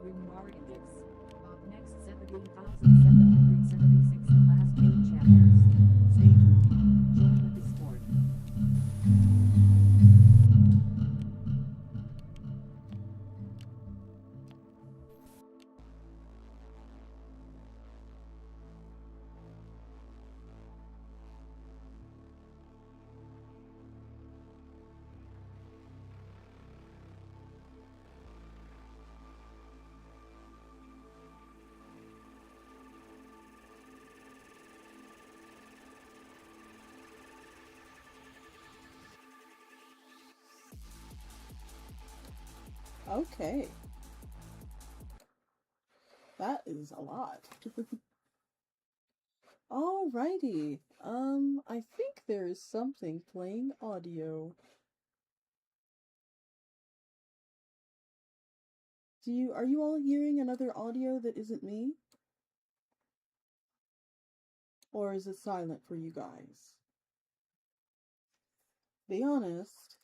Grimoire Index. Up next, 17,776, the last 8 chapters. Stay tuned. Join the Discord. Okay. That is a lot. Alrighty. I think there is something playing audio. Are you all hearing another audio that isn't me? Or is it silent for you guys? Be honest.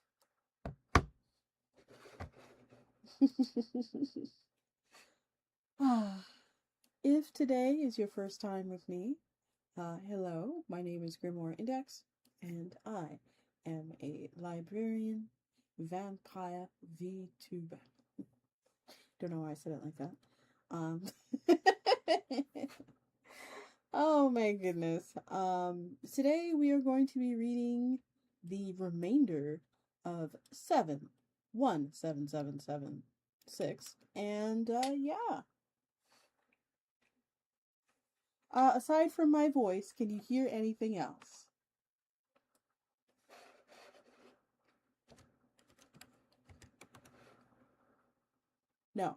If today is your first time with me, hello, my name is Grimoire Index, and I am a librarian, vampire, VTuber. Don't know why I said it like that. Oh my goodness. Today we are going to be reading the remainder of 17776, and yeah. Aside from my voice, can you hear anything else? No.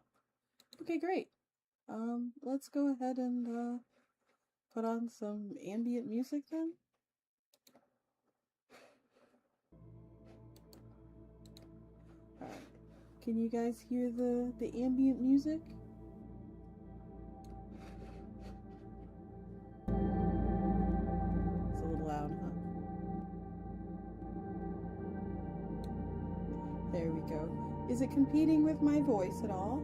Okay, great. Let's go ahead and put on some ambient music then. Alright. Can you guys hear the ambient music? It's a little loud, huh? There we go. Is it competing with my voice at all?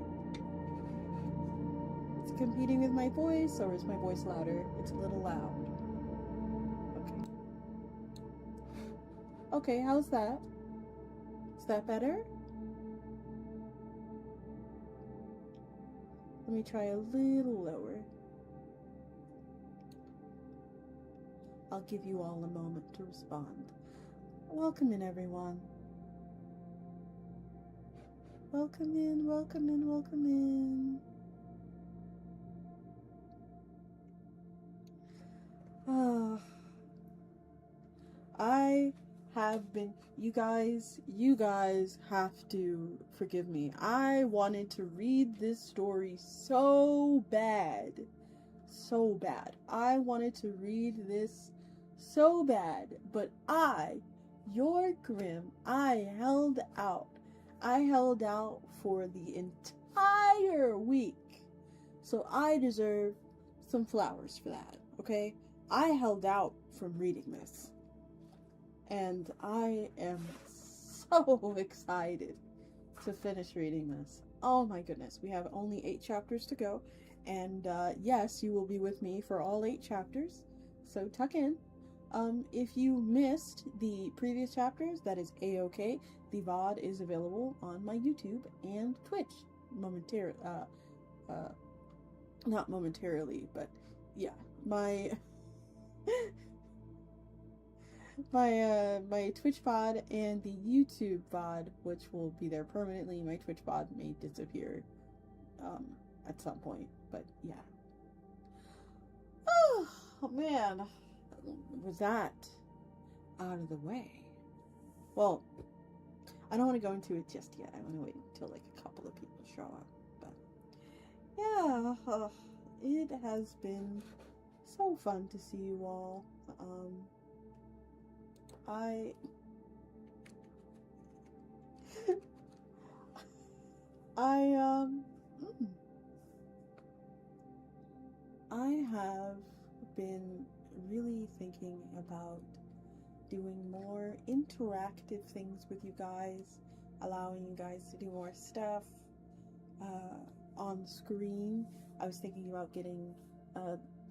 It's competing with my voice, or is my voice louder? It's a little loud. Okay, how's that? Is that better? Let me try a little lower. I'll give you all a moment to respond. Welcome in, everyone. Welcome in, welcome in, welcome in. I have been, you guys have to forgive me. I wanted to read this story so bad. I wanted to read this so bad, but your Grim, I held out. I held out for the entire week. So I deserve some flowers for that, okay? I held out from reading this. And I am so excited to finish reading this. Oh my goodness, we have only 8 chapters to go. And yes, you will be with me for all 8 chapters. So tuck in. If you missed the previous chapters, that is a-okay. The VOD is available on my YouTube and Twitch not momentarily, but yeah, my my Twitch VOD and the YouTube VOD, which will be there permanently. My Twitch VOD may disappear at some point, but yeah. Oh man, with that out of the way. Well, I don't want to go into it just yet. I want to wait until like a couple of people show up. But yeah, it has been so fun to see you all. I have been really thinking about doing more interactive things with you guys, allowing you guys to do more stuff on screen. I was thinking about getting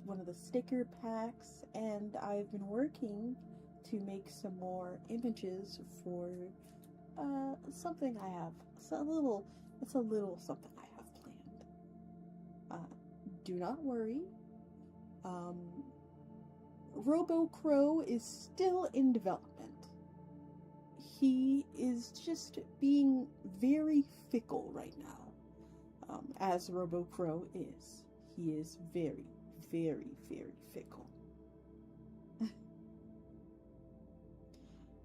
one of the sticker packs, and I've been working to make some more images for something I have. It's a little something I have planned. Do not worry. Robo Crow is still in development. He is just being very fickle right now, as Robo Crow is. He is very, very, very fickle.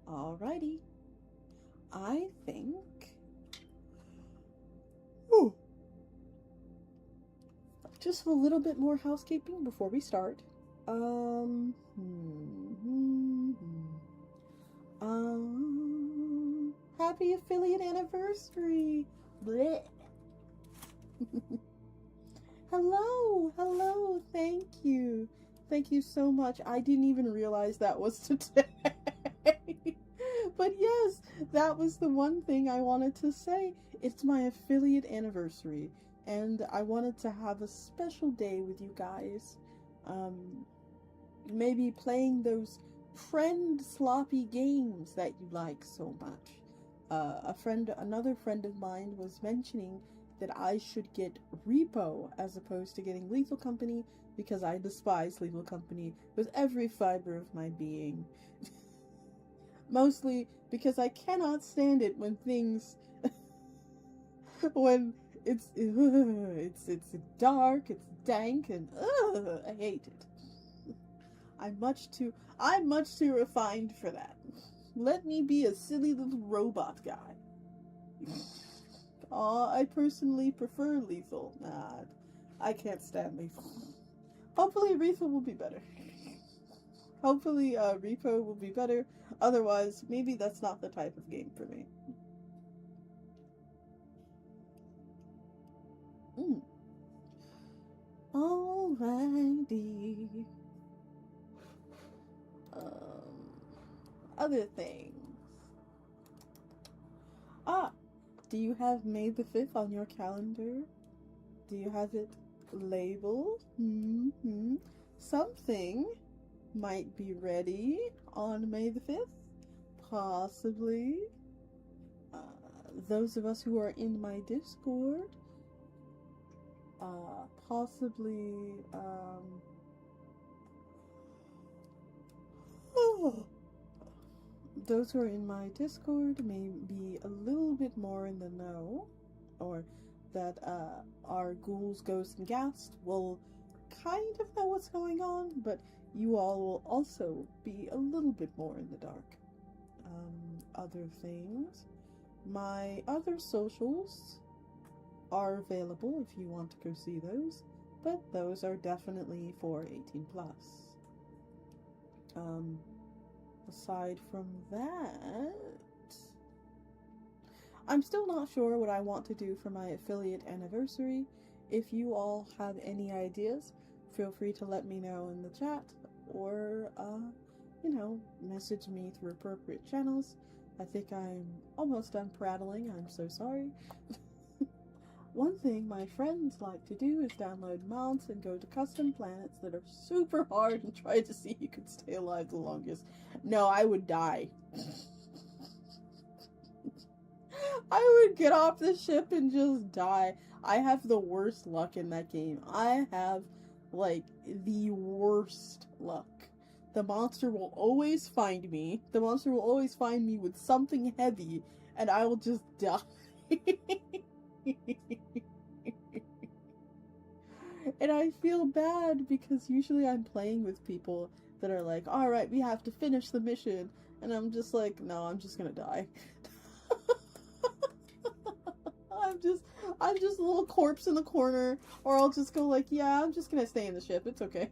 Alrighty. I think... Ooh. Just a little bit more housekeeping before we start. Happy affiliate anniversary! Blech. Hello, thank you. Thank you so much. I didn't even realize that was today. But yes, that was the one thing I wanted to say. It's my affiliate anniversary, and I wanted to have a special day with you guys. Maybe playing those friend sloppy games that you like so much. Another friend of mine was mentioning that I should get Repo as opposed to getting Lethal Company, because I despise Lethal Company with every fiber of my being. Mostly because I cannot stand it when things when it's dark, it's dank, and I hate it. I'm much too refined for that. Let me be a silly little robot guy. I personally prefer Lethal. Nah, I can't stand Lethal. Hopefully Lethal will be better. Hopefully Repo will be better. Otherwise, maybe that's not the type of game for me. Alrighty. Other things. Do you have May the 5th on your calendar? Do you have it labeled? Something might be ready on May the 5th. Possibly. Those of us who are in my Discord. Possibly, those who are in my Discord may be a little bit more in the know, or that our ghouls, ghosts, and ghasts will kind of know what's going on, but you all will also be a little bit more in the dark. Other things. My other socials are available if you want to go see those, but those are definitely for 18 plus. Aside from that, I'm still not sure what I want to do for my affiliate anniversary. If you all have any ideas, feel free to let me know in the chat, or message me through appropriate channels. I think I'm almost done prattling. I'm so sorry. One thing my friends like to do is download mounts and go to custom planets that are super hard and try to see who can stay alive the longest. No, I would die. I would get off the ship and just die. I have the worst luck in that game. I have, like, the worst luck. The monster will always find me. The monster will always find me with something heavy, and I will just die. And I feel bad because usually I'm playing with people that are like, alright, we have to finish the mission. And I'm just like, no, I'm just gonna die. I'm just a little corpse in the corner. Or I'll just go like, yeah, I'm just gonna stay in the ship. It's okay.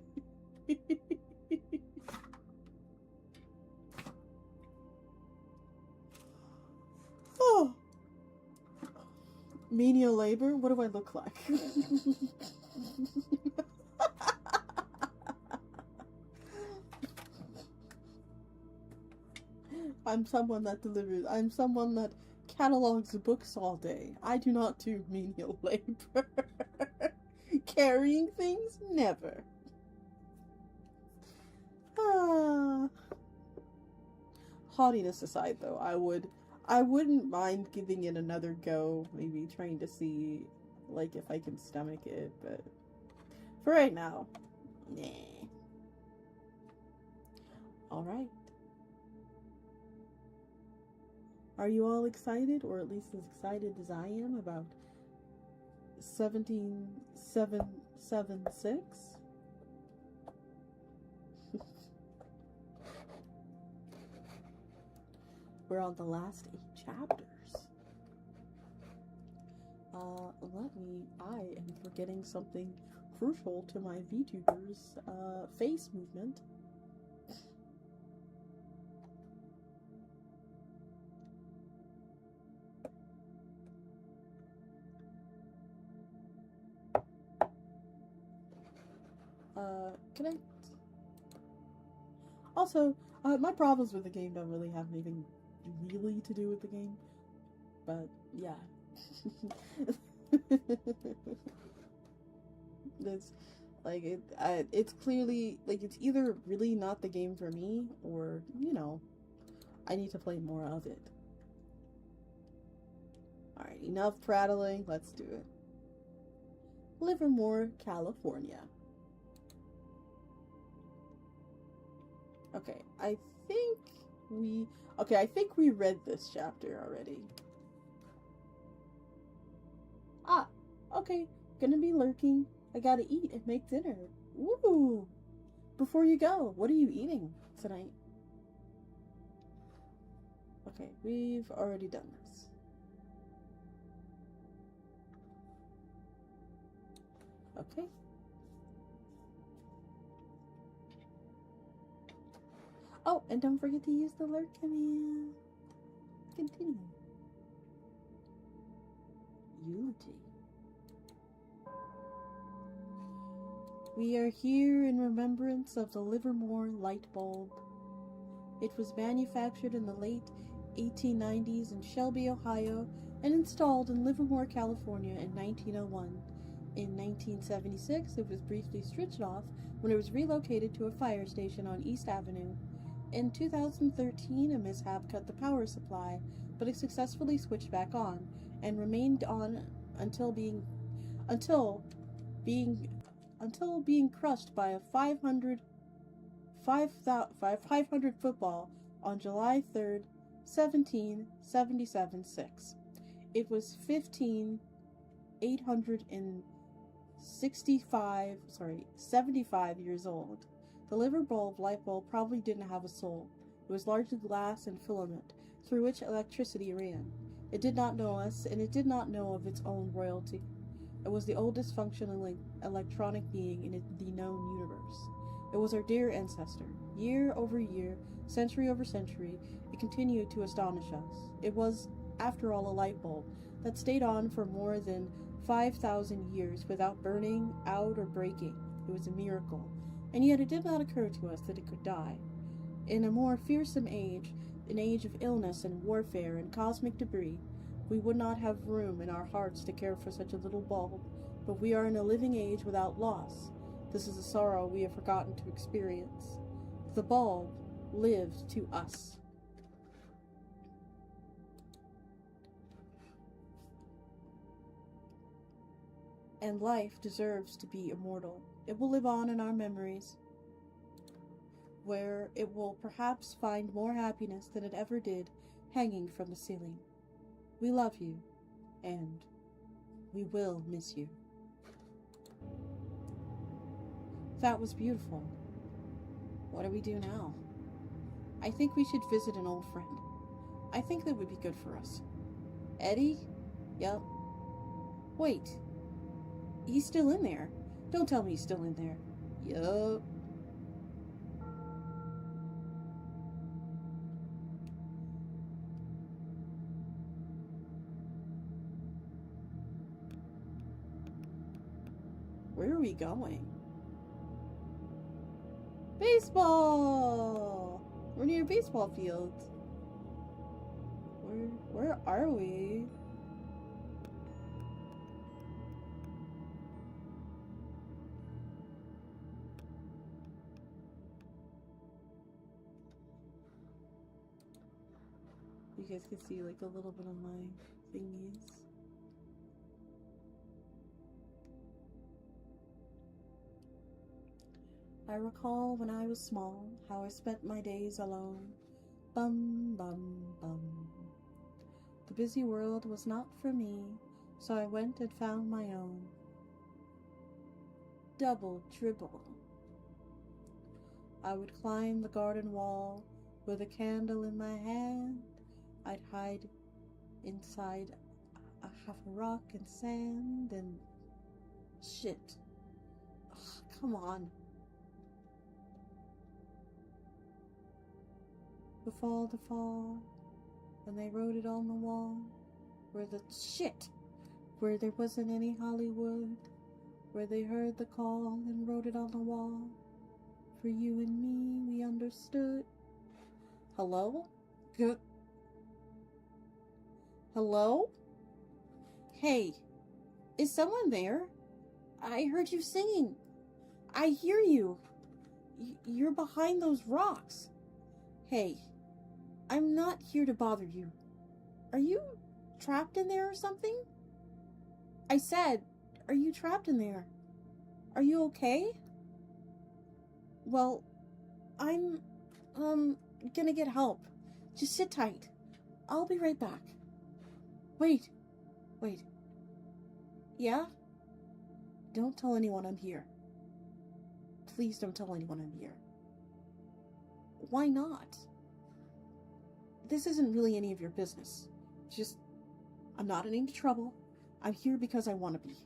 Oh. Menial labor? What do I look like? I'm someone that delivers. I'm someone that catalogs books all day. I do not do menial labor. Carrying things? Never. Haughtiness aside, though, I wouldn't mind giving it another go. Maybe trying to see, like, if I can stomach it, but for right now, nah. Alright. Are you all excited, or at least as excited as I am, about 17776? We're on the last 8 chapters. I am forgetting something crucial to my VTuber's face movement. Connect. Also, my problems with the game don't really have anything really to do with the game, but yeah. It's like it's clearly like it's either really not the game for me, or you know, I need to play more of it. Alright, enough prattling, let's do it. Livermore, California. Okay, I think we read this chapter already. Ah, okay, gonna be lurking. I gotta eat and make dinner. Woo! Before you go, what are you eating tonight? Okay, we've already done this. Okay. Oh, and don't forget to use the lurk command. Continue. Eulogy. We are here in remembrance of the Livermore light bulb. It was manufactured in the late 1890s in Shelby, Ohio, and installed in Livermore, California in 1901. In 1976, it was briefly switched off when it was relocated to a fire station on East Avenue. In 2013, a mishap cut the power supply, but it successfully switched back on and remained on until being crushed by a 500 football on July 3rd, 1777-6. It was 75 years old. The Livermore light bulb probably didn't have a soul. It was largely glass and filament, through which electricity ran. It did not know us, and it did not know of its own royalty. It was the oldest functioning electronic being in the known universe. It was our dear ancestor. Year over year, century over century, it continued to astonish us. It was, after all, a light bulb that stayed on for more than 5,000 years without burning out or breaking. It was a miracle. And yet it did not occur to us that it could die. In a more fearsome age, an age of illness and warfare and cosmic debris, we would not have room in our hearts to care for such a little bulb, but we are in a living age without loss. This is a sorrow we have forgotten to experience. The bulb lived to us. And life deserves to be immortal. It will live on in our memories, where it will perhaps find more happiness than it ever did hanging from the ceiling. We love you, and we will miss you. That was beautiful. What do we do now? I think we should visit an old friend. I think that would be good for us. Eddie? Yup. Wait. He's still in there. Don't tell me he's still in there. Yup. Where are we going? Baseball! We're near baseball fields. Where are we? You guys can see like a little bit of my thingies. I recall when I was small, how I spent my days alone. Bum, bum, bum. The busy world was not for me, so I went and found my own. Double dribble. I would climb the garden wall with a candle in my hand. I'd hide inside a half a rock and sand and shit. Ugh, come on. The fall, and they wrote it on the wall. Where the shit, where there wasn't any Hollywood, where they heard the call and wrote it on the wall. For you and me, we understood. Hello? Good. Hello? Hey, is someone there? I heard you singing. I hear you. You're behind those rocks. Hey, I'm not here to bother you. Are you trapped in there or something? I said, are you trapped in there? Are you okay? Well, I'm, gonna get help. Just sit tight. I'll be right back. Wait. Yeah? Don't tell anyone I'm here. Please don't tell anyone I'm here. Why not? This isn't really any of your business. Just, I'm not in any trouble. I'm here because I want to be.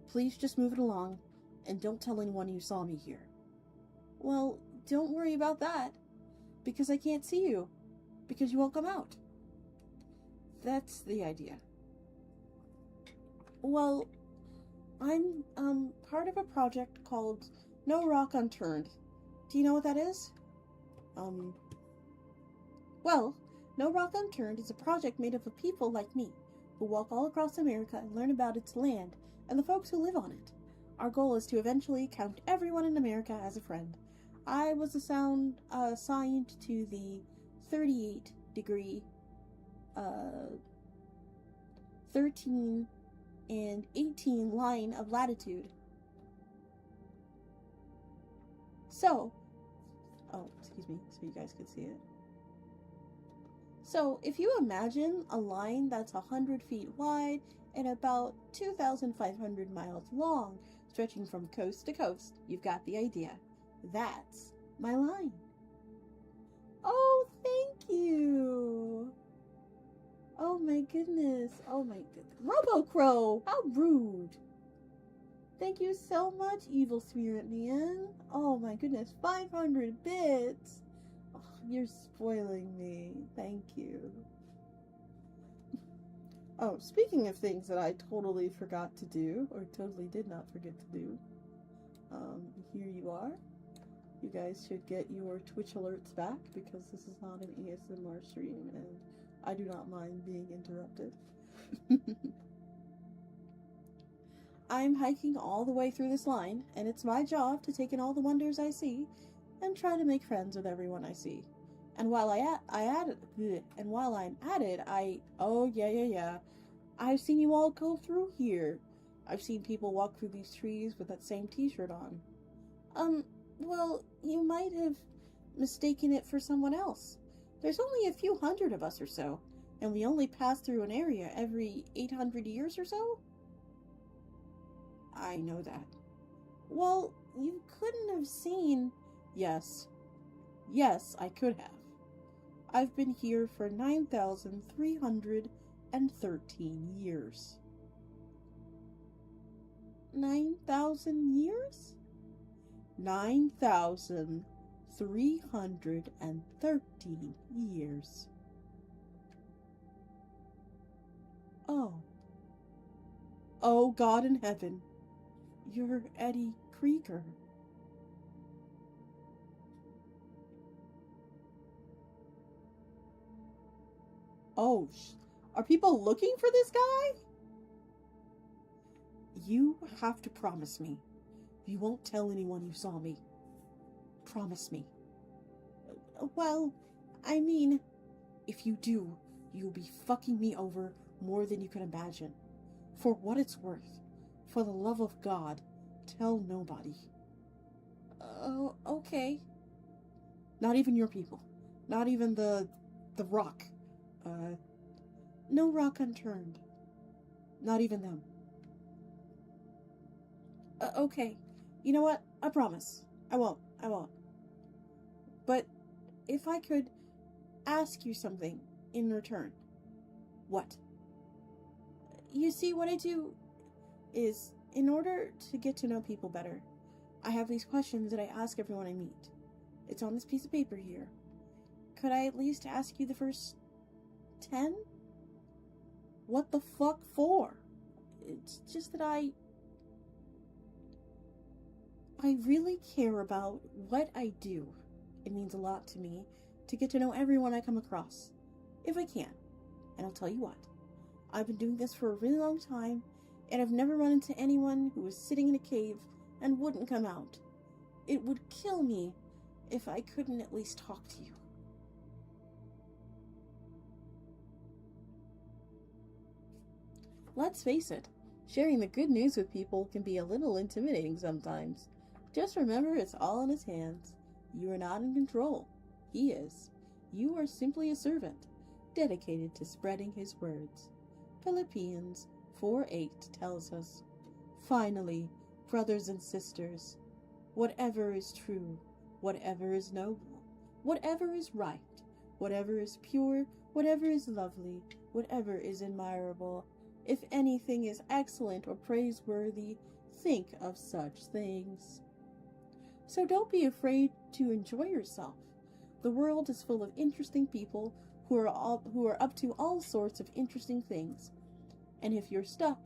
Please just move it along, and don't tell anyone you saw me here. Well, don't worry about that, because I can't see you, because you won't come out. That's the idea. Well, I'm, part of a project called No Rock Unturned. Do you know what that is? Well, No Rock Unturned is a project made up of people like me, who walk all across America and learn about its land and the folks who live on it. Our goal is to eventually count everyone in America as a friend. I was assigned to the 38-degree, 13 and 18 line of latitude. So, excuse me, so you guys can see it. So, if you imagine a line that's 100 feet wide and about 2,500 miles long, stretching from coast to coast, you've got the idea. That's my line. Oh, thank you. Oh my goodness. Oh my goodness. Robo-Crow, how rude. Thank you so much, Evil Spirit Man. Oh my goodness, 500 bits. Oh, you're spoiling me. Thank you. Oh, speaking of things that I totally forgot to do, or totally did not forget to do, here you are. You guys should get your Twitch alerts back, because this is not an ASMR stream, and I do not mind being interrupted. I'm hiking all the way through this line, and it's my job to take in all the wonders I see, and try to make friends with everyone I see. And while I'm at it, I've seen you all go through here. I've seen people walk through these trees with that same t-shirt on. Well, you might have mistaken it for someone else. There's only a few hundred of us or so, and we only pass through an area every 800 years or so? I know that. Well, you couldn't have seen... Yes. Yes, I could have. I've been here for 9,313 years. 9,000 years? 9,313 years. Oh. Oh, God in heaven. You're Eddie Krieger. Oh, are people looking for this guy? You have to promise me you won't tell anyone you saw me. Promise me. Well, I mean, if you do, you'll be fucking me over more than you can imagine. For what it's worth, for the love of God, tell nobody. Oh, okay. Not even your people. Not even the rock. No rock unturned. Not even them. Okay. You know what? I promise. I won't. But if I could ask you something in return. What? You see, what I do is, in order to get to know people better, I have these questions that I ask everyone I meet. It's on this piece of paper here. Could I at least ask you the first 10? What the fuck for? It's just that I really care about what I do. It means a lot to me to get to know everyone I come across, if I can. And I'll tell you what, I've been doing this for a really long time, and I've never run into anyone who was sitting in a cave and wouldn't come out. It would kill me if I couldn't at least talk to you. Let's face it, sharing the good news with people can be a little intimidating sometimes. Just remember, it's all in his hands. You are not in control. He is. You are simply a servant, dedicated to spreading his words. Philippians 4:8 tells us, finally, brothers and sisters, whatever is true, whatever is noble, whatever is right, whatever is pure, whatever is lovely, whatever is admirable, if anything is excellent or praiseworthy, think of such things. So don't be afraid to enjoy yourself. The world is full of interesting people who are up to all sorts of interesting things. And if you're stuck,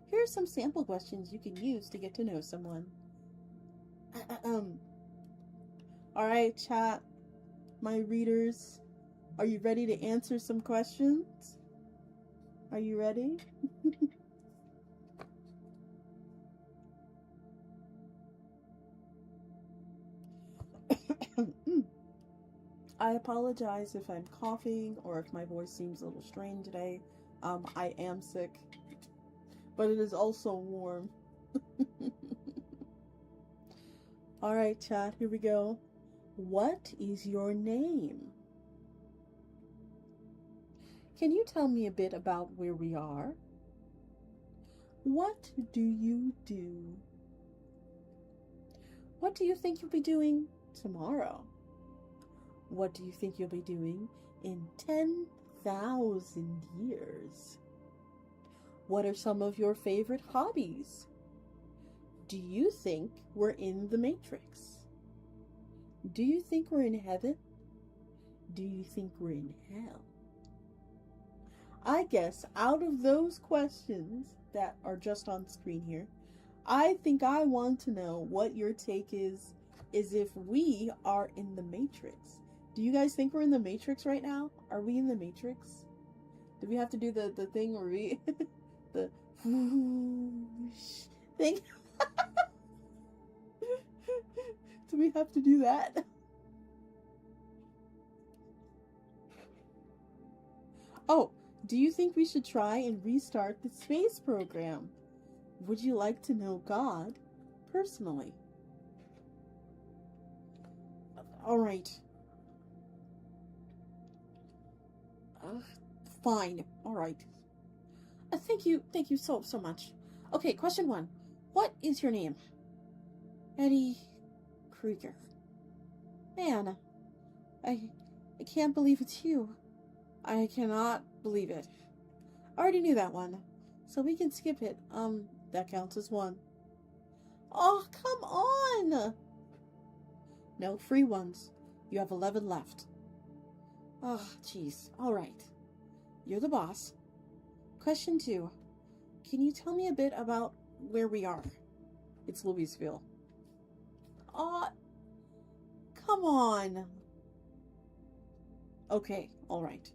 here are some sample questions you can use to get to know someone. Alright, chat, my readers, are you ready to answer some questions? Are you ready? I apologize if I'm coughing or if my voice seems a little strained today. I am sick, but it is also warm. Alright, chat, here we go. What is your name? Can you tell me a bit about where we are? What do you do? What do you think you'll be doing tomorrow? What do you think you'll be doing in 10,000 years? What are some of your favorite hobbies? Do you think we're in the Matrix? Do you think we're in heaven? Do you think we're in hell? I guess out of those questions that are just on screen here, I think I want to know what your take is if we are in the Matrix. Do you guys think we're in the Matrix right now? Are we in the Matrix? Do we have to do the thing where we... the whoosh thing? Do we have to do that? Oh, do you think we should try and restart the space program? Would you like to know God personally? Alright. Fine. Alright. Thank you so much. Okay, question 1. What is your name? Eddie Krieger. Man, I can't believe it's you. I cannot believe it. I already knew that one, so we can skip it. That counts as one. Oh, come on! No free ones. You have 11 left. Oh, jeez. All right. You're the boss. Question 2. Can you tell me a bit about where we are? It's Louisville. Oh, come on. Okay, all right.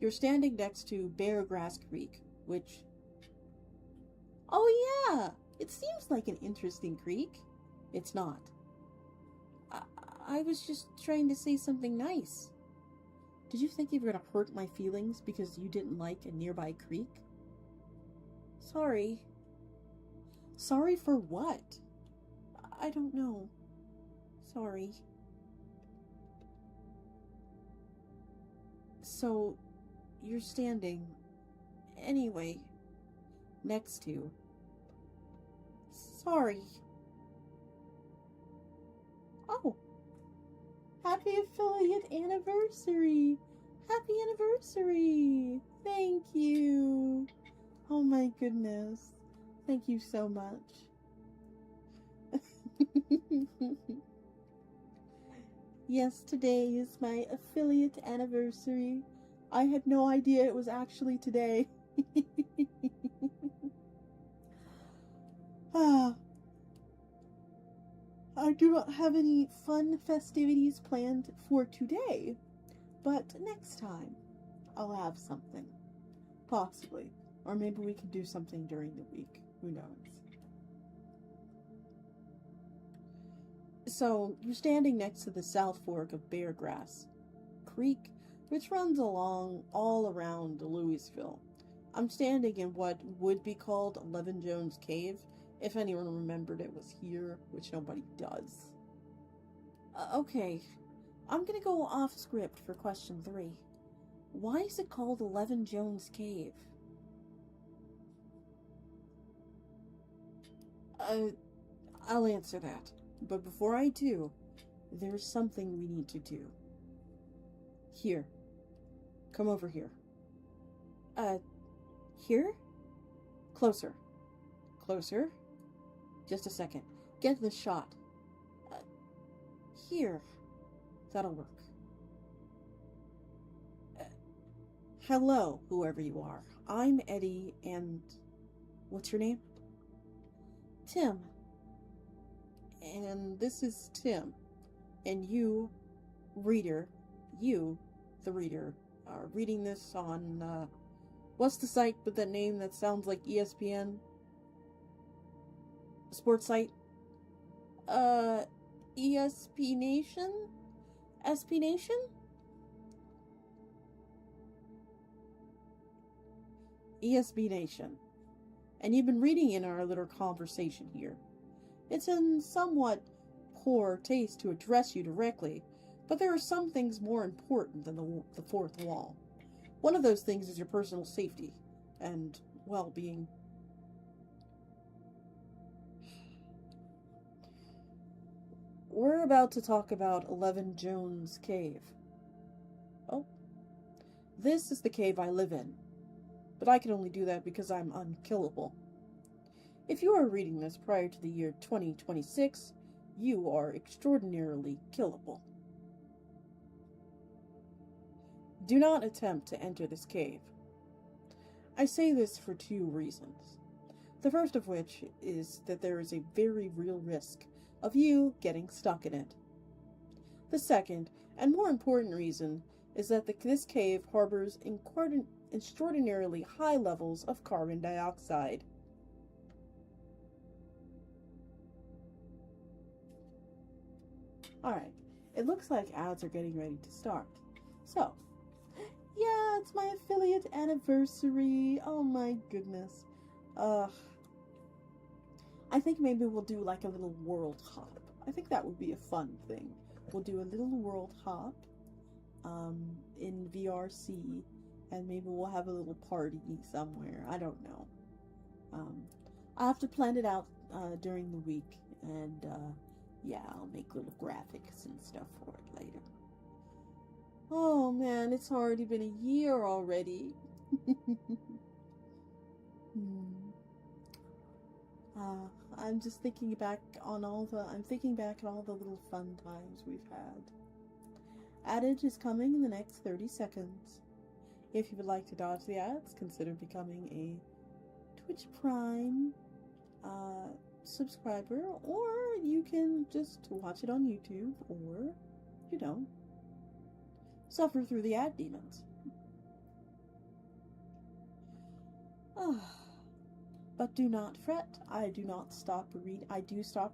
You're standing next to Beargrass Creek, which... Oh, yeah! It seems like an interesting creek. It's not. I was just trying to say something nice. Did you think you were going to hurt my feelings because you didn't like a nearby creek? Sorry. Sorry for what? I don't know. Sorry. So, you're standing, anyway, next to... Sorry. Oh. Happy affiliate anniversary. Happy anniversary. Thank you. Oh my goodness. Thank you so much. Yes, today is my affiliate anniversary. I had no idea it was actually today. I do not have any fun festivities planned for today, but next time I'll have something. Possibly. Or maybe we could do something during the week. Who knows? So, you're standing next to the South Fork of Beargrass Creek, which runs along all around Louisville. I'm standing in what would be called 11 Jones Cave, if anyone remembered it was here, which nobody does. Okay, I'm gonna go off script for question 3. Why is it called 11 Jones Cave? I'll answer that. But before I do, there's something we need to do. Here. Come over here. Here? Closer. Closer? Just a second. Get the shot. Here. That'll work. Hello, whoever you are. I'm Eddie, and... What's your name? Tim. And this is Tim. And you, reader, you, the reader, are reading this on, what's the site with that name that sounds like ESPN? Sports site? ESP Nation? SP Nation? ESB Nation. And you've been reading in our little conversation here. It's in somewhat poor taste to address you directly, but there are some things more important than the fourth wall. One of those things is your personal safety and well-being. We're about to talk about 11 Jones Cave. Oh. This is the cave I live in, but I can only do that because I'm unkillable. If you are reading this prior to the year 2026, you are extraordinarily killable. Do not attempt to enter this cave. I say this for 2 reasons. The first of which is that there is a very real risk of you getting stuck in it. The second, and more important reason, is that this cave harbors extraordinarily high levels of carbon dioxide. Alright, it looks like ads are getting ready to start. So, yeah, it's my affiliate anniversary. Oh my goodness. I think maybe we'll do like a little world hop. I think that would be a fun thing. We'll do a little world hop in VRC, and maybe we'll have a little party somewhere. I don't know. I have to plan it out during the week, and Yeah, I'll make little graphics and stuff for it later. Oh man, it's already been a year already. I'm just thinking back on I'm thinking back on all the little fun times we've had. Adage is coming in the next 30 seconds. If you would like to dodge the ads, consider becoming a Twitch Prime subscriber, or you can just watch it on YouTube, or, you know, suffer through the ad demons. But do not fret, I do stop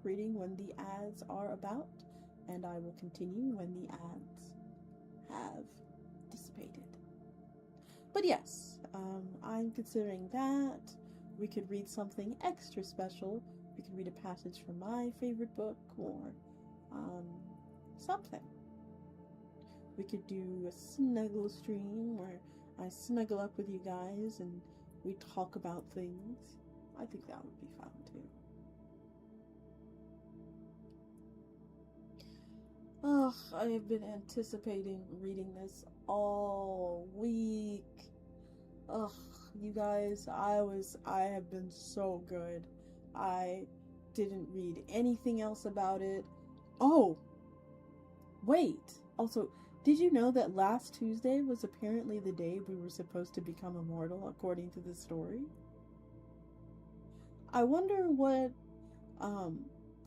reading when the ads are about, and I will continue when the ads have dissipated. But yes, I'm considering that. We could read something extra special. We could read a passage from my favorite book, or something. We could do a snuggle stream where I snuggle up with you guys and we talk about things. I think that would be fun too. Ugh, I have been anticipating reading this all week. Ugh, you guys, I have been so good. I didn't read anything else about it. Oh, wait. Also, did you know that last Tuesday was apparently the day we were supposed to become immortal, according to the story? I wonder what,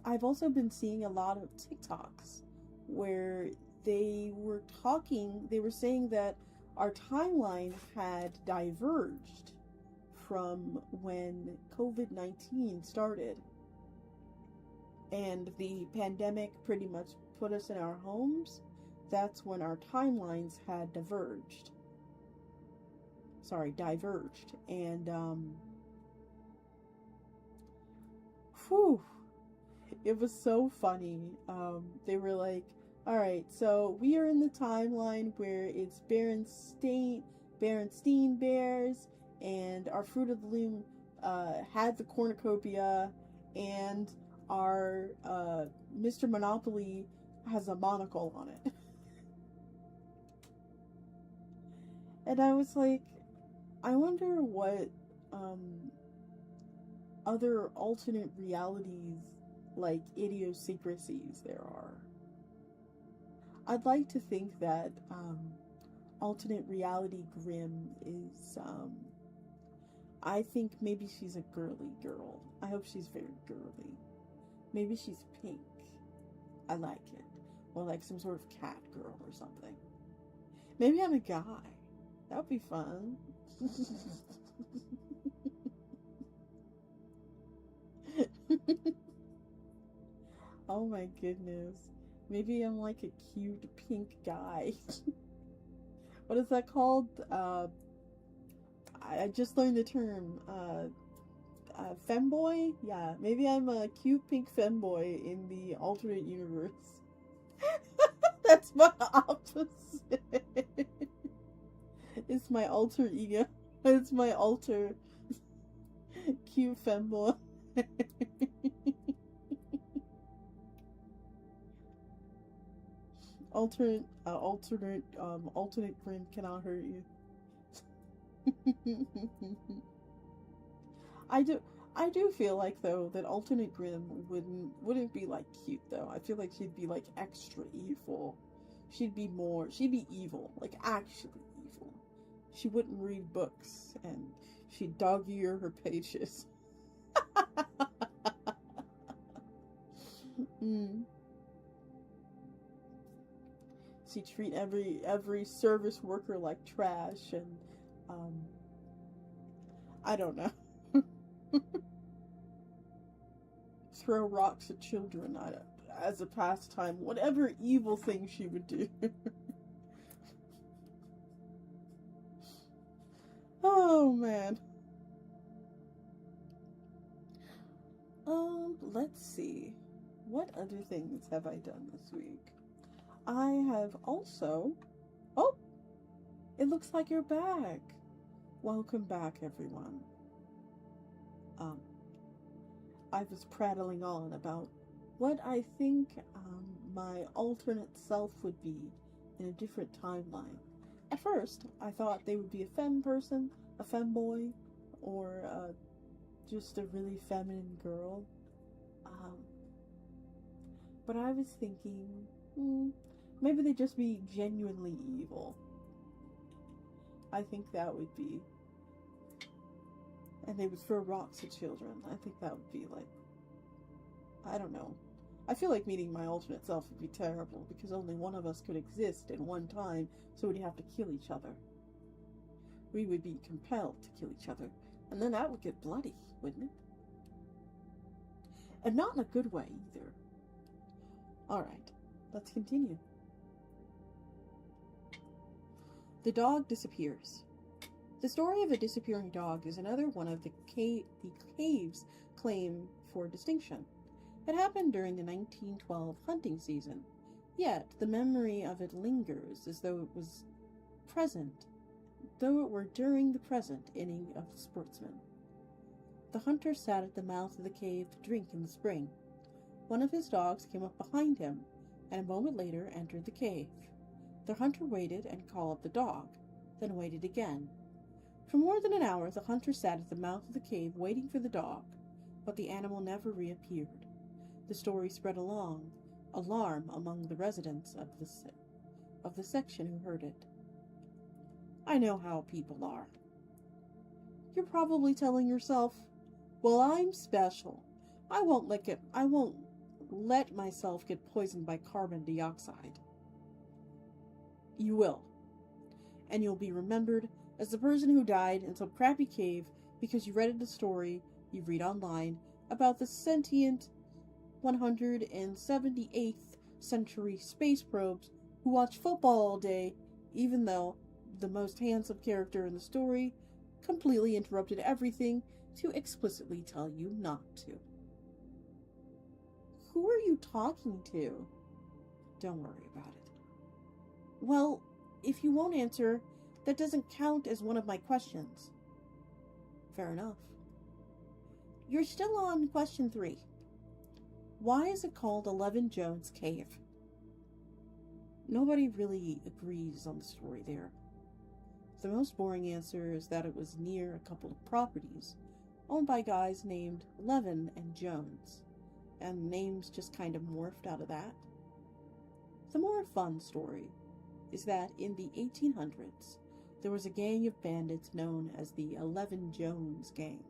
I've also been seeing a lot of TikToks where they were saying that our timeline had diverged from when COVID-19 started. And the pandemic pretty much put us in our homes. That's when our timelines had diverged. And, it was so funny. They were like, alright, so we are in the timeline where it's Berenstein Bears, and our Fruit of the Loom had the cornucopia, and our Mr. Monopoly has a monocle on it. And I was like, I wonder what other alternate realities, like idiosyncrasies, there are. I'd like to think that alternate reality Grimm is, I think maybe she's a girly girl. I hope she's very girly. Maybe she's pink. I like it. Or like some sort of cat girl or something. Maybe I'm a guy. That would be fun. Oh my goodness. Maybe I'm like a cute pink guy. What is that called? I just learned the term. Femboy? Yeah, maybe I'm a cute pink femboy in the alternate universe. That's my opposite. It's my alter ego. It's my alter cute femboy. Alternate Grimm cannot hurt you. I do feel like though that alternate Grimm wouldn't be like cute though. I feel like she'd be like extra evil. She'd be evil, like actually evil. She wouldn't read books and she'd dog ear her pages. She treat every service worker like trash, and I don't know. Throw rocks at children as a pastime. Whatever evil thing she would do. Oh man. Let's see. What other things have I done this week? I have also... Oh! It looks like you're back. Welcome back, everyone. I was prattling on about what I think my alternate self would be in a different timeline. At first, I thought they would be a femme person, a femboy, or just a really feminine girl. But I was thinking, maybe they'd just be genuinely evil. I think that would be... And they would throw rocks at children. I think that would be like... I don't know. I feel like meeting my alternate self would be terrible, because only one of us could exist at one time, so we'd have to kill each other. We would be compelled to kill each other, and then that would get bloody, wouldn't it? And not in a good way, either. Alright, let's continue. The dog disappears. The story of a disappearing dog is another one of the cave's claim for distinction. It happened during the 1912 hunting season, yet the memory of it lingers as though it was present, though it were during the present inning of the sportsman. The hunter sat at the mouth of the cave to drink in the spring. One of his dogs came up behind him, and a moment later entered the cave. The hunter waited and called the dog, then waited again. For more than an hour the hunter sat at the mouth of the cave waiting for the dog, but the animal never reappeared. The story spread alarm among the residents of the section who heard it. I know how people are. You're probably telling yourself, well, I'm special. I won't let myself get poisoned by carbon dioxide. You will. And you'll be remembered as the person who died in some crappy cave because you read a story you read online about the sentient 178th century space probes who watch football all day, even though the most handsome character in the story completely interrupted everything to explicitly tell you not to. Who are you talking to? Don't worry about it. Well, if you won't answer, that doesn't count as one of my questions. Fair enough. You're still on question 3. Why is it called 11 Jones Cave? Nobody really agrees on the story there. The most boring answer is that it was near a couple of properties owned by guys named Levin and Jones, and names just kind of morphed out of that. The more fun story is that in the 1800s, there was a gang of bandits known as the 11 Jones Gang.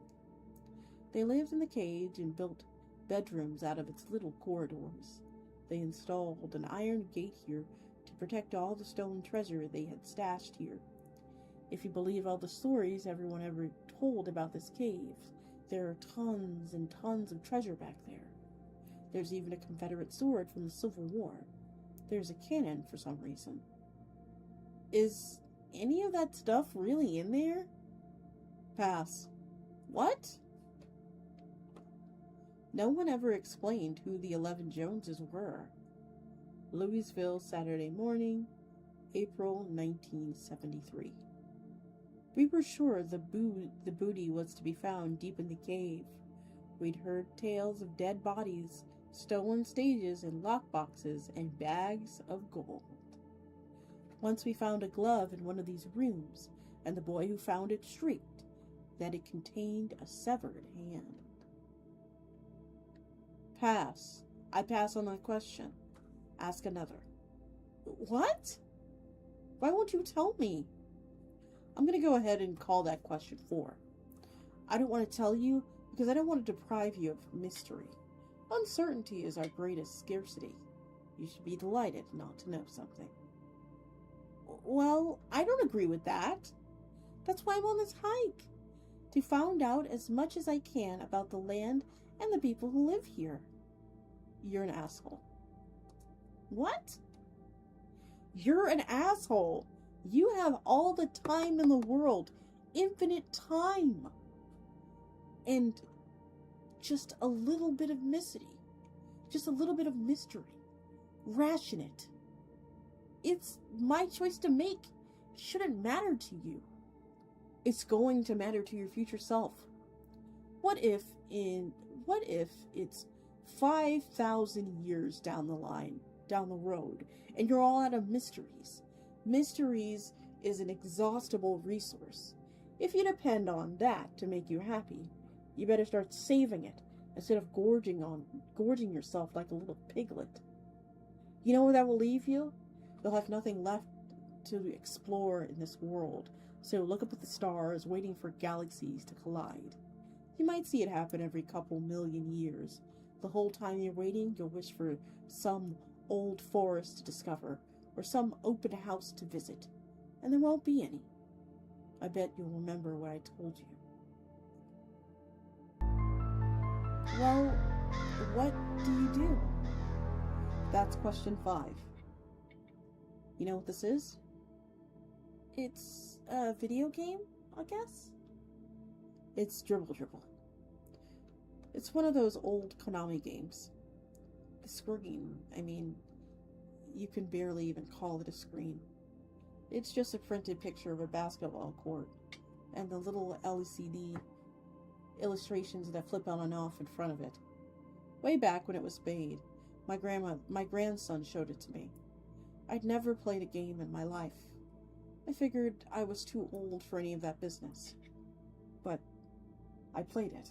They lived in the cage and built bedrooms out of its little corridors. They installed an iron gate here to protect all the stolen treasure they had stashed here. If you believe all the stories everyone ever told about this cave, there are tons and tons of treasure back there. There's even a Confederate sword from the Civil War. There's a cannon for some reason. Is any of that stuff really in there? Pass. What? No one ever explained who the 11 Joneses were. Louisville, Saturday morning, April 1973. We were sure the booty was to be found deep in the cave. We'd heard tales of dead bodies, stolen stages and lockboxes, and bags of gold. Once we found a glove in one of these rooms, and the boy who found it shrieked that it contained a severed hand. Pass. I pass on that question. Ask another. What? Why won't you tell me? I'm going to go ahead and call that question 4. I don't want to tell you because I don't want to deprive you of mystery. Uncertainty is our greatest scarcity. You should be delighted not to know something. Well, I don't agree with that. That's why I'm on this hike. To find out as much as I can about the land and the people who live here. You're an asshole. What? You're an asshole. You have all the time in the world. Infinite time. And just a little bit of mystery. Just a little bit of mystery. Ration it. It's my choice to make. It shouldn't matter to you. It's going to matter to your future self. What if it's 5,000 years down the road, and you're all out of mysteries. Mysteries is an exhaustible resource. If you depend on that to make you happy, you better start saving it instead of gorging yourself like a little piglet. You know where that will leave you? You'll have nothing left to explore in this world, so look up at the stars, waiting for galaxies to collide. You might see it happen every couple million years. The whole time you're waiting, you'll wish for some old forest to discover, or some open house to visit, and there won't be any. I bet you'll remember what I told you. Well, what do you do? That's question 5. You know what this is? It's a video game, I guess? It's Dribble Dribble. It's one of those old Konami games. The screen, you can barely even call it a screen. It's just a printed picture of a basketball court, and the little LCD illustrations that flip on and off in front of it. Way back when it was made, my grandson showed it to me. I'd never played a game in my life. I figured I was too old for any of that business. But I played it.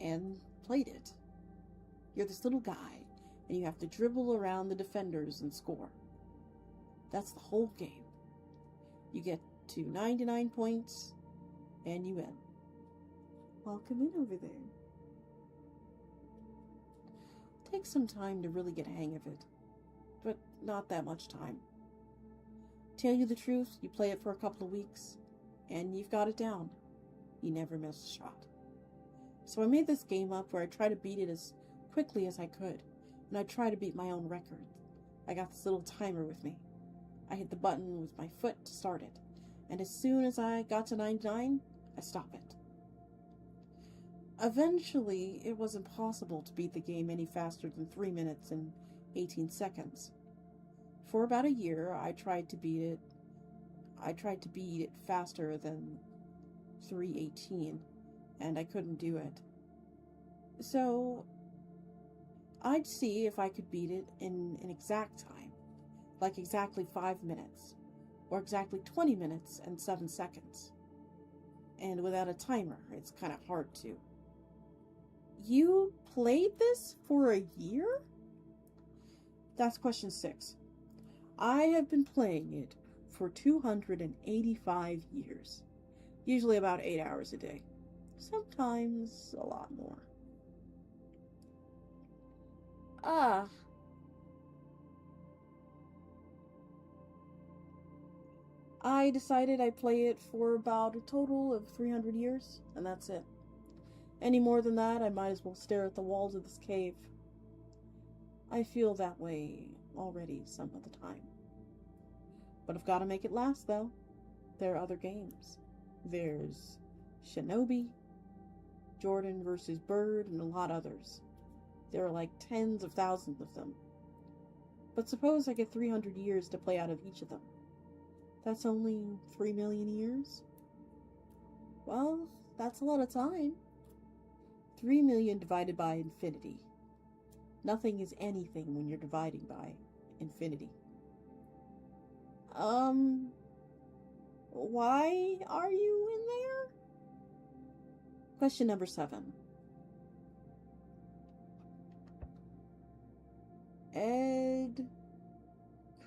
And played it. You're this little guy, and you have to dribble around the defenders and score. That's the whole game. You get to 99 points, and you win. Welcome in over there. Takes some time to really get a hang of it, but not that much time. Tell you the truth, you play it for a couple of weeks, and you've got it down. You never miss a shot. So I made this game up where I try to beat it as quickly as I could, and I try to beat my own record. I got this little timer with me. I hit the button with my foot to start it, and as soon as I got to 99, I stop it. Eventually, it was impossible to beat the game any faster than 3 minutes and 18 seconds. For about a year, I tried to beat it faster than 3:18, and I couldn't do it. So, I'd see if I could beat it in an exact time, like exactly 5 minutes, or exactly 20 minutes and 7 seconds. And without a timer, it's kind of hard to. You played this for a year? That's question 6. I have been playing it for 285 years. Usually about 8 hours a day. Sometimes a lot more. I decided I'd play it for about a total of 300 years, and that's it. Any more than that, I might as well stare at the walls of this cave. I feel that way already some of the time. But I've got to make it last, though. There are other games. There's Shinobi, Jordan vs. Bird, and a lot others. There are like tens of thousands of them. But suppose I get 300 years to play out of each of them. That's only 3 million years? Well, that's a lot of time. 3 million divided by infinity. Nothing is anything when you're dividing by infinity. Why are you in there? Question number 7. Ed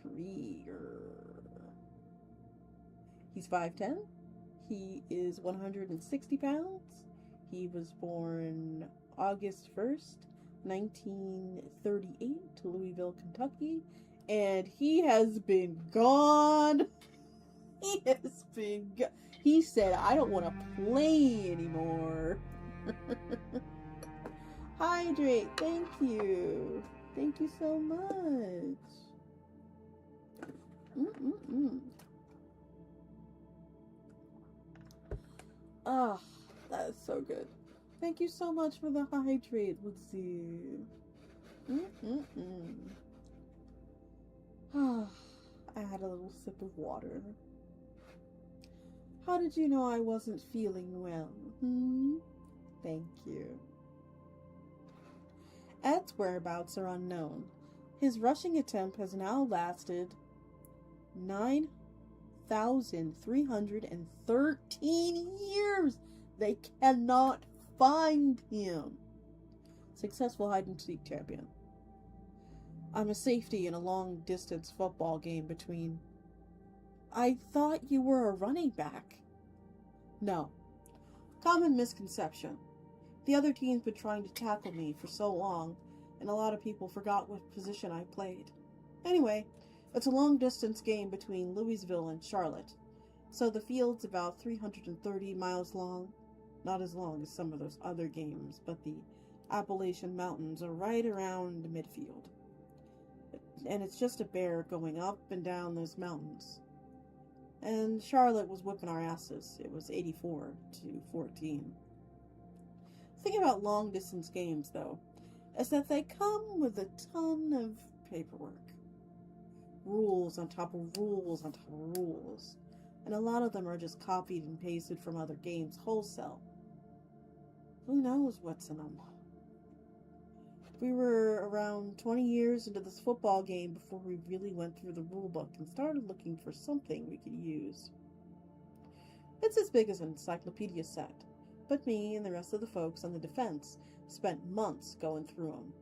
Krieger. He's 5'10". He is 160 pounds. He was born August 1st, 1938 to Louisville, Kentucky. And he has been gone. He has been gone. He said, I don't want to play anymore. Hydrate. Thank you. Thank you so much. Ah, that is so good. Thank you so much for the hydrate. Let's see. I had a little sip of water. How did you know I wasn't feeling well? Thank you. Ed's whereabouts are unknown. His rushing attempt has now lasted 9,313 years. They cannot find him. Successful hide-and-seek champion. I'm a safety in a long-distance football game between... I thought you were a running back. No. Common misconception. The other team's been trying to tackle me for so long, and a lot of people forgot what position I played. Anyway, it's a long-distance game between Louisville and Charlotte, so the field's about 330 miles long. Not as long as some of those other games, but the Appalachian Mountains are right around midfield. And it's just a bear going up and down those mountains. And Charlotte was whipping our asses. It was 84-14. The thing about long-distance games, though, is that they come with a ton of paperwork. Rules on top of rules on top of rules. And a lot of them are just copied and pasted from other games wholesale. Who knows what's in them? We were around 20 years into this football game before we really went through the rulebook and started looking for something we could use. It's as big as an encyclopedia set, but me and the rest of the folks on the defense spent months going through them.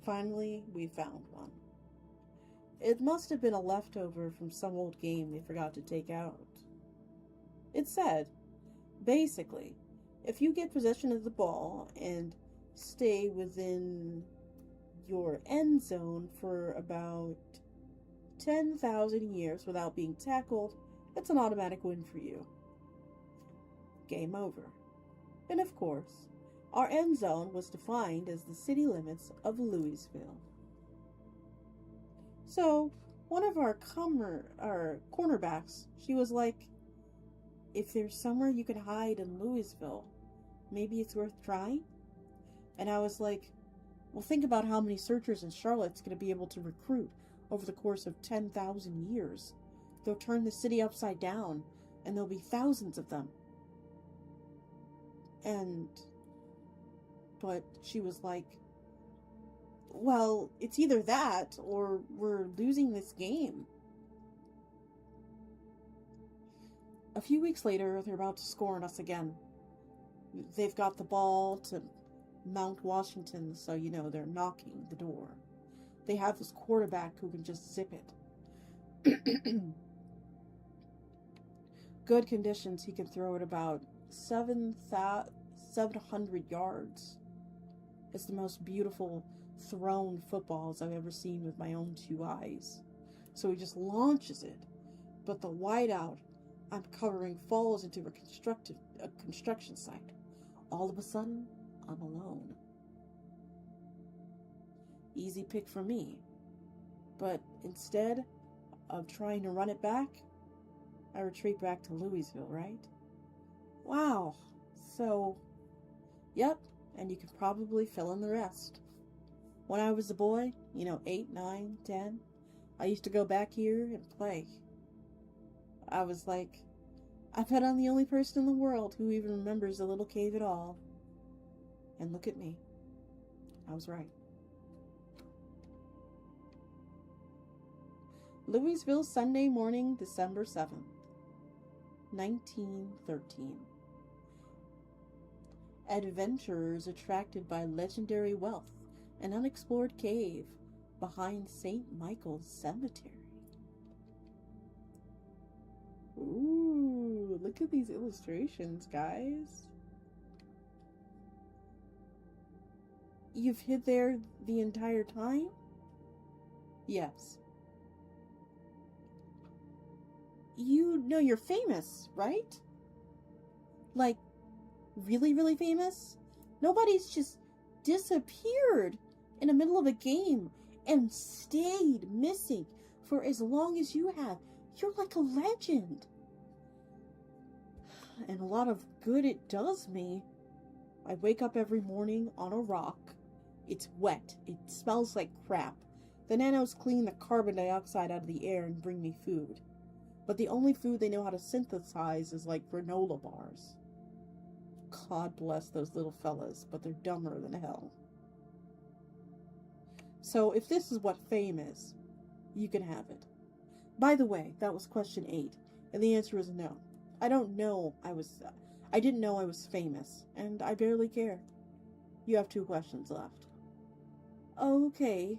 Finally, we found one. It must have been a leftover from some old game they forgot to take out. It said, basically, if you get possession of the ball and stay within your end zone for about 10,000 years without being tackled, it's an automatic win for you. Game over. And of course, our end zone was defined as the city limits of Louisville. So, one of our cornerbacks, she was like, if there's somewhere you could hide in Louisville, maybe it's worth trying? And I was like, well, think about how many searchers in Charlotte's going to be able to recruit over the course of 10,000 years. They'll turn the city upside down, and there'll be thousands of them. But she was like, well, it's either that, or we're losing this game. A few weeks later, they're about to score on us again. They've got the ball to Mount Washington, so you know they're knocking the door. They have this quarterback who can just zip it. Good conditions, he can throw it about 700 yards. It's the most beautiful thrown footballs I've ever seen with my own two eyes. So he just launches it, but the wideout I'm covering falls into a construction site. All of a sudden, I'm alone. Easy pick for me. But instead of trying to run it back, I retreat back to Louisville, right? Wow. So, yep, and you can probably fill in the rest. When I was a boy, 8, 9, 10, I used to go back here and play. I was like, I bet I'm the only person in the world who even remembers the little cave at all. And look at me. I was right. Louisville, Sunday morning, December 7th, 1913. Adventurers attracted by legendary wealth, an unexplored cave behind St. Michael's Cemetery. Ooh, look at these illustrations, guys. You've hid there the entire time? Yes. You know you're famous, right? Like, really, really famous? Nobody's just disappeared in the middle of a game and stayed missing for as long as you have. You're like a legend. And a lot of good it does me. I wake up every morning on a rock. It's wet. It smells like crap. The nanos clean the carbon dioxide out of the air and bring me food. But the only food they know how to synthesize is like granola bars. God bless those little fellas, but they're dumber than hell. So if this is what fame is, you can have it. By the way, that was question 8, and the answer is no. I didn't know I was famous, and I barely care. You have 2 questions left. Okay.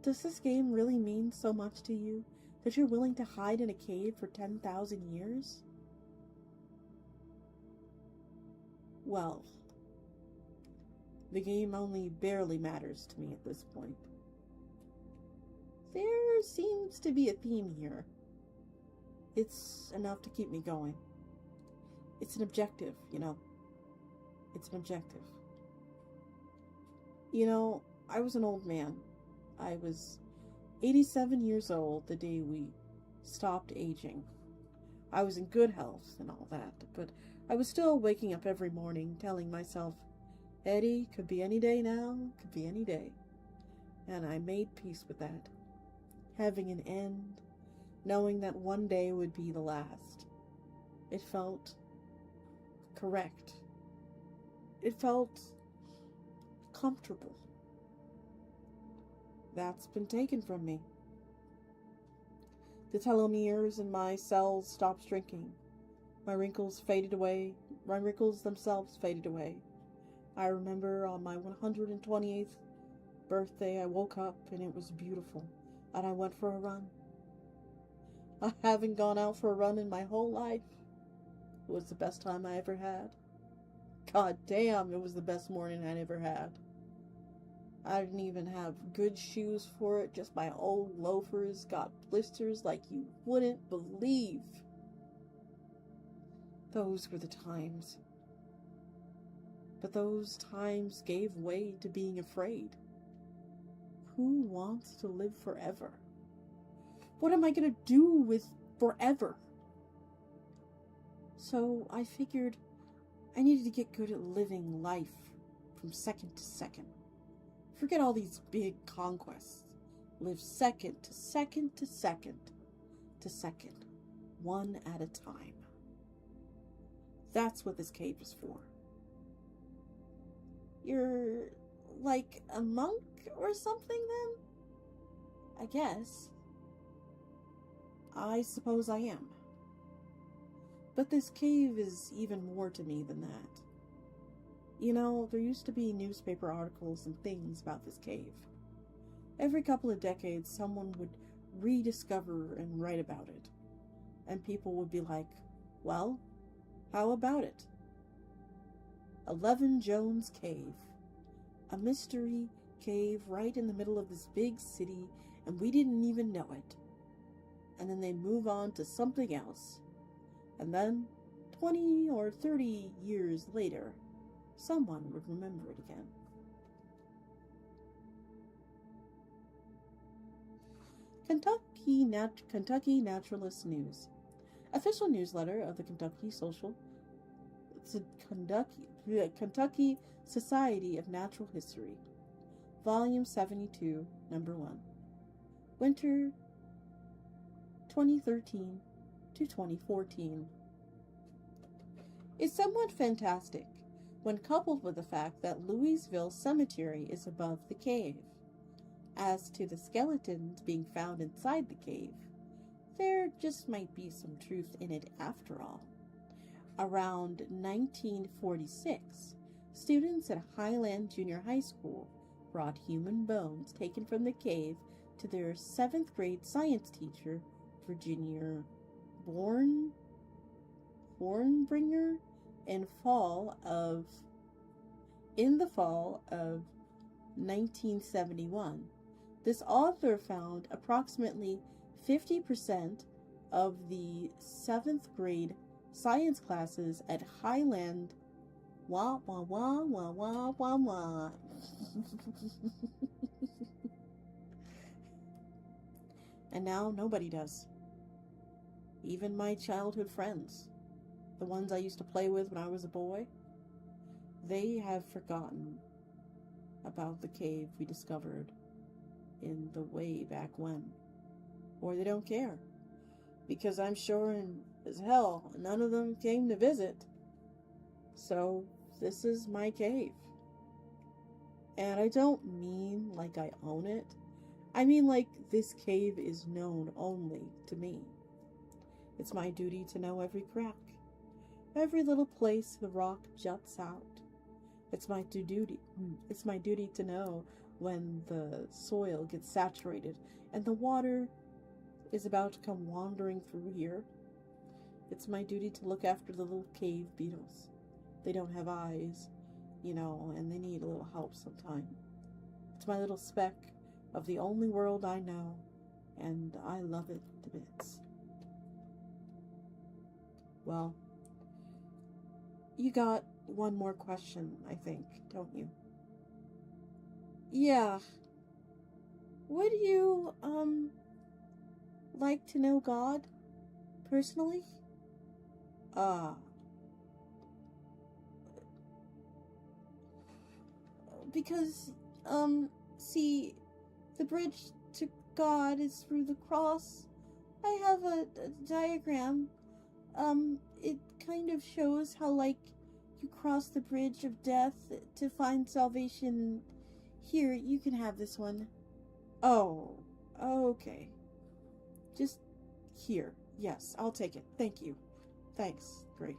Does this game really mean so much to you that you're willing to hide in a cave for 10,000 years? Well, the game only barely matters to me at this point. There seems to be a theme here. It's enough to keep me going. It's an objective, you know. It's an objective. You know, I was an old man. I was 87 years old the day we stopped aging. I was in good health and all that, but I was still waking up every morning telling myself, Eddie, could be any day now, could be any day. And I made peace with that. Having an end, knowing that one day would be the last. It felt correct. It felt comfortable. That's been taken from me. The telomeres in my cells stopped shrinking. My wrinkles faded away. My wrinkles themselves faded away. I remember on my 128th birthday, I woke up and it was beautiful, and I went for a run. I haven't gone out for a run in my whole life. It was the best time I ever had. God damn, it was the best morning I ever had. I didn't even have good shoes for it. Just my old loafers got blisters like you wouldn't believe. Those were the times. But those times gave way to being afraid. Who wants to live forever? What am I going to do with forever? So I figured I needed to get good at living life from second to second. Forget all these big conquests. Live second to second to second to second, one at a time. That's what this cave is for. You're like a monk or something then? I guess. I suppose I am. But this cave is even more to me than that. You know, there used to be newspaper articles and things about this cave. Every couple of decades, someone would rediscover and write about it. And people would be like, well, how about it? 11 Jones Cave. A mystery cave right in the middle of this big city, and we didn't even know it. And then they move on to something else. And then, 20 or 30 years later, someone would remember it again. Kentucky Naturalist News. Official newsletter of the Kentucky Society of Natural History. Volume 72, Number 1. Winter 2013 to 2014. It's somewhat fantastic when coupled with the fact that Louisville Cemetery is above the cave. As to the skeletons being found inside the cave, there just might be some truth in it after all. Around 1946, students at Highland Junior High School brought human bones taken from the cave to their 7th grade science teacher, Virginia Bornbringer, in the fall of 1971. This author found approximately 50% of the 7th grade science classes at Highland and now nobody does. Even my childhood friends, the ones I used to play with when I was a boy, they have forgotten about the cave we discovered in the way back when. Or they don't care. Because I'm sure as hell none of them came to visit. So this is my cave. And I don't mean like I own it. I mean like this cave is known only to me. It's my duty to know every crack, every little place the rock juts out. It's my duty to know when the soil gets saturated and the water is about to come wandering through here. It's my duty to look after the little cave beetles. They don't have eyes, you know, and they need a little help sometime. It's my little speck of the only world I know, and I love it to bits. Well, you got one more question, I think, don't you? Yeah. Would you, like to know God, personally? Because, see, the bridge to God is through the cross. I have a diagram. It kind of shows how, like, you cross the bridge of death to find salvation. Here, you can have this one. Oh, okay. Just here. Yes, I'll take it. Thank you. Thanks. Great.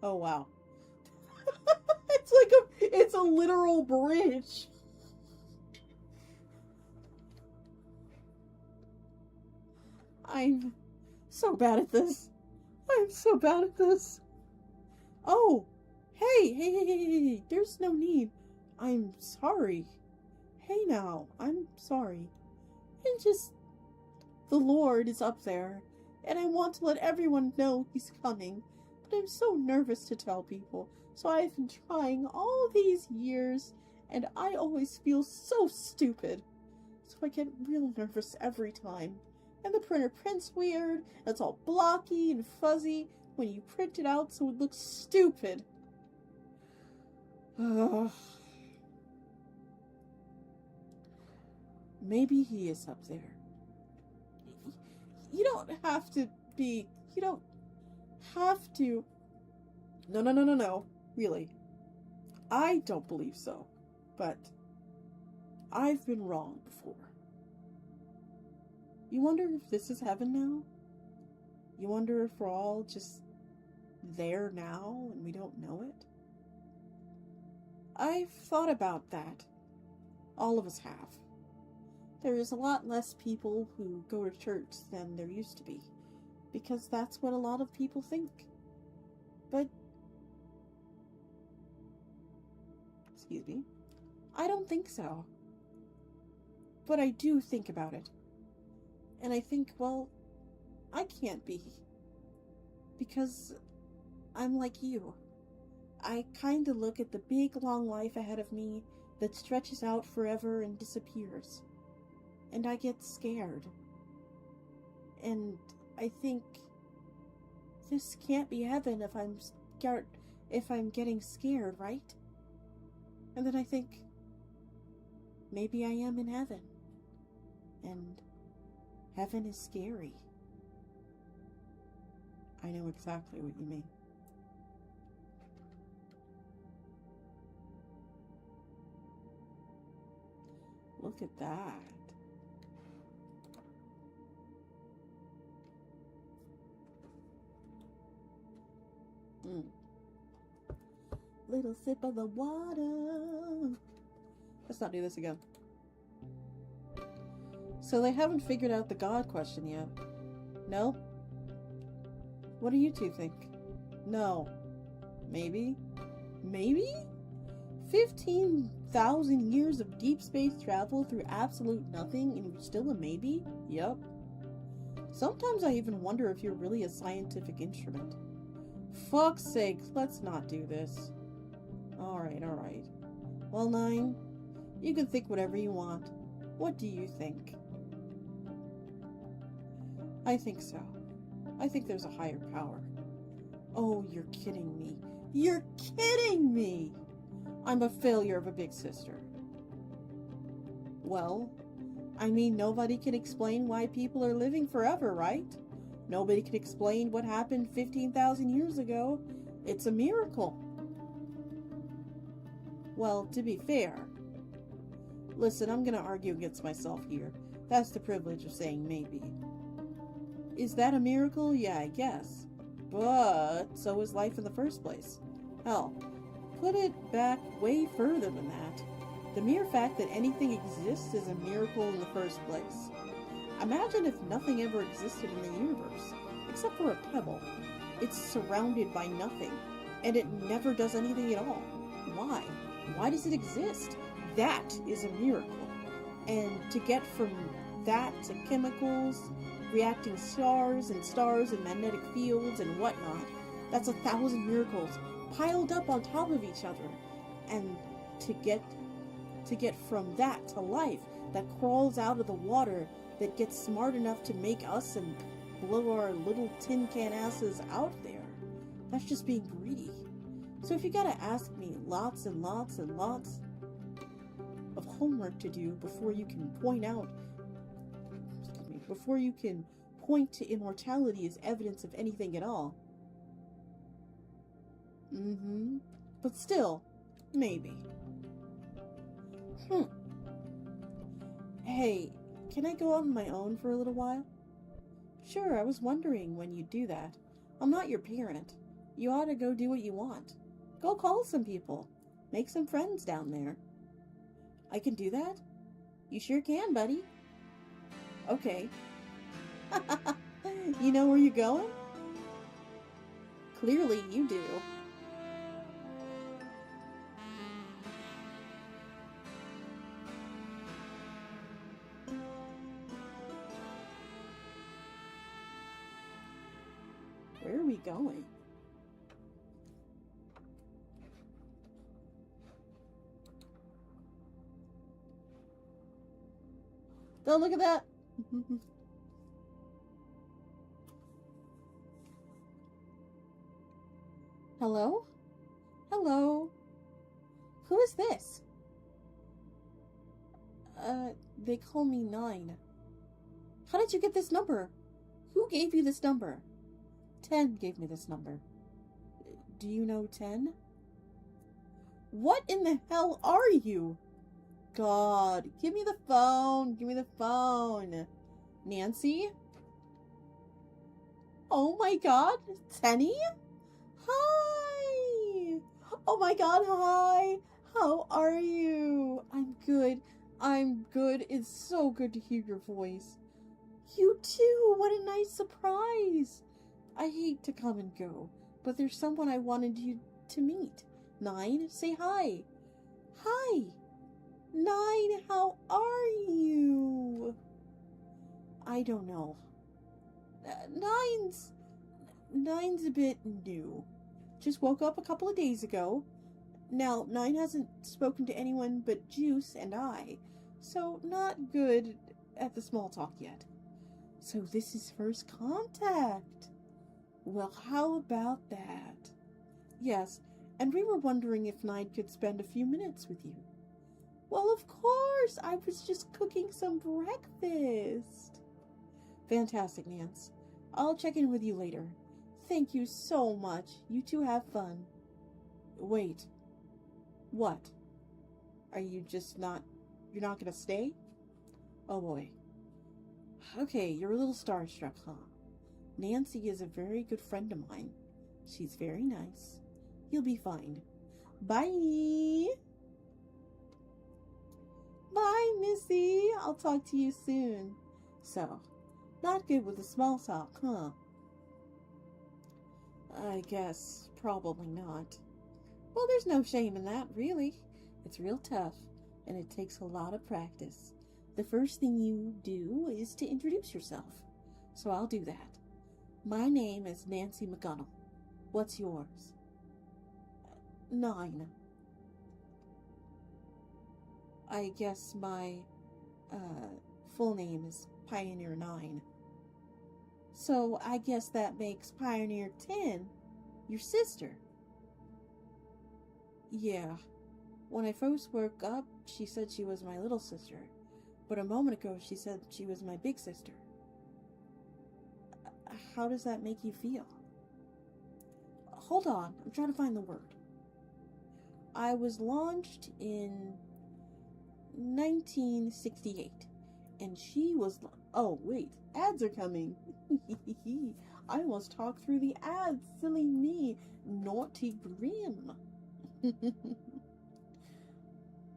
Oh, wow. It's a literal bridge. I'm so bad at this. I'm so bad at this. Oh, hey, there's no need. I'm sorry. Hey now, I'm sorry. And just, the Lord is up there, and I want to let everyone know he's coming, but I'm so nervous to tell people, so I've been trying all these years, and I always feel so stupid. So I get real nervous every time. And the printer prints weird, and it's all blocky and fuzzy when you print it out, so it looks stupid. Maybe he is up there. You don't have to be... You don't have to... No. Really. I don't believe so. But I've been wrong before. You wonder if this is heaven now? You wonder if we're all just there now and we don't know it? I've thought about that. All of us have. There is a lot less people who go to church than there used to be, because that's what a lot of people think. But, excuse me, I don't think so. But I do think about it. And I think, well, I can't be. Because I'm like you. I kinda look at the big long life ahead of me that stretches out forever and disappears. And I get scared. And I think this can't be heaven if I'm scared, if I'm getting scared, right? And then I think maybe I am in heaven. And heaven is scary. I know exactly what you mean. Look at that. Little sip of the water. Let's not do this again. So they haven't figured out the God question yet. No? What do you two think? No. Maybe? Maybe? 15,000 years of deep space travel through absolute nothing and you're still a maybe? Yep. Sometimes I even wonder if you're really a scientific instrument. Fuck's sake, let's not do this. Alright. Well, 9, you can think whatever you want. What do you think? I think so. I think there's a higher power. Oh, you're kidding me. You're kidding me! I'm a failure of a big sister. Well, I mean, nobody can explain why people are living forever, right? Nobody can explain what happened 15,000 years ago. It's a miracle. Well, to be fair, listen, I'm gonna argue against myself here. That's the privilege of saying maybe. Is that a miracle? Yeah, I guess. But so is life in the first place. Hell, put it back way further than that. The mere fact that anything exists is a miracle in the first place. Imagine if nothing ever existed in the universe, except for a pebble. It's surrounded by nothing, and it never does anything at all. Why? Why does it exist? That is a miracle. And to get from that to chemicals, reacting stars and magnetic fields and whatnot, that's 1,000 miracles piled up on top of each other. And to get from that to life that crawls out of the water, that gets smart enough to make us and blow our little tin can asses out there, that's just being greedy. So if you gotta ask me, lots and lots and lots of homework to do before you can point to immortality as evidence of anything at all. But still, maybe. Hey, can I go out on my own for a little while? Sure, I was wondering when you'd do that. I'm not your parent. You ought to go do what you want. Go call some people. Make some friends down there. I can do that? You sure can, buddy. Okay. You know where you're going? Clearly you do. Where are we going? Don't look at that! Hello? Hello? Who is this? They call me 9. How did you get this number? Who gave you this number? 10 gave me this number. Do you know 10? What in the hell are you? God, give me the phone. Give me the phone. Nancy? Oh my god, Tenny? Hi! Oh my god, hi! How are you? I'm good. I'm good. It's so good to hear your voice. You too! What a nice surprise! I hate to come and go, but there's someone I wanted you to meet. 9, say hi. Hi! 9, how are you? I don't know. Nine's a bit new. Just woke up a couple of days ago. Now, 9 hasn't spoken to anyone but Juice and I, so not good at the small talk yet. So this is first contact. Well, how about that? Yes, and we were wondering if 9 could spend a few minutes with you. Well, of course! I was just cooking some breakfast. Fantastic, Nance. I'll check in with you later. Thank you so much. You two have fun. Wait. What? Are you just not... You're not gonna stay? Oh boy. Okay, you're a little starstruck, huh? Nancy is a very good friend of mine. She's very nice. You'll be fine. Bye! Bye, Missy! I'll talk to you soon. So, not good with the small talk, huh? I guess probably not. Well, there's no shame in that, really. It's real tough, and it takes a lot of practice. The first thing you do is to introduce yourself. So I'll do that. My name is Nancy McGonnell. What's yours? 9. I guess my full name is Pioneer 9. So I guess that makes Pioneer 10 your sister. Yeah. When I first woke up, she said she was my little sister. But a moment ago, she said she was my big sister. how does that make you feel? Hold on, I'm trying to find the word. I was launched in 1968, and she was... Oh, wait, ads are coming. I almost talked through the ads. Silly me. Naughty Grim.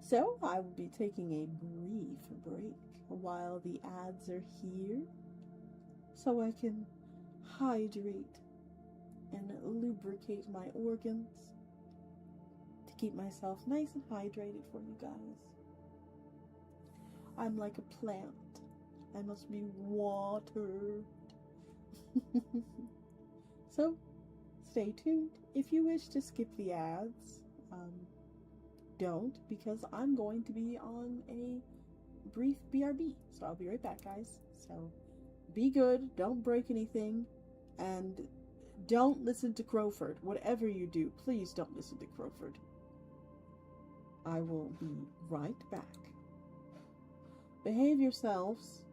So, I will be taking a brief break while the ads are here, so I can hydrate and lubricate my organs to keep myself nice and hydrated for you guys. I'm like a plant. I must be watered. So, stay tuned. If you wish to skip the ads, don't, because I'm going to be on a brief BRB. So I'll be right back, guys. So, be good, don't break anything, and don't listen to Crowford. Whatever you do, please don't listen to Crowford. I will be right back. Behave yourselves.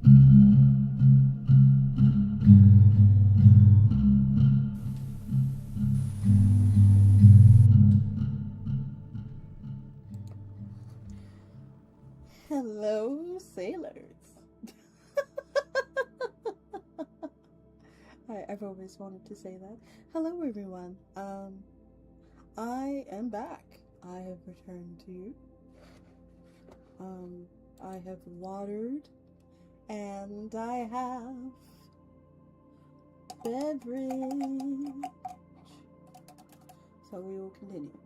Hello, sailors. I've always wanted to say that. Hello, everyone. I am back. I have returned to you. I have watered, and I have beverage. So we will continue.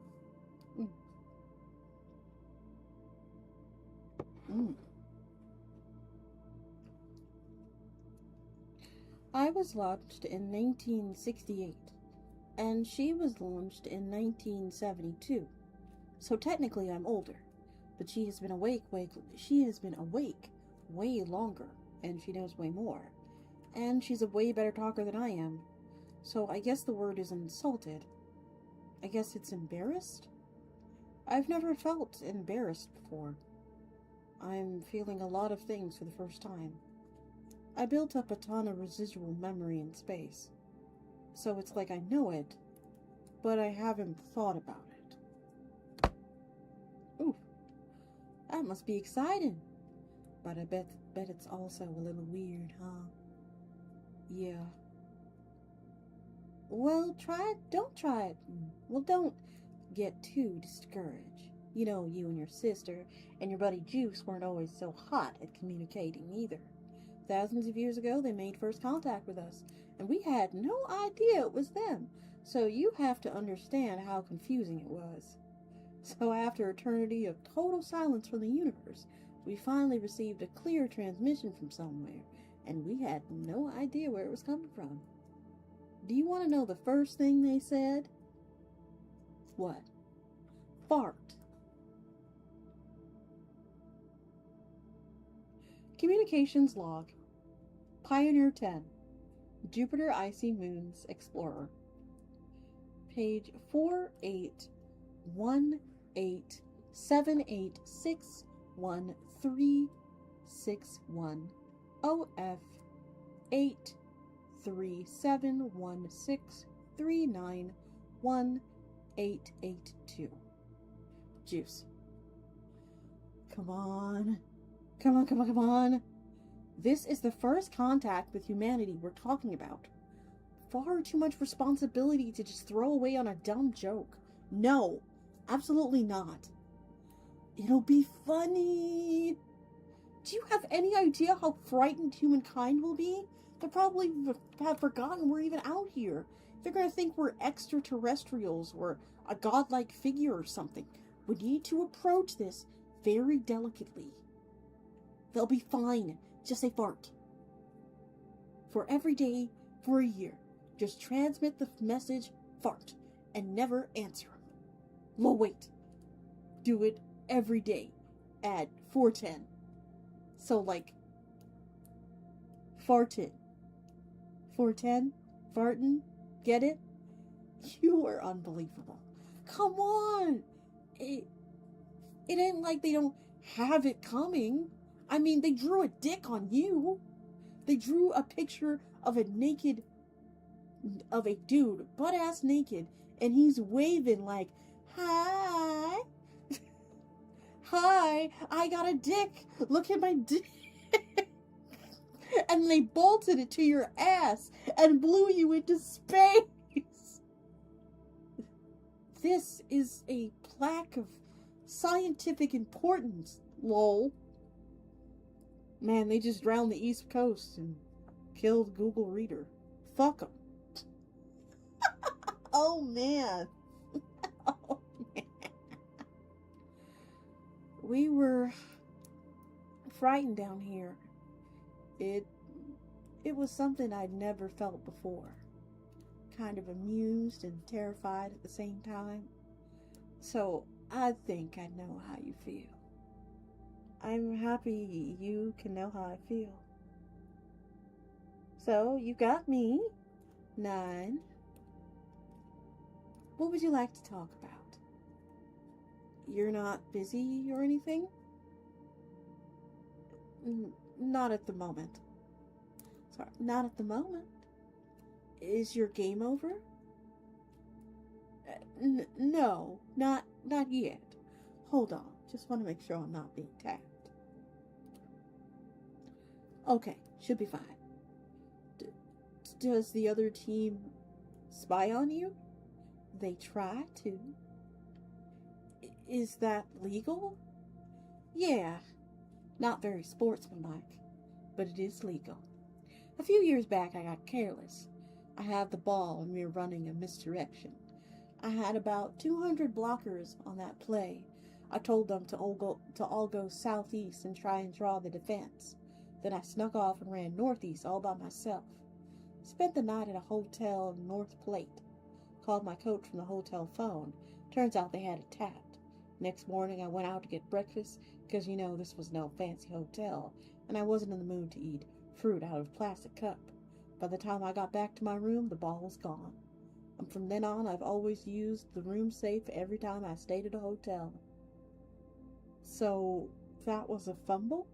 I was launched in 1968, and she was launched in 1972. So technically I'm older, but she has been awake way longer, and she knows way more. And she's a way better talker than I am. So I guess the word is insulted. I guess it's embarrassed? I've never felt embarrassed before. I'm feeling a lot of things for the first time. I built up a ton of residual memory in space. So it's like I know it, but I haven't thought about it. Ooh, that must be exciting. But I bet it's also a little weird, huh? Yeah. Well, don't try it. Well, don't get too discouraged. You know, you and your sister and your buddy Juice weren't always so hot at communicating either. Thousands of years ago, they made first contact with us, and we had no idea it was them. So you have to understand how confusing it was. So after eternity of total silence from the universe, we finally received a clear transmission from somewhere, and we had no idea where it was coming from. Do you want to know the first thing they said? What? Fart. Communications log. Pioneer 10. Jupiter Icy Moons Explorer. Page 48187861361 OF 83716391882. Juice. Come on. Come on. This is the first contact with humanity we're talking about. Far too much responsibility to just throw away on a dumb joke. No, absolutely not. It'll be funny. Do you have any idea how frightened humankind will be? They'll probably have forgotten we're even out here. They're going to think we're extraterrestrials or a godlike figure or something. We need to approach this very delicately. They'll be fine. Just say fart. For every day, for a year, just transmit the message fart and never answer them. Well, wait. Do it every day at 4:10. So, like, fartin. 4:10? Fartin? Get it? You are unbelievable. Come on! It ain't like they don't have it coming. I mean, they drew a dick on you. They drew a picture of a dude, butt-ass naked, and he's waving like, hi. Hi, I got a dick. Look at my dick. And they bolted it to your ass and blew you into space. This is a plaque of scientific importance, lol. Man, they just drowned the East Coast and killed Google Reader. Fuck them. Oh, man. Oh, man. We were frightened down here. It was something I'd never felt before. Kind of amused and terrified at the same time. So, I think I know how you feel. I'm happy you can know how I feel. So, you got me. 9. What would you like to talk about? You're not busy or anything? Not at the moment. Sorry, not at the moment. Is your game over? No, not yet. Hold on, just want to make sure I'm not being tapped. Okay, should be fine. Does the other team spy on you? They try to. Is that legal? Yeah, not very sportsmanlike, but it is legal. A few years back, I got careless. I had the ball and we were running a misdirection. I had about 200 blockers on that play. I told them to all go southeast and try and draw the defense. Then I snuck off and ran northeast all by myself. Spent the night at a hotel in North Plate. Called my coach from the hotel phone. Turns out they had it tapped. Next morning I went out to get breakfast because this was no fancy hotel and I wasn't in the mood to eat fruit out of a plastic cup. By the time I got back to my room, the ball was gone. And from then on, I've always used the room safe every time I stayed at a hotel. So, that was a fumble?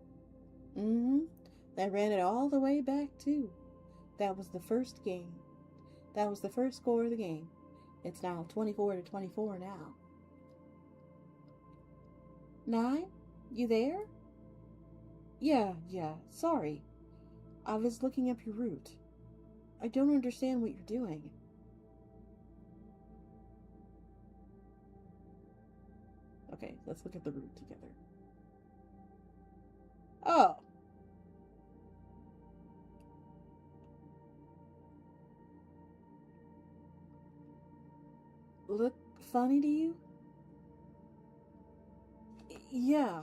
They ran it all the way back, too. That was the first game. That was the first score of the game. It's now 24-24 now. 9? You there? Yeah, sorry. I was looking up your route. I don't understand what you're doing. Okay, let's look at the route together. Oh! Look funny to you? Yeah.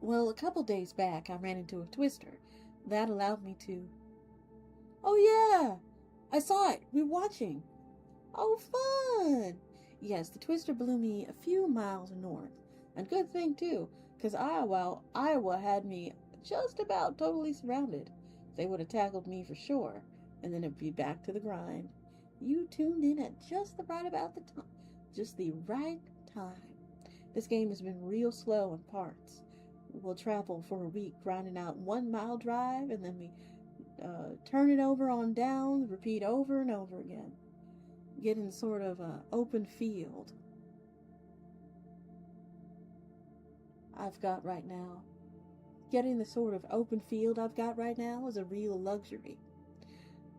Well, a couple days back, I ran into a twister. That allowed me to... Oh, yeah! I saw it! We're watching! Oh, fun! Yes, the twister blew me a few miles north. And good thing, too, because Iowa had me just about totally surrounded. They would have tackled me for sure, and then it'd be back to the grind. You tuned in at just the right time. This game has been real slow in parts. We'll travel for a week, grinding out 1 mile drive, and then we turn it over on down, repeat over and over again. Getting sort of an open field I've got right now. Getting the sort of open field I've got right now is a real luxury.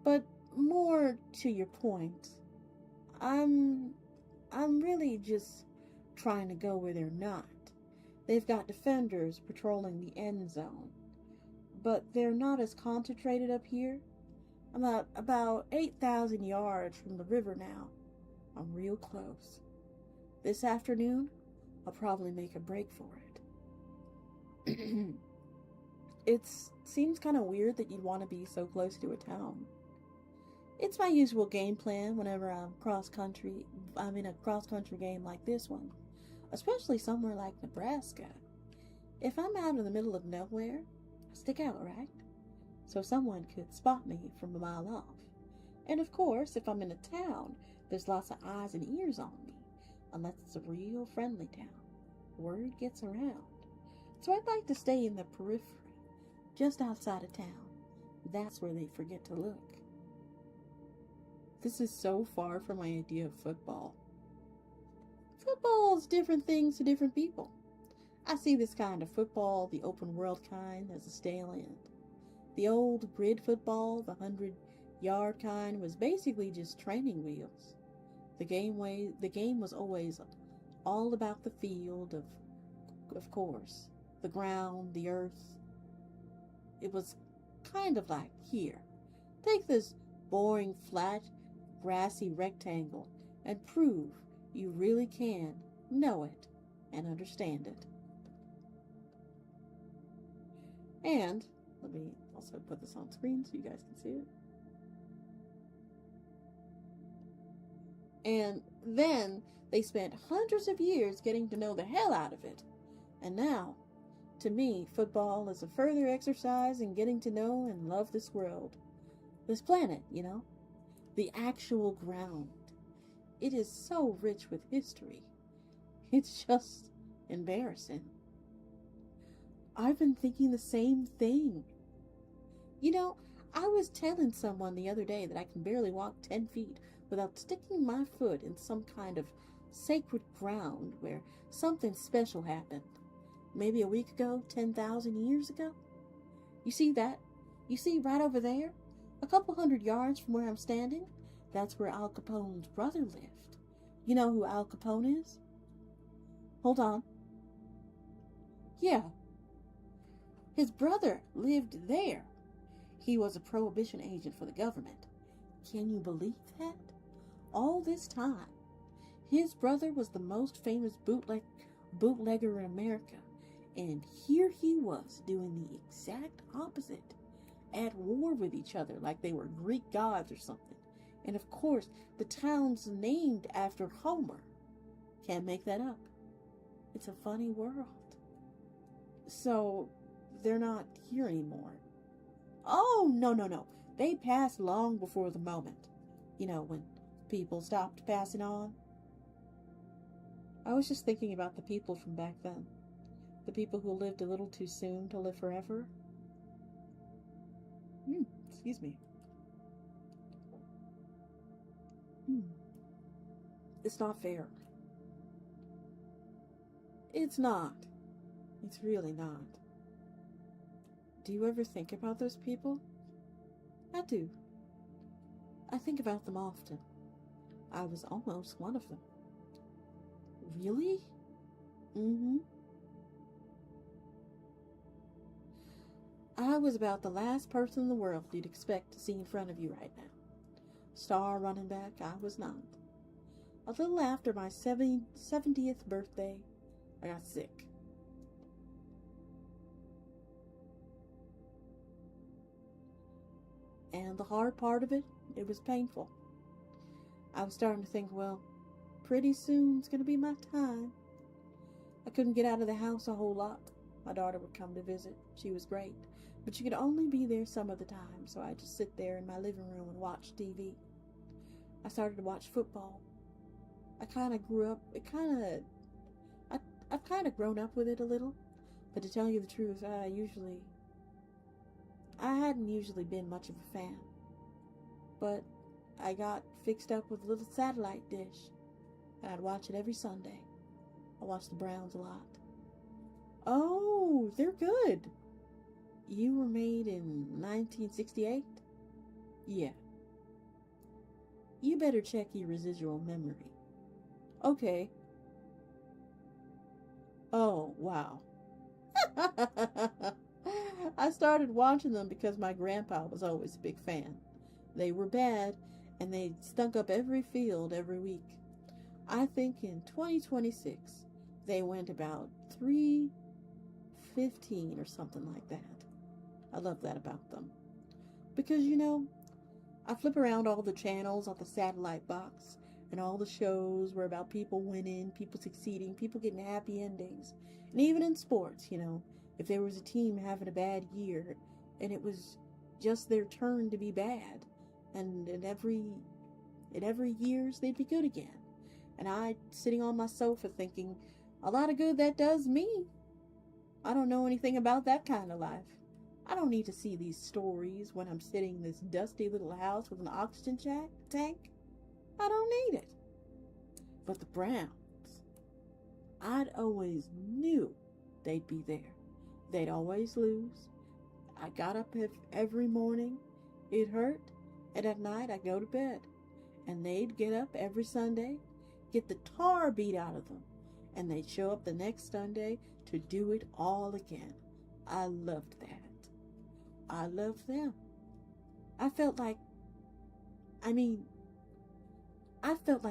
But more to your point, I'm really just trying to go where they're not. They've got defenders patrolling the end zone, but they're not as concentrated up here. I'm about 8,000 yards from the river now. I'm real close. This afternoon, I'll probably make a break for it. It seems kind of weird that you'd want to be so close to a town. It's my usual game plan whenever I'm in a cross-country game like this one, especially somewhere like Nebraska. If I'm out in the middle of nowhere, I stick out, right? So someone could spot me from a mile off. And of course, if I'm in a town, there's lots of eyes and ears on me, unless it's a real friendly town. Word gets around. So I'd like to stay in the periphery, just outside of town. That's where they forget to look. This is so far from my idea of football. Football's different things to different people. I see this kind of football, the open world kind, as a stale end. The old grid football, the 100-yard kind, was basically just training wheels. The game was always all about the field, of course, the ground, the earth. It was kind of like, here, take this boring, flat, grassy rectangle and prove you really can know it and understand it. And let me also put this on screen so you guys can see it. And then they spent hundreds of years getting to know the hell out of it. And now, to me, football is a further exercise in getting to know and love this world. This planet, the actual ground. It is so rich with history. It's just embarrassing. I've been thinking the same thing. You know, I was telling someone the other day that I can barely walk 10 feet without sticking my foot in some kind of sacred ground where something special happened. Maybe a week ago, 10,000 years ago. You see that? You see right over there? A couple hundred yards from where I'm standing? That's where Al Capone's brother lived. You know who Al Capone is? Hold on. Yeah. His brother lived there. He was a prohibition agent for the government. Can you believe that? All this time, his brother was the most famous bootlegger in America, and here he was doing the exact opposite, at war with each other like they were Greek gods or something. And of course, the town's named after Homer. Can't make that up. It's a funny world. So, they're not here anymore. Oh, no. They passed long before the moment. You know, when people stopped passing on. I was just thinking about the people from back then. The people who lived a little too soon to live forever. Excuse me. It's not fair. It's not. It's really not. Do you ever think about those people? I do. I think about them often. I was almost one of them. Really? I was about the last person in the world you'd expect to see in front of you right now. Star running back, I was not. A little after my 70th birthday, I got sick. And the hard part of it, it was painful. I was starting to think, well, pretty soon it's going to be my time. I couldn't get out of the house a whole lot. My daughter would come to visit. She was great. But she could only be there some of the time, so I just sit there in my living room and watch TV. I started to watch football. I kind of grew up, I've kind of grown up with it a little. But to tell you the truth, I hadn't usually been much of a fan. But I got fixed up with a little satellite dish, and I'd watch it every Sunday. I watched the Browns a lot. Oh, they're good. You were made in 1968? Yeah. You better check your residual memory. Okay. Oh, wow. I started watching them because my grandpa was always a big fan. They were bad, and they stunk up every field every week. I think in 2026, they went about 315 or something like that. I love that about them. Because, you know, I flip around all the channels on the satellite box, and all the shows were about people winning, people succeeding, people getting happy endings. And even in sports, you know, if there was a team having a bad year, and it was just their turn to be bad, and in every years they'd be good again. And I, sitting on my sofa thinking, a lot of good that does me. I don't know anything about that kind of life. I don't need to see these stories when I'm sitting in this dusty little house with an oxygen tank. I don't need it. But the Browns, I'd always knew they'd be there. They'd always lose. I got up every morning. It hurt. And at night I'd go to bed. And they'd get up every Sunday, get the tar beat out of them. And they'd show up the next Sunday to do it all again. I loved that. I loved them. I felt like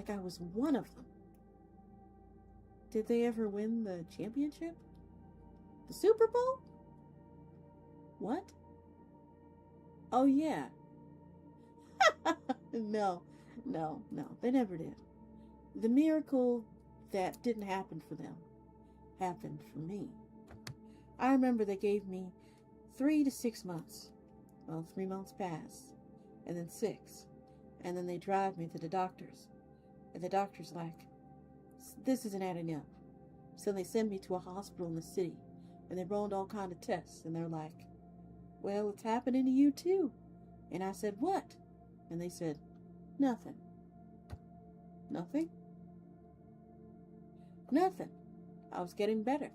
I was one of them. Did they ever win the championship? The Super Bowl? What? Oh, yeah. No, they never did. The miracle that didn't happen for them happened for me. I remember they gave me 3 to 6 months. Well, 3 months passed, and then 6. And then they drive me to the doctors. And the doctor's like, this isn't adding up. So they send me to a hospital in the city. And they rolled all kind of tests, and they're like, well, it's happening to you too. And I said, what? And they said, nothing. Nothing? Nothing. I was getting better.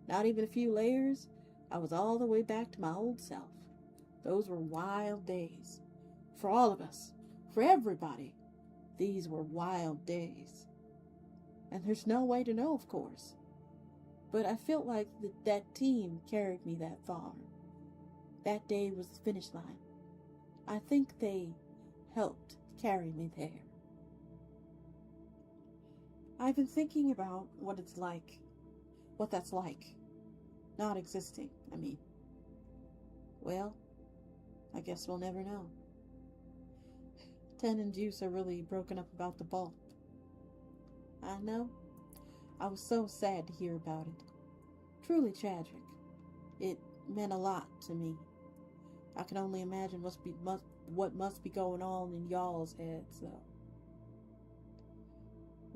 Not even a few layers. I was all the way back to my old self. Those were wild days. For all of us. For everybody. These were wild days. And there's no way to know, of course. But I felt like that team carried me that far. That day was the finish line. I think they helped carry me there. I've been thinking about what it's like. What that's like. Not existing, I mean. Well, I guess we'll never know. Ten and Juice are really broken up about the bulb. I know. I was so sad to hear about it. Truly tragic. It meant a lot to me. I can only imagine what must be going on in y'all's heads, though.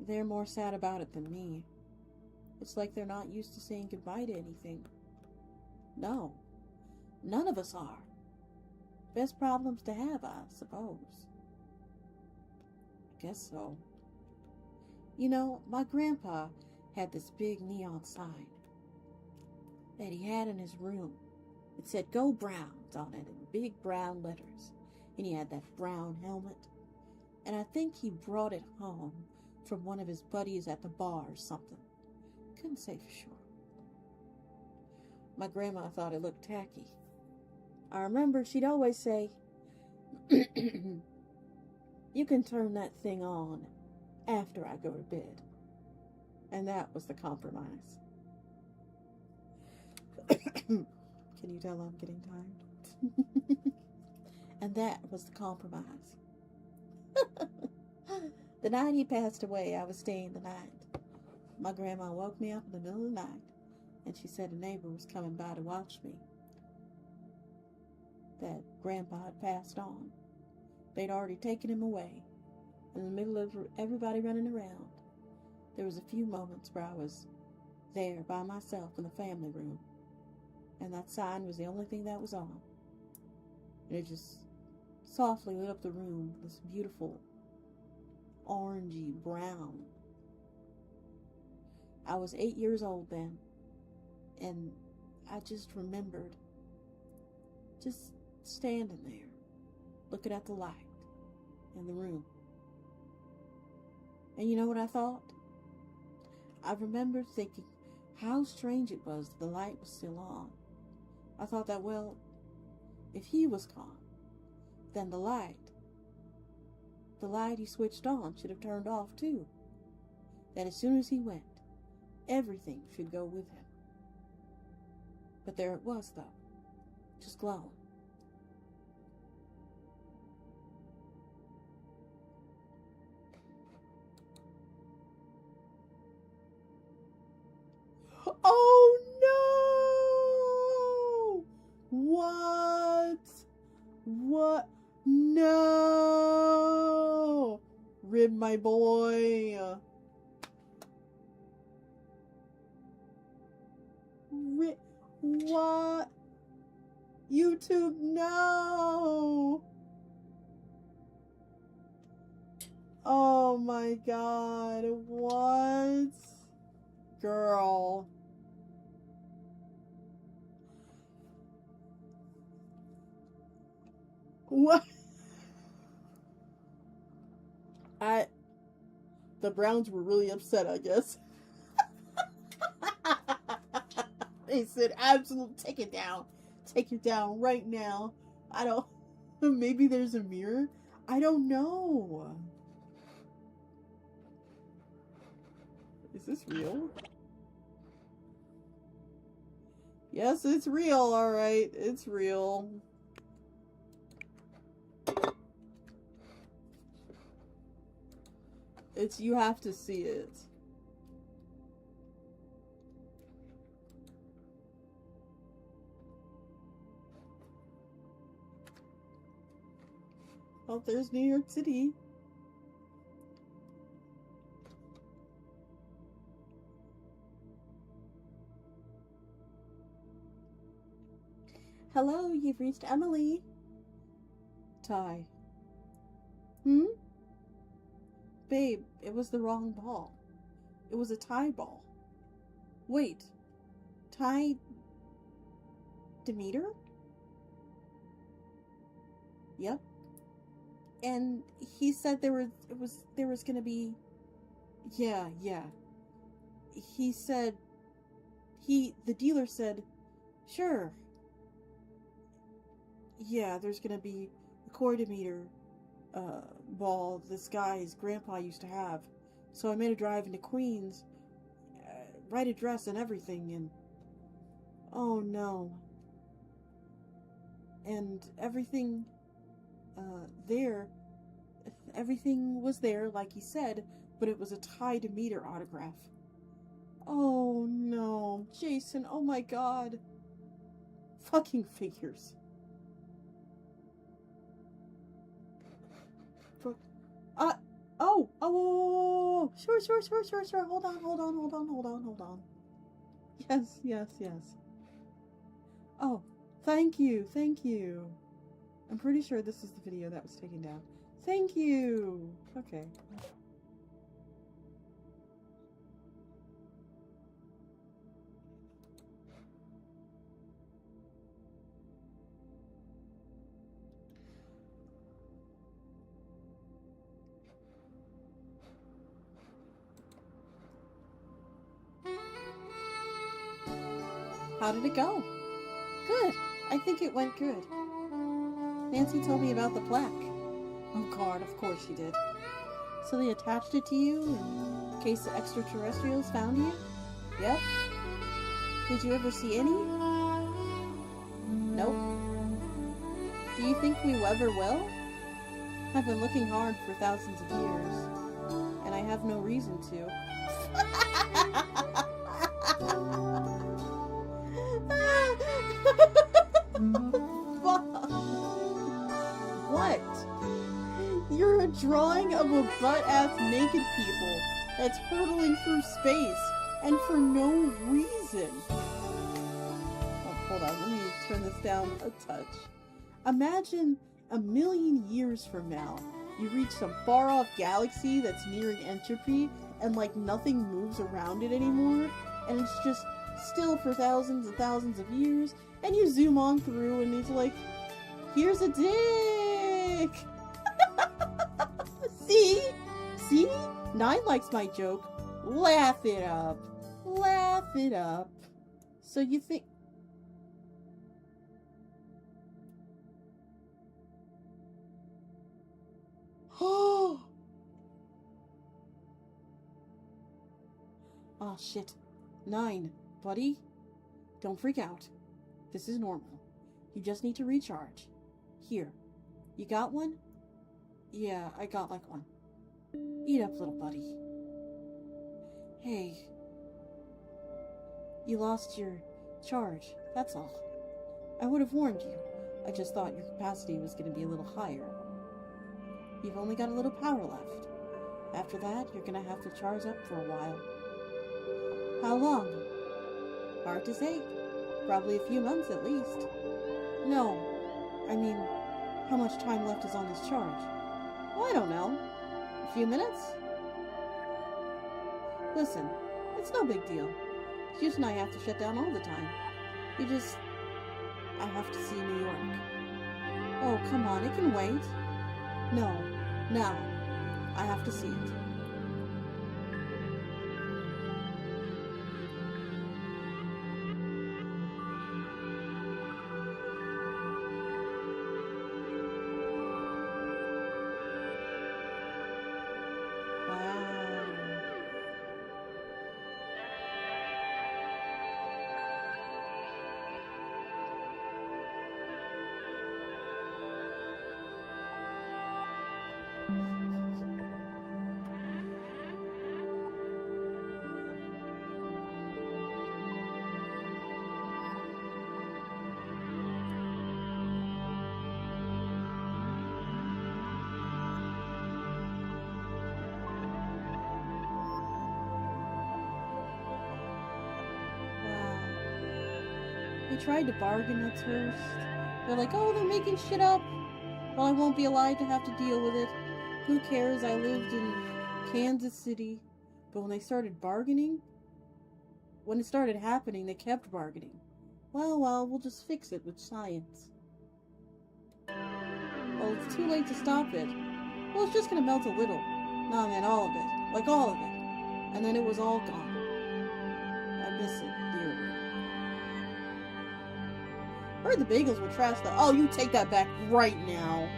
They're more sad about it than me. It's like they're not used to saying goodbye to anything. No, none of us are. Best problems to have, I suppose. I guess so. You know, my grandpa had this big neon sign that he had in his room. It said, "Go Browns" on it in big brown letters. And he had that brown helmet. And I think he brought it home from one of his buddies at the bar or something. Couldn't say for sure. My grandma thought it looked tacky. I remember she'd always say, "You can turn that thing on after I go to bed." And that was the compromise. Can you tell I'm getting tired? And that was the compromise. The night he passed away, I was staying the night. My grandma woke me up in the middle of the night, and she said a neighbor was coming by to watch me. That grandpa had passed on. They'd already taken him away. In the middle of everybody running around, there was a few moments where I was there by myself in the family room, and that sign was the only thing that was on. And it just softly lit up the room, this beautiful orangey brown. I was 8 years old then, and I just remembered just standing there, looking at the light in the room. And you know what I thought? I remember thinking how strange it was that the light was still on. I thought that, well, if he was gone, then the light he switched on should have turned off too. That as soon as he went, everything should go with him. But there it was, though, just glowing. Oh no! What? What? No! Rib my boy. What? YouTube, no! Oh my god, what? Girl. What? The Browns were really upset, I guess. They said, absolutely, take it down. Take it down right now. Maybe there's a mirror? I don't know. Is this real? Yes, it's real, alright. It's real. You have to see it. Oh, there's New York City. Hello, you've reached Emily. Ty. Babe, it was the wrong ball. It was a tie ball. Wait. Ty... Demeter? Yep. And he said there was gonna be... Yeah. He said... The dealer said, sure. Yeah, there's gonna be a Demeter ball this guy's grandpa used to have. So I made a drive into Queens, right address and everything, and... Oh no. And everything, everything was there, like he said, but it was a Ty Demeter autograph. Oh no, Jason, oh my god. Fucking figures. Oh, sure. Hold on. Yes. Oh, thank you. I'm pretty sure this is the video that was taken down. Thank you. Okay. How did it go? Good. I think it went good. Nancy told me about the plaque. Oh god, of course she did. So they attached it to you in case the extraterrestrials found you? Yep. Did you ever see any? Nope. Do you think we ever will? I've been looking hard for thousands of years, and I have no reason to. What? You're a drawing of a butt-ass naked people that's hurtling through space, and for no reason. Oh, hold on, let me turn this down a touch. Imagine 1,000,000 years from now, you reach some far-off galaxy that's nearing entropy, and like nothing moves around it anymore, and it's just still for thousands and thousands of years, and you zoom on through and it's like, here's a dick! See? 9 likes my joke. Laugh it up. So you think... Oh shit. 9, buddy. Don't freak out. This is normal. You just need to recharge. Here. You got one? Yeah, I got like one. Eat up, little buddy. Hey. You lost your charge, that's all. I would have warned you. I just thought your capacity was going to be a little higher. You've only got a little power left. After that, you're going to have to charge up for a while. How long? Hard to say. Probably a few months at least. No. I mean, how much time left is on this charge? Well, I don't know. A few minutes? Listen, it's no big deal. Hughes and I have to shut down all the time. I have to see New York. Oh, come on, it can wait. No, now. I have to see it. I tried to bargain at first. They're like, oh, they're making shit up. Well, I won't be alive to have to deal with it. Who cares? I lived in Kansas City. But when they started bargaining, when it started happening, they kept bargaining. Well, we'll just fix it with science. Well, it's too late to stop it. Well, it's just gonna melt a little. No, man, all of it. Like all of it. And then it was all gone. I miss it dearly. Heard the bagels were trash though. Oh, you take that back right now.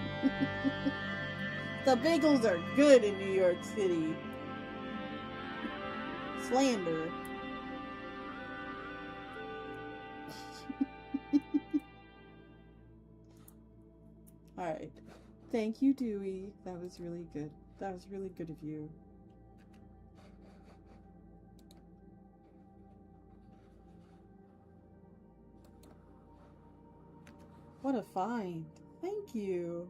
The bagels are good in New York City. Slander. Alright. Thank you, Dewey. That was really good. That was really good of you. What a find. Thank you.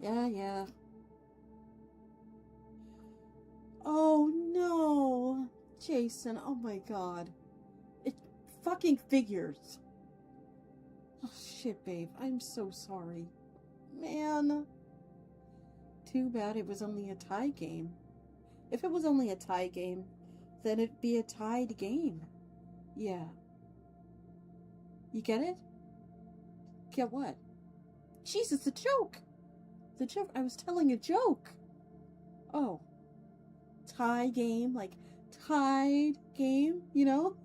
Yeah. Oh no. Jason, oh my god. It fucking figures. Oh shit, babe. I'm so sorry. Man. Too bad it was only a tie game. If it was only a tie game, then it'd be a tied game. Yeah. You get it? Get what? Jesus, a joke! The joke? I was telling a joke! Oh. Tie game? Like, tied game? You know?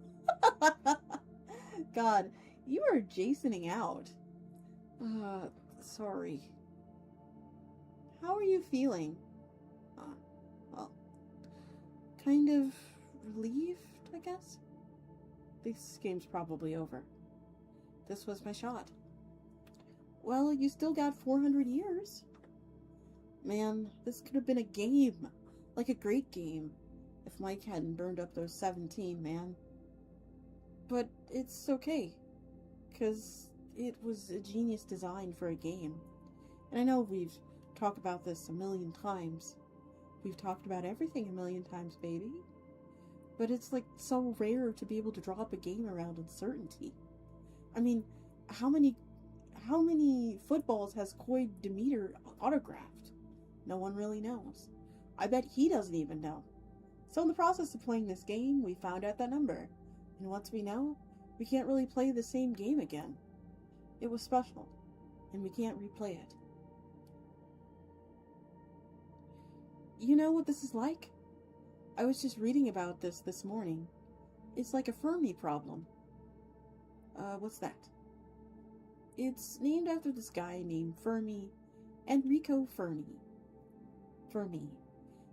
God, you are Jasoning out. Sorry. How are you feeling? Well, kind of relieved, I guess? This game's probably over. This was my shot. Well, you still got 400 years. Man, this could have been a game. Like a great game. If Mike hadn't burned up those 17, man. But it's okay. Because it was a genius design for a game. And I know we've talked about this a million times. We've talked about everything a million times, baby. But it's like so rare to be able to draw up a game around uncertainty. I mean, how many footballs has Coy Demeter autographed? No one really knows. I bet he doesn't even know. So in the process of playing this game, we found out that number. And once we know, we can't really play the same game again. It was special, and we can't replay it. You know what this is like? I was just reading about this morning. It's like a Fermi problem. What's that? It's named after this guy named Enrico Fermi.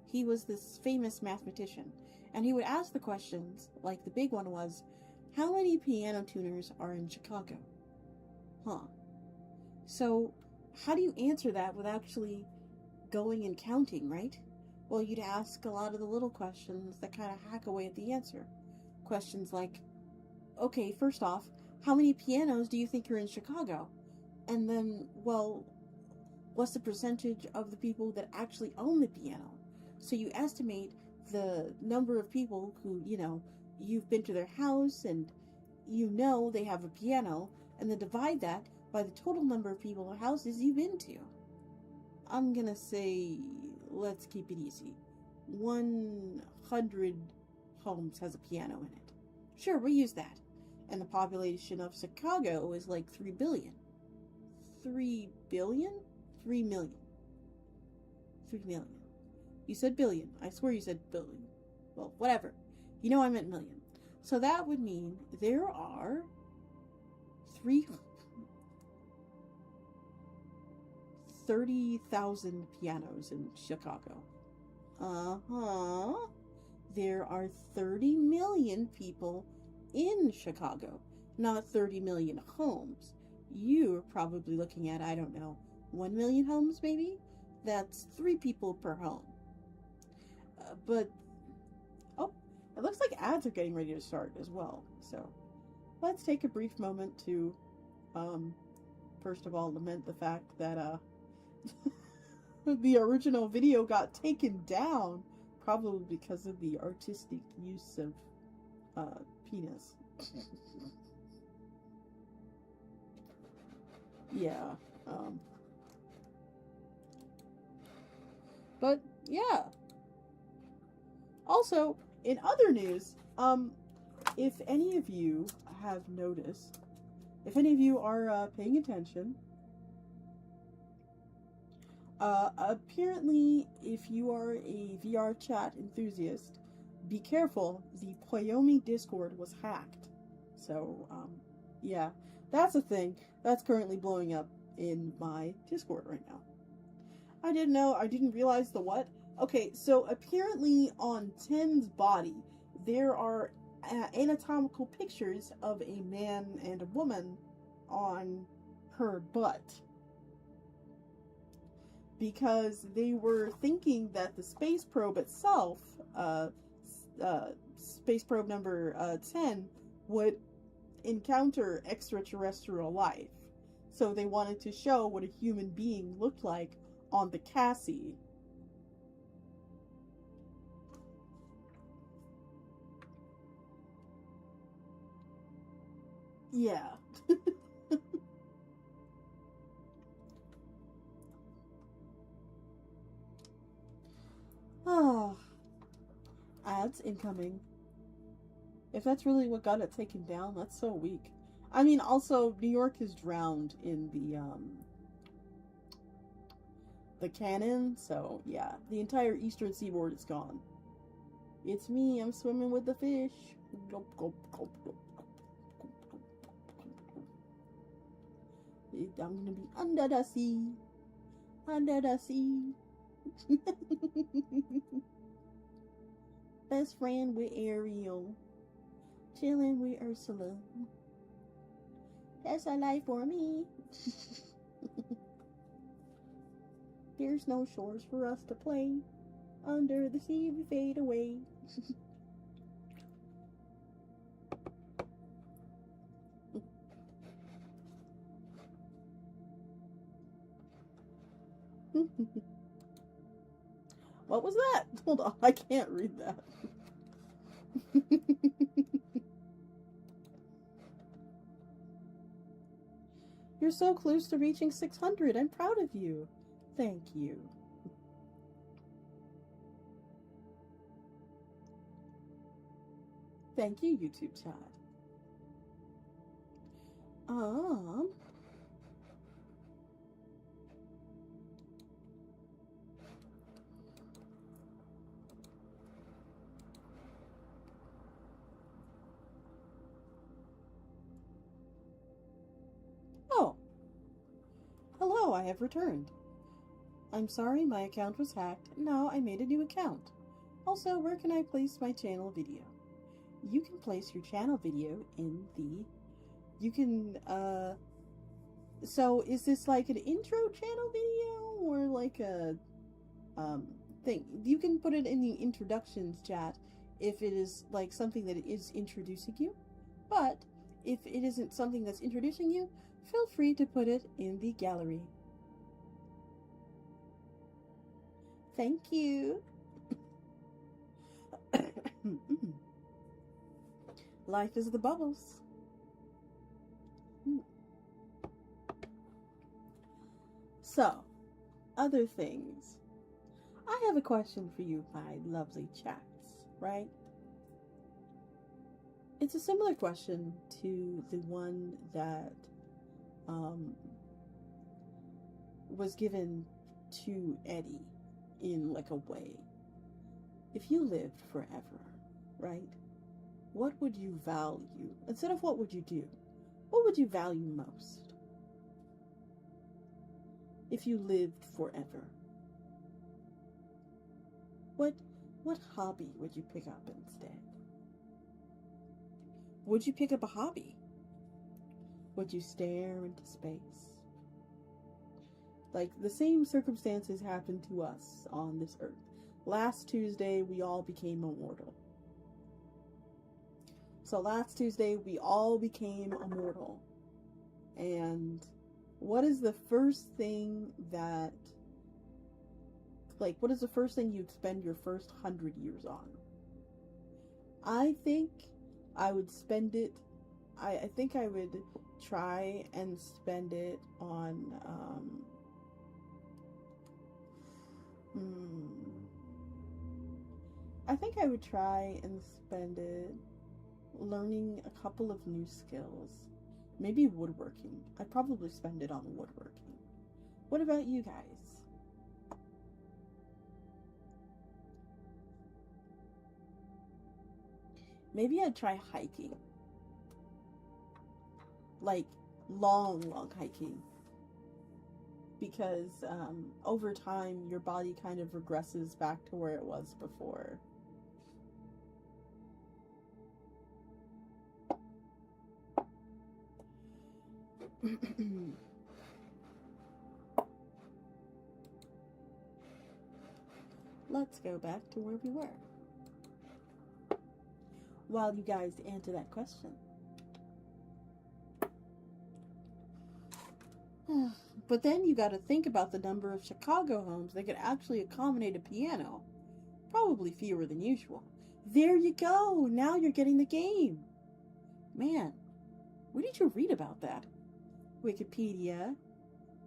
He was this famous mathematician, and he would ask the questions, like the big one was, how many piano tuners are in Chicago? Huh. So, how do you answer that without actually going and counting, right? Well, you'd ask a lot of the little questions that kind of hack away at the answer. Questions like, okay, first off, how many pianos do you think are in Chicago? And then, well, what's the percentage of the people that actually own the piano? So you estimate the number of people who, you've been to their house and they have a piano, and then divide that by the total number of people or houses you've been to. I'm gonna say, let's keep it easy. 100 homes has a piano in it. Sure, we'll use that. And the population of Chicago is like 3 billion. 3 billion? 3 million. 3 million. You said billion. I swear you said billion. Well, whatever. You know I meant million. So that would mean there are 30,000 pianos in Chicago. There are 30 million people in Chicago, not 30 million homes. You're probably looking at, 1 million homes maybe? That's 3 people per home. It looks like ads are getting ready to start as well. So let's take a brief moment to, first of all, lament the fact that, the original video got taken down, probably because of the artistic use of penis. Yeah. But yeah. Also, in other news, if any of you have noticed, if any of you are paying attention, apparently, if you are a VR chat enthusiast, be careful. The Poyomi Discord was hacked. So, yeah, that's a thing that's currently blowing up in my Discord right now. I didn't know. I didn't realize the what. Okay, so apparently on Ten's body, there are anatomical pictures of a man and a woman on her butt. Because they were thinking that the space probe itself, space probe number 10, would encounter extraterrestrial life. So they wanted to show what a human being looked like on the Cassie. Yeah. Ah, ads incoming. If that's really what got it taken down, that's so weak. I mean, also, New York is drowned in the cannon, so yeah, the entire eastern seaboard is gone. It's me, I'm swimming with the fish. Gulp, gulp, gulp, gulp, gulp, gulp, gulp, gulp, gulp. I'm gonna be under the sea. Under the sea. Best friend with Ariel. Chilling with Ursula. That's a life for me. There's no shores for us to play. Under the sea we fade away. What was that? Hold on, I can't read that. You're so close to reaching 600. I'm proud of you. Thank you. Thank you, YouTube chat. Oh. Hello, I have returned. I'm sorry my account was hacked. Now I made a new account. Also, where can I place my channel video? You can place your channel video in the... You can, So, is this like an intro channel video? Or like a, thing? You can put it in the introductions chat if it is like something that is introducing you. But, if it isn't something that's introducing you, feel free to put it in the gallery. Thank you. Life is the bubbles. So, other things. I have a question for you, my lovely chats, right? It's a similar question to the one that was given to Eddie in like a way. If you lived forever, right? What would you value? Instead of what would you do, what would you value most? If you lived forever, what hobby would you pick up instead? Would you pick up a hobby? Would you stare into space? Like, the same circumstances happened to us on this earth. Last Tuesday, we all became immortal. So last Tuesday, we all became immortal. And what is the first thing that Like, what is the first thing you'd spend your first 100 years on? I think I would spend it, I think I would try and spend it on, I think I would try and spend it learning a couple of new skills. Maybe woodworking. I'd probably spend it on woodworking. What about you guys? Maybe I'd try hiking. Like, long hiking. Because over time, your body kind of regresses back to where it was before. Let's go back to where we were. While you guys answer that question. But then you gotta think about the number of Chicago homes that could actually accommodate a piano. Probably fewer than usual. There you go! Now you're getting the game! Man, where did you read about that? Wikipedia.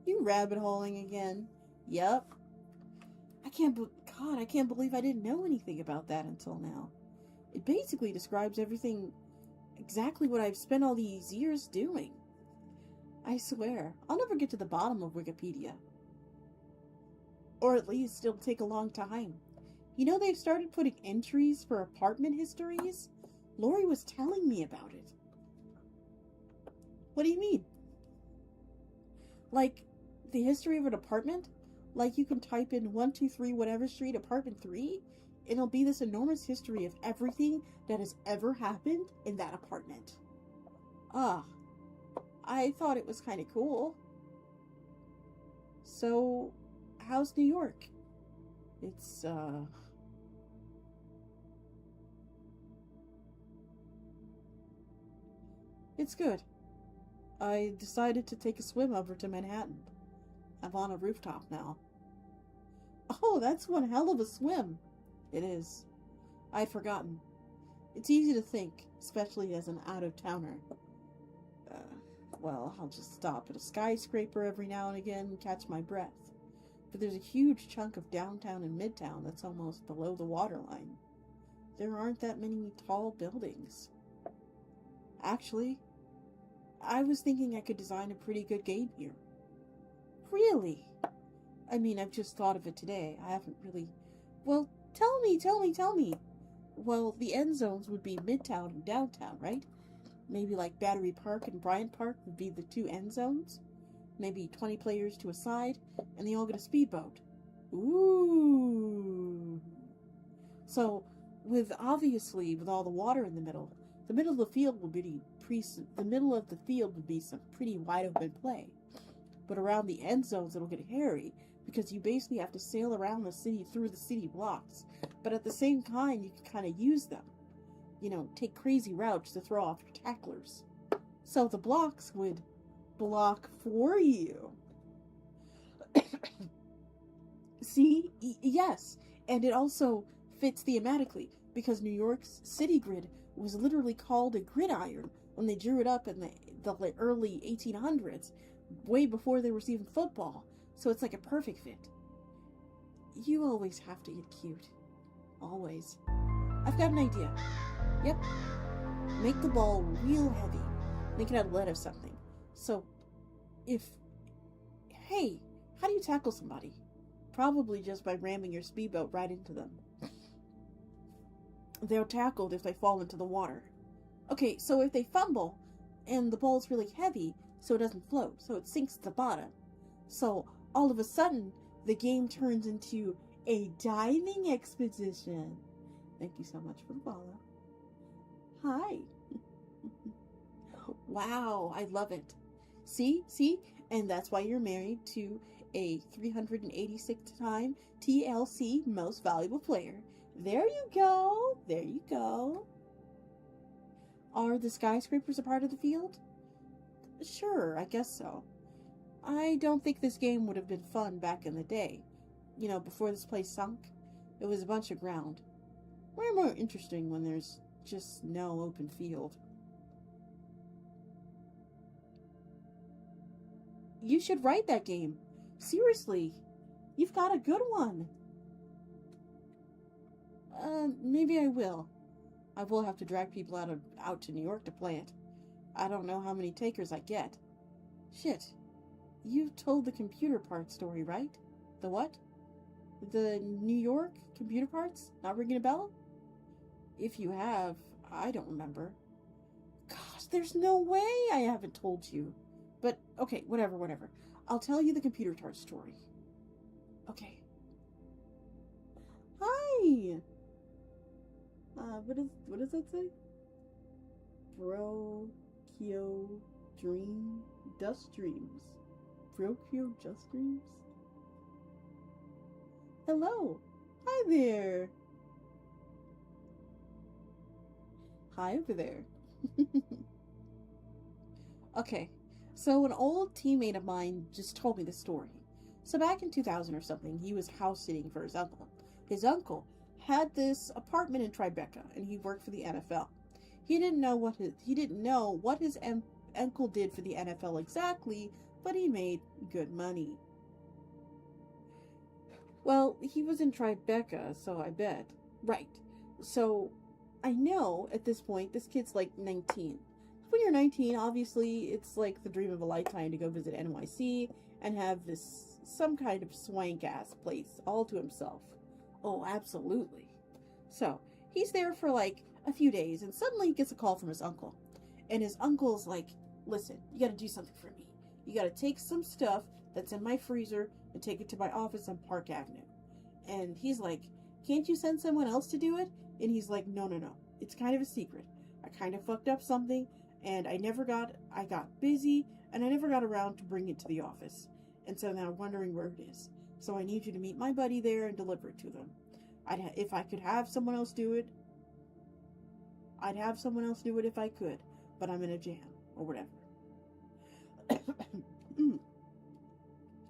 You rabbit holing again. Yup. I can't believe I didn't know anything about that until now. It basically describes everything, exactly what I've spent all these years doing. I swear, I'll never get to the bottom of Wikipedia. Or at least it'll take a long time. You know, they've started putting entries for apartment histories? Lori was telling me about it. What do you mean? Like, the history of an apartment? Like, you can type in 123 whatever street, apartment 3, and it'll be this enormous history of everything that has ever happened in that apartment. I thought it was kind of cool. So, how's New York? It's good. I decided to take a swim over to Manhattan. I'm on a rooftop now. Oh, that's one hell of a swim. It is. I'd forgotten. It's easy to think, especially as an out-of-towner. Well, I'll just stop at a skyscraper every now and again and catch my breath. But there's a huge chunk of downtown and midtown that's almost below the waterline. There aren't that many tall buildings. Actually, I was thinking I could design a pretty good game here. Really? I mean, I've just thought of it today. I haven't really... Well, tell me. Well, the end zones would be Midtown and Downtown, right? Maybe like Battery Park and Bryant Park would be the 2 end zones. Maybe 20 players to a side, and they all get a speedboat. Ooh. So, with all the water in the middle of the field would be some pretty wide open play. But around the end zones, it'll get hairy, because you basically have to sail around the city through the city blocks. But at the same time, you can kind of use them. You know, take crazy routes to throw off your tacklers. So the blocks would block for you. See? Yes. And it also fits thematically, because New York's city grid was literally called a gridiron when they drew it up in the early 1800s, way before there was even football. So it's like a perfect fit. You always have to get cute. Always. I've got an idea. Yep. Make the ball real heavy. Make it out of lead or something. So, hey, how do you tackle somebody? Probably just by ramming your speedboat right into them. They're tackled if they fall into the water. Okay, so if they fumble, and the ball's really heavy, so it doesn't float, so it sinks to the bottom. So, all of a sudden, the game turns into a diving expedition. Thank you so much for the follow. Hi. Wow, I love it. See? And that's why you're married to a 386-time TLC Most Valuable Player. There you go. Are the skyscrapers a part of the field? Sure, I guess so. I don't think this game would have been fun back in the day. before this place sunk, it was a bunch of ground. Way more interesting when there's just no open field. You should write that game. Seriously, you've got a good one. Maybe I will. I will have to drag people out to New York to play it. I don't know how many takers I get. Shit. You've told the computer parts story, right? The what? The New York computer parts? Not ringing a bell? If you have, I don't remember. Gosh, there's no way I haven't told you. But, okay, whatever. I'll tell you the computer parts story. Okay. Hi! What does that say? Brokyo Dream Dust Dreams. Brokyo Just Dreams? Hello! Hi there! Hi over there. Okay, so an old teammate of mine just told me this story. So back in 2000 or something, he was house sitting for his uncle. His uncle had this apartment in Tribeca, and he worked for the NFL. He didn't know what his uncle did for the NFL exactly, but he made good money. Well, he was in Tribeca, so I bet. Right. So, I know at this point, this kid's like 19. When you're 19, obviously, it's like the dream of a lifetime to go visit NYC and have some kind of swank-ass place all to himself. Oh, absolutely. So, he's there for like a few days, and suddenly he gets a call from his uncle. And his uncle's like, listen, you gotta do something for me. You gotta take some stuff that's in my freezer and take it to my office on Park Avenue. And he's like, can't you send someone else to do it? And he's like, no. It's kind of a secret. I kind of fucked up something, and I got busy, and I never got around to bring it to the office. And so now I'm wondering where it is. So I need you to meet my buddy there and deliver it to them. If I could have someone else do it, I'd have someone else do it if I could. But I'm in a jam, or whatever.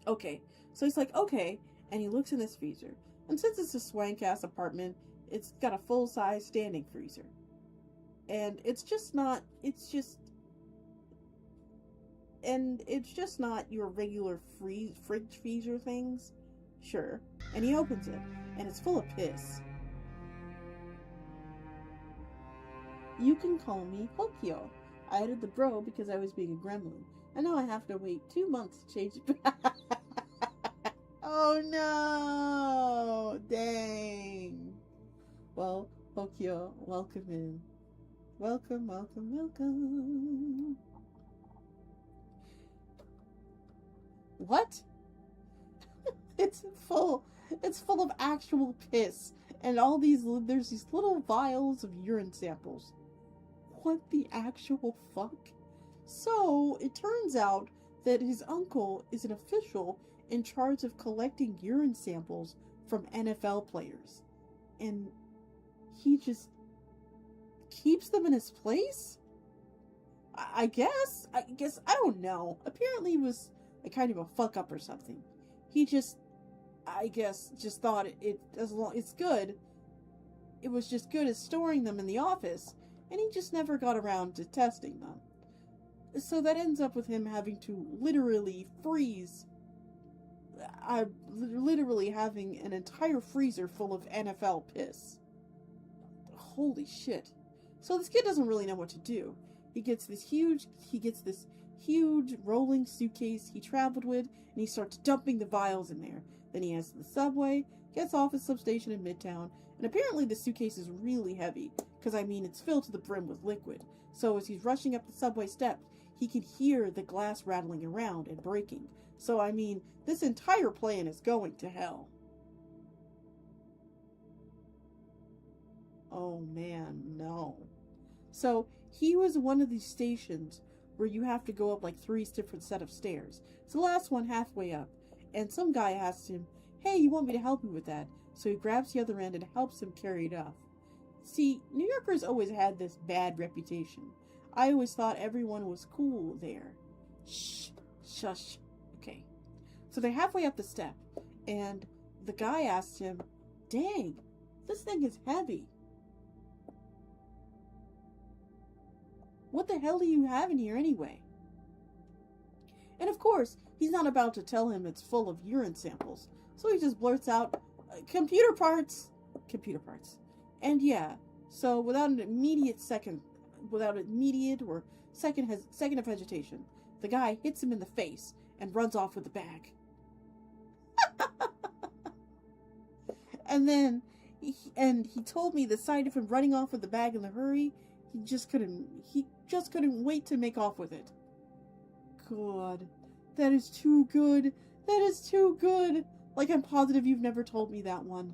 Okay, so he's like, okay, and he looks in this freezer. And since it's a swank-ass apartment, it's got a full-size standing freezer. And it's just not your regular fridge freezer things. Sure. And he opens it, and it's full of piss. You can call me Hokyo. I added the bro because I was being a gremlin, and now I have to wait 2 months to change it back. Oh no! Dang. Well, Hokyo, welcome in. Welcome. What? It's full of actual piss, and there's these little vials of urine samples. What the actual fuck? So, it turns out that his uncle is an official in charge of collecting urine samples from NFL players. And he just keeps them in his place? I guess, I don't know. Apparently he was a kind of a fuck up or something. He just, I guess, just thought it's good. It was just good as storing them in the office, and he just never got around to testing them. So that ends up with him having to literally freeze. Literally having an entire freezer full of NFL piss. Holy shit. So this kid doesn't really know what to do. He gets this huge rolling suitcase he traveled with, and he starts dumping the vials in there. Then he heads to the subway, gets off at substation in Midtown, and apparently the suitcase is really heavy, because it's filled to the brim with liquid. So as he's rushing up the subway steps, he can hear the glass rattling around and breaking. So this entire plan is going to hell. Oh man, no. So he was one of these stations where you have to go up like 3 different set of stairs. So the last one halfway up, and some guy asks him, hey, you want me to help you with that? So he grabs the other end and helps him carry it up. See, New Yorkers always had this bad reputation. I always thought everyone was cool there. Shh, shush. Okay. So they're halfway up the step, and the guy asked him, "Dang, this thing is heavy. What the hell do you have in here anyway?" And of course, he's not about to tell him it's full of urine samples. So he just blurts out, computer parts. Computer parts. And yeah, so without immediate or second of hesitation, the guy hits him in the face and runs off with the bag. And then, he told me the sight of him running off with the bag in a hurry, he just couldn't wait to make off with it. God, that is too good. That is too good. Like, I'm positive you've never told me that one.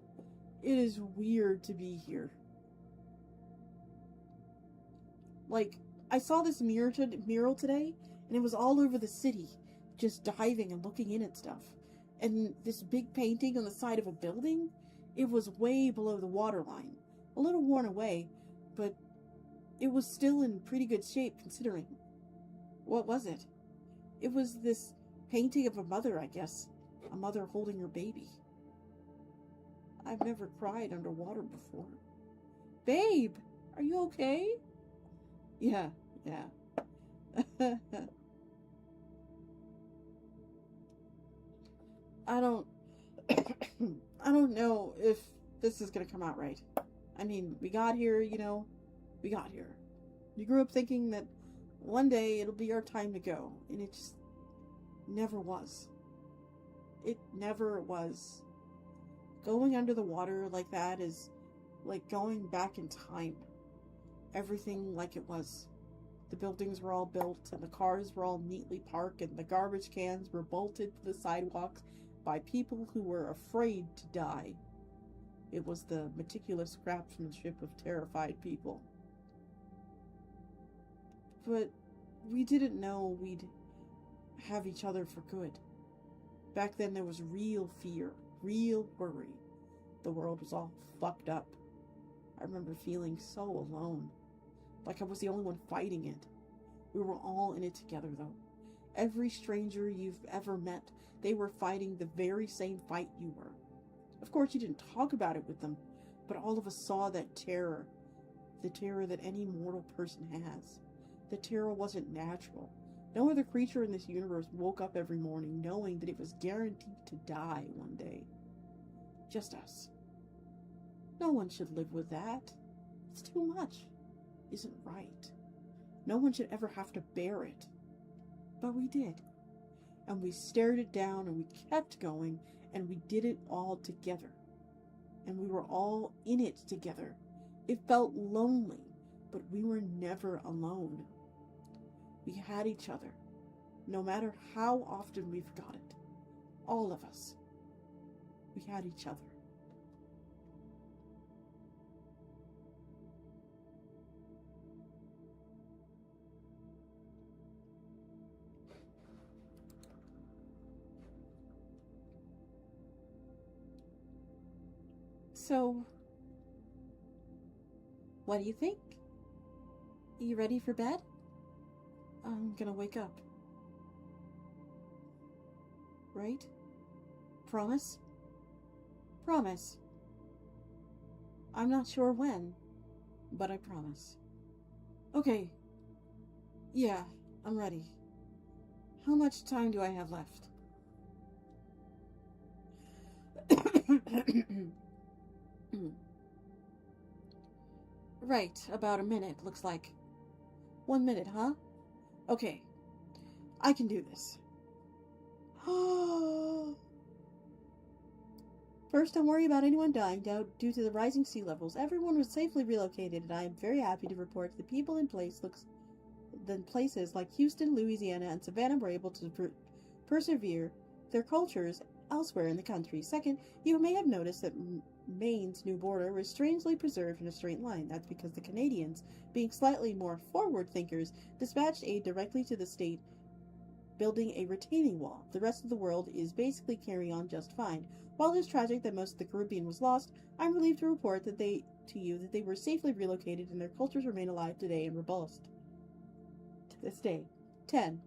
It is weird to be here. Like, I saw this mural today, and it was all over the city, just diving and looking in at stuff. And this big painting on the side of a building, it was way below the waterline. A little worn away, but it was still in pretty good shape considering. What was it? It was this painting of a mother, I guess. A mother holding her baby. I've never cried underwater before. Babe, are you okay? Yeah. I don't know if this is gonna come out right. I mean, we got here, we got here. We grew up thinking that one day it'll be our time to go, and it just never was. It never was. Going under the water like that is like going back in time. Everything like it was. The buildings were all built, and the cars were all neatly parked, and the garbage cans were bolted to the sidewalks by people who were afraid to die. It was the meticulous craftsmanship of terrified people. But we didn't know we'd have each other for good. Back then there was real fear, real worry. The world was all fucked up. I remember feeling so alone. Like I was the only one fighting it. We were all in it together though. Every stranger you've ever met, they were fighting the very same fight you were. Of course you didn't talk about it with them, but all of us saw that terror. The terror that any mortal person has. The terror wasn't natural. No other creature in this universe woke up every morning knowing that it was guaranteed to die one day. Just us. No one should live with that. It's too much. Isn't right. No one should ever have to bear it. But we did. And we stared it down and we kept going and we did it all together. And we were all in it together. It felt lonely, but we were never alone. We had each other, no matter how often we forgot it. All of us. We had each other. So, what do you think? You ready for bed? I'm gonna wake up. Right? Promise? Promise. I'm not sure when, but I promise. Okay. Yeah, I'm ready. How much time do I have left? Right, about a minute, looks like. 1 minute, huh? Okay. I can do this. First, don't worry about anyone dying due to the rising sea levels. Everyone was safely relocated, and I am very happy to report the people in places like Houston, Louisiana, and Savannah were able to persevere their cultures elsewhere in the country. Second, you may have noticed that Maine's new border was strangely preserved in a straight line. That's because the Canadians, being slightly more forward thinkers, dispatched aid directly to the state, building a retaining wall. The rest of the world is basically carrying on just fine. While it is tragic that most of the Caribbean was lost, I'm relieved to report that they were safely relocated and their cultures remain alive today and robust to this day. 10.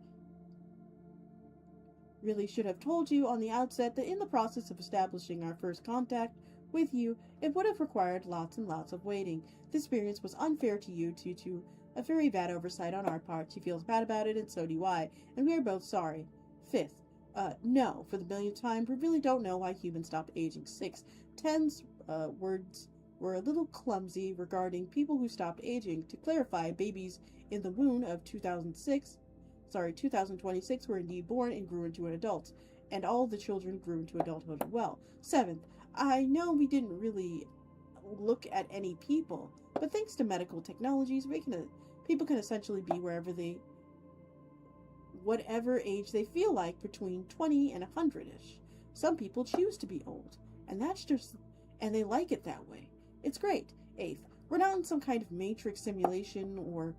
Really should have told you on the outset that in the process of establishing our first contact with you, it would have required lots and lots of waiting. This experience was unfair to you due to a very bad oversight on our part. She feels bad about it, and so do I, and we are both sorry. Fifth, no, for the millionth time, we really don't know why humans stop aging. 6. Ten's words were a little clumsy regarding people who stopped aging. To clarify, babies in the womb of 2026 were indeed born and grew into an adult, and all the children grew into adulthood as well. 7th, I know we didn't really look at any people, but thanks to medical technologies, people can essentially be whatever age they feel like, between 20 and 100-ish. Some people choose to be old, and they like it that way. It's great. 8th, we're not in some kind of matrix simulation or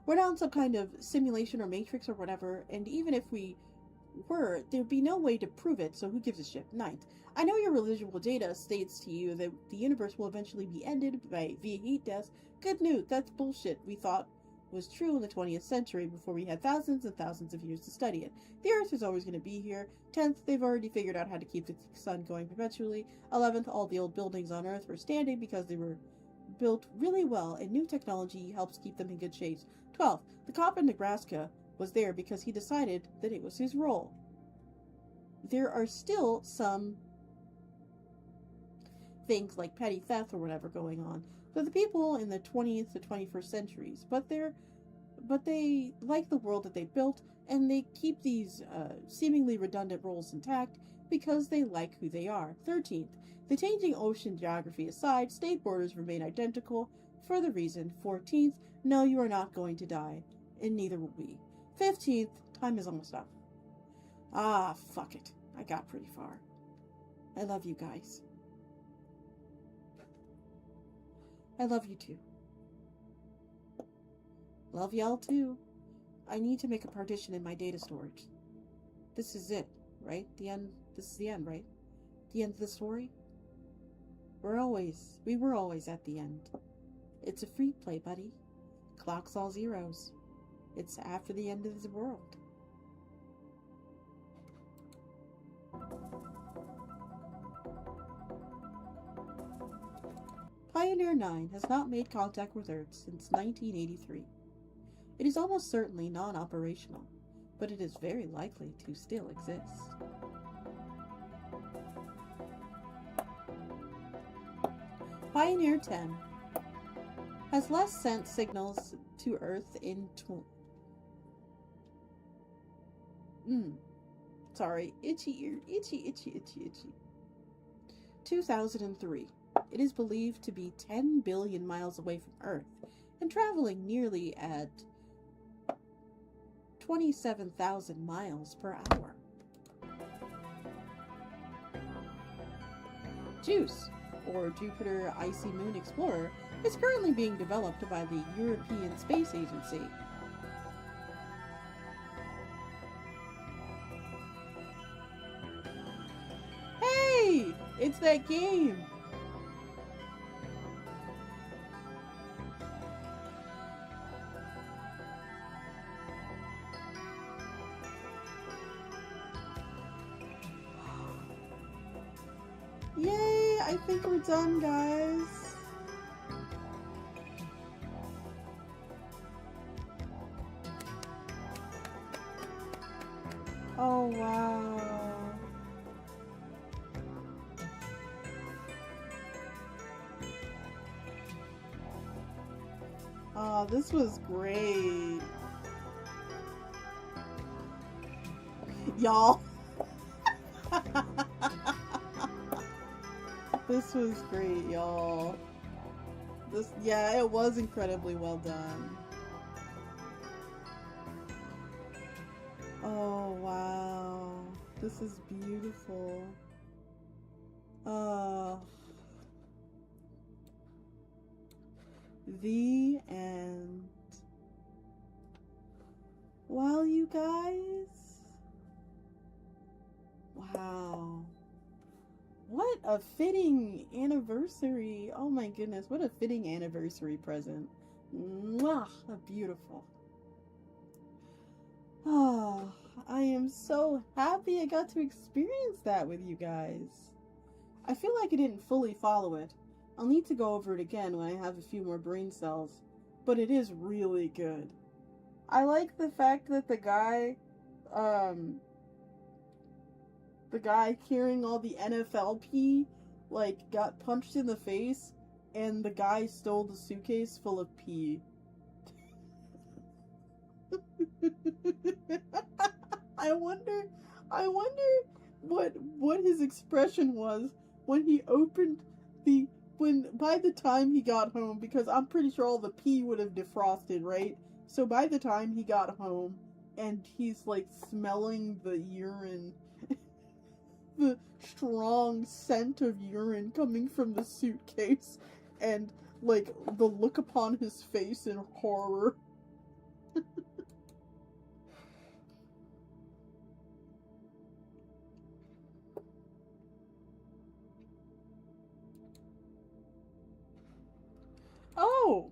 we're not in some kind of simulation or matrix or whatever, and even if we were, there'd be no way to prove it, so who gives a shit? 9th, I know your residual data states to you that the universe will eventually be ended via heat death. Good news, that's bullshit we thought was true in the 20th century before we had thousands and thousands of years to study it. The Earth is always going to be here. 10th, they've already figured out how to keep the sun going perpetually. 11th, all the old buildings on Earth were standing because they were built really well, and new technology helps keep them in good shape. 12th, the cop in Nebraska was there because he decided that it was his role. There are still some things like petty theft or whatever going on, but the people in the 20th to 21st centuries, but they like the world that they built, and they keep these seemingly redundant roles intact because they like who they are. 13th, the changing ocean geography aside, state borders remain identical for the reason. 14th, no, you are not going to die, and neither will we. 15th, time is almost up. Ah, fuck it. I got pretty far. I love you guys. I love you too. Love y'all too. I need to make a partition in my data storage. This is it, right? The end. This is the end, right? The end of the story? We were always at the end. It's a free play, buddy. Clock's all zeros. It's after the end of the world. Pioneer 9 has not made contact with Earth since 1983. It is almost certainly non-operational, but it is very likely to still exist. Pioneer 10 has last sent signals to Earth in 2003. It is believed to be 10 billion miles away from Earth and traveling nearly at 27,000 miles per hour. JUICE, or Jupiter Icy Moon Explorer, is currently being developed by the European Space Agency. Hey! It's that game! Yay! I think we're done, guys. Oh, wow. Oh, this was great. Y'all. This was great, y'all. Yeah, it was incredibly well done. Oh, wow. This is beautiful. The end. Well, you guys. Wow. What a fitting anniversary. Oh my goodness, what a fitting anniversary present. Mwah, beautiful. Ah, I am so happy I got to experience that with you guys. I feel like I didn't fully follow it. I'll need to go over it again when I have a few more brain cells, but it is really good. I like the fact that the guy carrying all the NFL pee, like, got punched in the face, and the guy stole the suitcase full of pee. I wonder what his expression was when he opened by the time he got home, because I'm pretty sure all the pee would have defrosted, right? So by the time he got home and he's like smelling the urine, the strong scent of urine coming from the suitcase, and like the look upon his face in horror. Oh,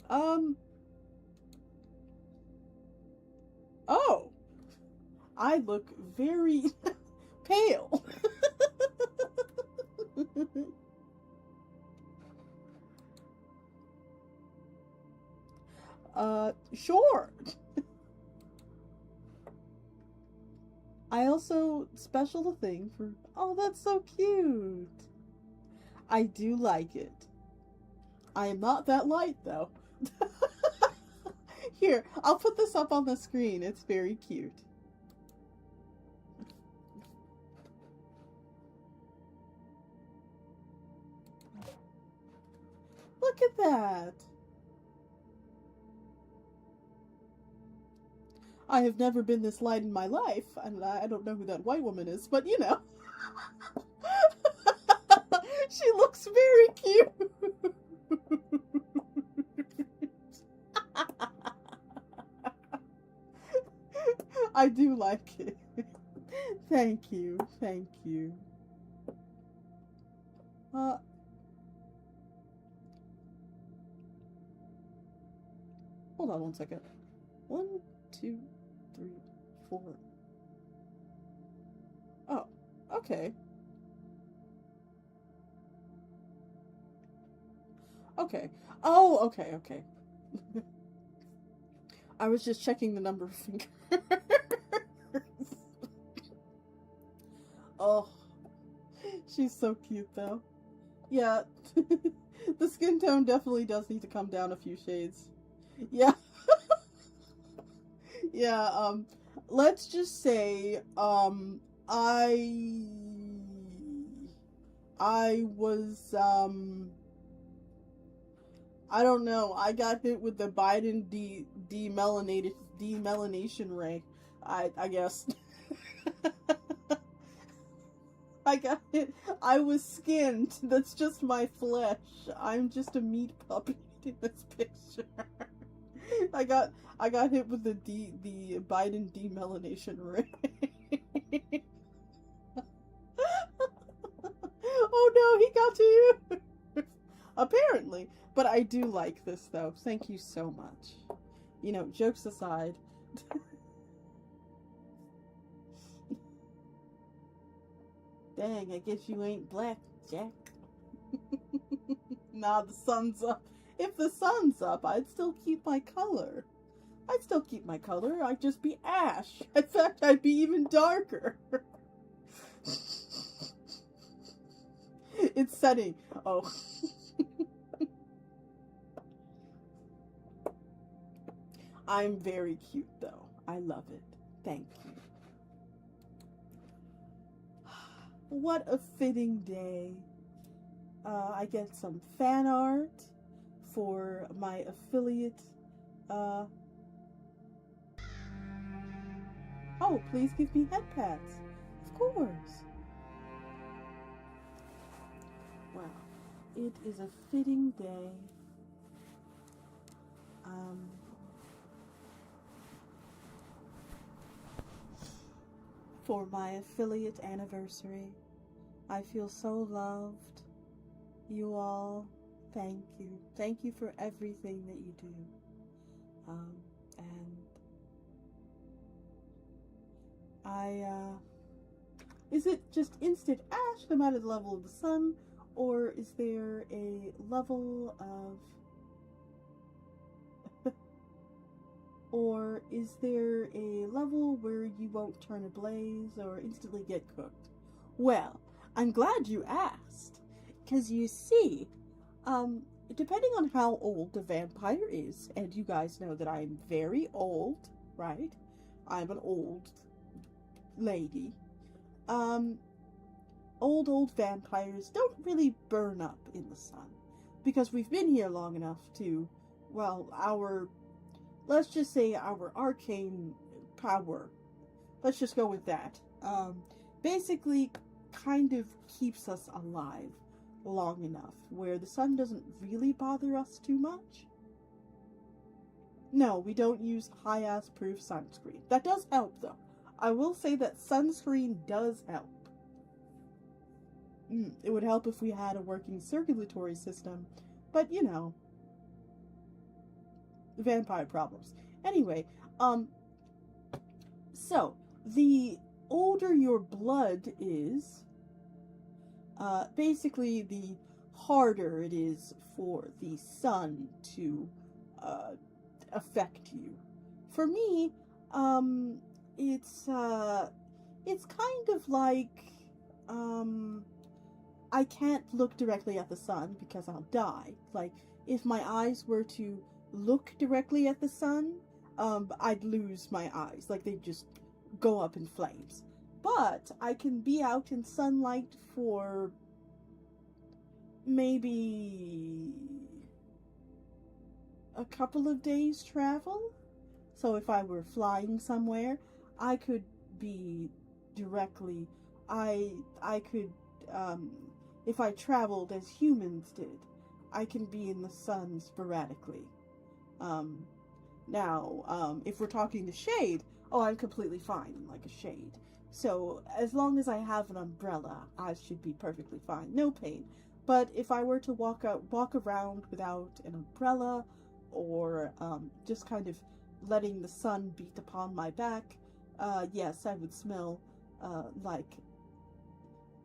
um, oh, I look very pale. Sure. I also special the thing for, oh, that's so cute. I do like it. I am not that light, though. Here, I'll put this up on the screen. It's very cute. Look at that. I have never been this light in my life, and I don't know who that white woman is, but you know. She looks very cute. I do like it. Thank you. Thank you. Hold on one second. 1, 2, 3, 4. Oh, okay. Okay. Oh, okay, okay. I was just checking the number of fingers. Oh, she's so cute, though. Yeah, the skin tone definitely does need to come down a few shades. Yeah. Yeah, let's just say, I was, I don't know, I got hit with the Biden demelanation ray, I guess. I got it. I was skinned. That's just my flesh. I'm just a meat puppet in this picture. I got hit with the Biden demelanation ray. Oh no, he got to you. Apparently. But I do like this though. Thank you so much. You know, jokes aside. Dang, I guess you ain't black, Jack. Nah, the sun's up. If the sun's up, I'd still keep my color. I'd just be ash. In fact, I'd be even darker. It's setting. Oh. I'm very cute, though. I love it. Thank you. What a fitting day. I get some fan art for my affiliate. Oh, please give me head pats. Of course. Wow. It is a fitting day. For my affiliate anniversary. I feel so loved. You all, thank you. Thank you for everything that you do. And Is it just instant ash no matter the level of the sun, or is there a level of... or is there a level where you won't turn ablaze or instantly get cooked? Well, I'm glad you asked, because you see, depending on how old the vampire is, and you guys know that I'm very old, right? I'm an old lady. Old vampires don't really burn up in the sun, because we've been here long enough to, well, let's just say our arcane power, let's just go with that, basically kind of keeps us alive long enough where the sun doesn't really bother us too much. No, we don't use high-ass proof sunscreen. That does help, though. I will say that sunscreen does help. It would help if we had a working circulatory system, but you know, vampire problems. Anyway, so the older your blood is, basically the harder it is for the sun to affect you. For me, it's kind of like, I can't look directly at the sun because I'll die. Like, if my eyes were to look directly at the sun, I'd lose my eyes. Like, they'd just go up in flames. But I can be out in sunlight for maybe a couple of days travel. So if I were flying somewhere, I could be directly, I could, if I traveled as humans did, I can be in the sun sporadically. Now, if we're talking the shade, oh, I'm completely fine in like a shade. So as long as I have an umbrella, I should be perfectly fine. No pain. But if I were to walk around without an umbrella, or just kind of letting the sun beat upon my back, yes, I would smell like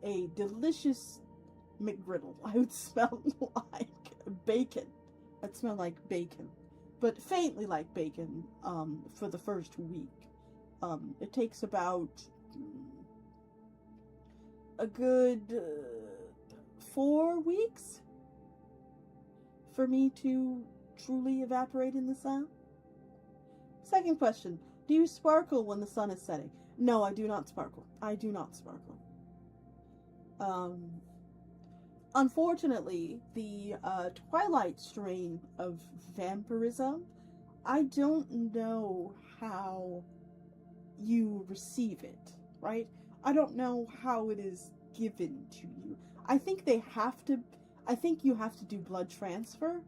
a delicious McGriddle. I would smell like bacon. I'd smell like bacon, but faintly like bacon for the first week. It takes about a good 4 weeks for me to truly evaporate in the sun. Second question, do you sparkle when the sun is setting? No, I do not sparkle. I do not sparkle. Unfortunately, the Twilight strain of vampirism, I don't know how you receive it, right? I don't know how it is given to you. I think you have to do blood transfer,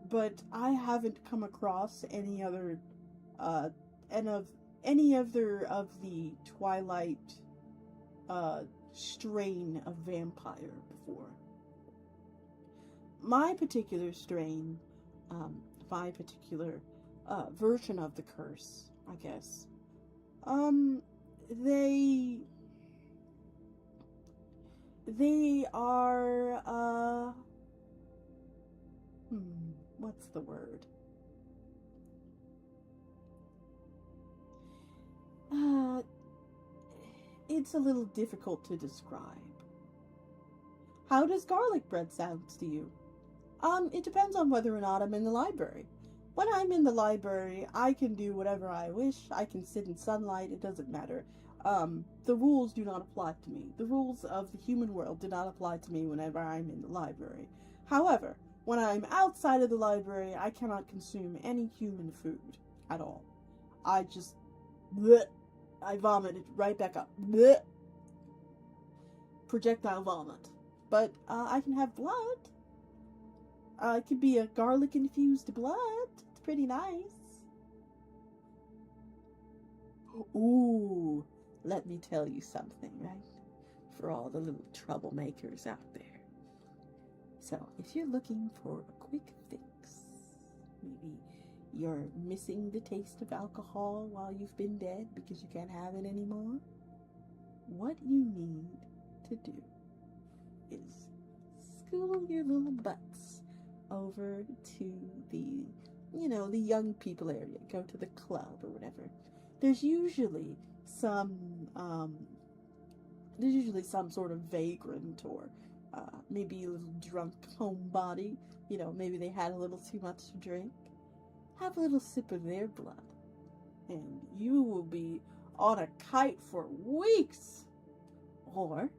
but I haven't come across any other of the Twilight strain of vampire before. My particular strain, my particular version of the curse, I guess, they are, what's the word? It's a little difficult to describe. How does garlic bread sound to you? It depends on whether or not I'm in the library. When I'm in the library, I can do whatever I wish. I can sit in sunlight. It doesn't matter. The rules do not apply to me. The rules of the human world do not apply to me whenever I'm in the library. However, when I'm outside of the library, I cannot consume any human food at all. I just... bleh, I vomit it right back up. Bleh. Projectile vomit. But I can have blood. It could be a garlic-infused blood. It's pretty nice. Ooh, let me tell you something, right? For all the little troublemakers out there. So, if you're looking for a quick fix, maybe you're missing the taste of alcohol while you've been dead because you can't have it anymore, what you need to do is school your little butts over to the, the young people area. Go to the club or whatever. There's usually some sort of vagrant or maybe a little drunk homebody. Maybe they had a little too much to drink. Have a little sip of their blood, and you will be on a kite for weeks. Or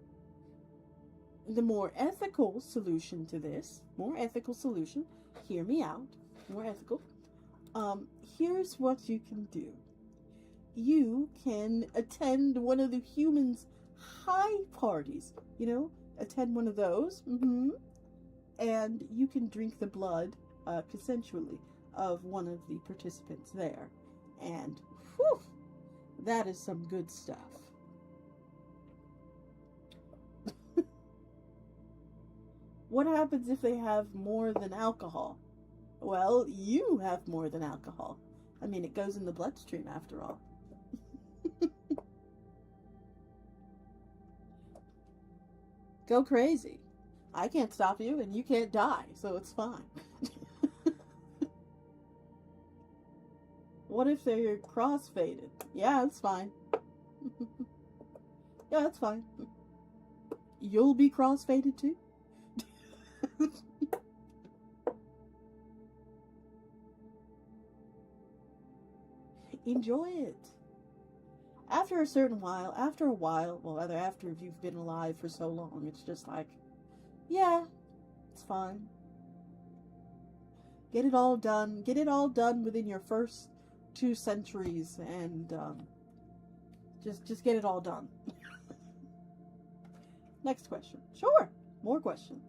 the more ethical solution to this, hear me out, more ethical, here's what you can do. You can attend one of the humans' high parties, attend one of those, and you can drink the blood, consensually, of one of the participants there, and, whew, that is some good stuff. What happens if they have more than alcohol? Well, you have more than alcohol. I mean, it goes in the bloodstream after all. Go crazy. I can't stop you, and you can't die, so it's fine. What if they're cross-faded? Yeah, it's fine. Yeah, it's fine. You'll be cross-faded too? Enjoy it. After a while, well, rather after you've been alive for so long, it's just like, yeah, it's fine. Get it all done within your first 2 centuries, and just get it all done. Next question. Sure, more questions.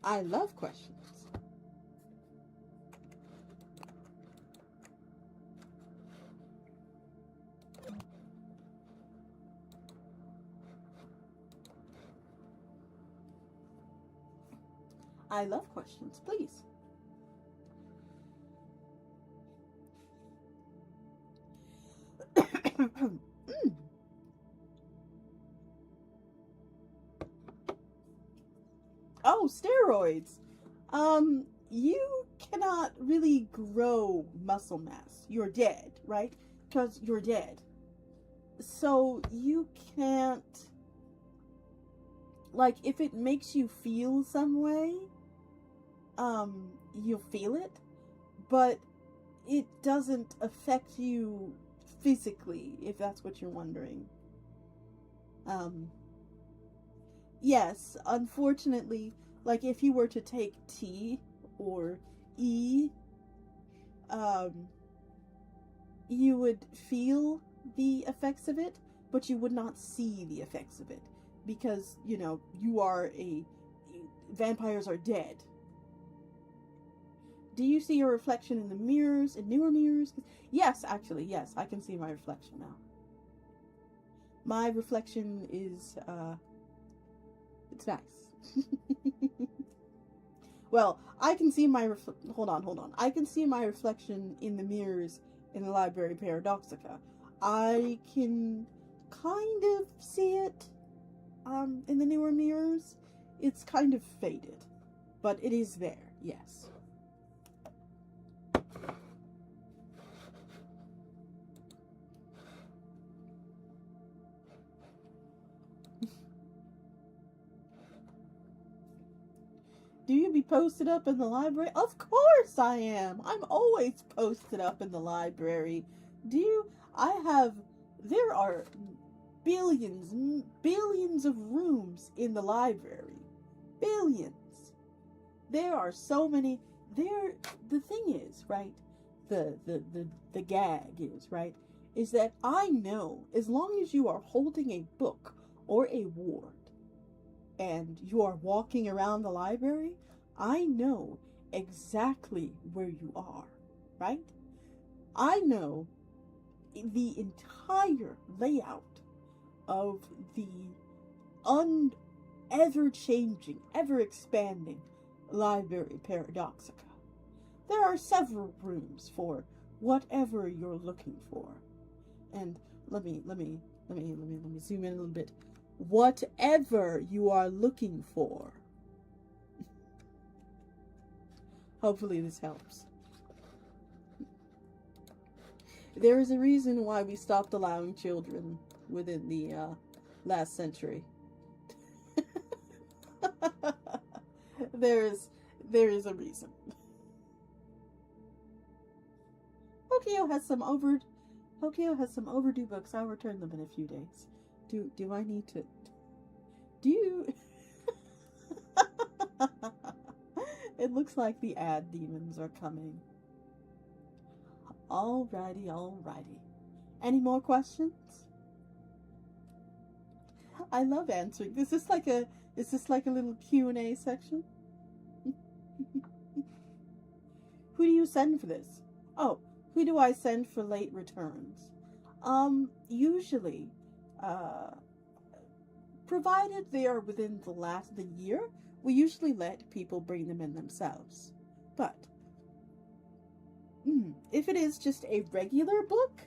I love questions. I love questions, please. Oh, steroids. You cannot really grow muscle mass. You're dead, right? Because you're dead. So you can't, like, if it makes you feel some way, you'll feel it, but it doesn't affect you physically, if that's what you're wondering. Yes, unfortunately, like, if you were to take T or E, you would feel the effects of it, but you would not see the effects of it, because, vampires are dead. Do you see your reflection in the mirrors, in newer mirrors? Yes, actually, yes, I can see my reflection now. My reflection is, it's nice. Well, I can see my hold on. I can see my reflection in the mirrors in the library paradoxica. I can kind of see it, in the newer mirrors. It's kind of faded, but it is there, yes. Do you be posted up in the library? Of course I am. I'm always posted up in the library. There are billions of rooms in the library. Billions. There are so many. The thing is, right? The gag is, right? Is that I know, as long as you are holding a book or a ward, and you are walking around the library, I know exactly where you are, right? I know the entire layout of the ever-changing, ever-expanding library paradoxica. There are several rooms for whatever you're looking for. And let me Let me zoom in a little bit. Whatever you are looking for. Hopefully this helps. There is a reason why we stopped allowing children within the last century. there is a reason. Tohyuu has some overdue books. I'll return them in a few days. Do I need to? Do you? It looks like the ad demons are coming. Alrighty. Any more questions? I love answering. Is this like a little Q&A section? Who do you send for this? Oh, who do I send for late returns? Usually, provided they are within the year, we usually let people bring them in themselves. But if it is just a regular book,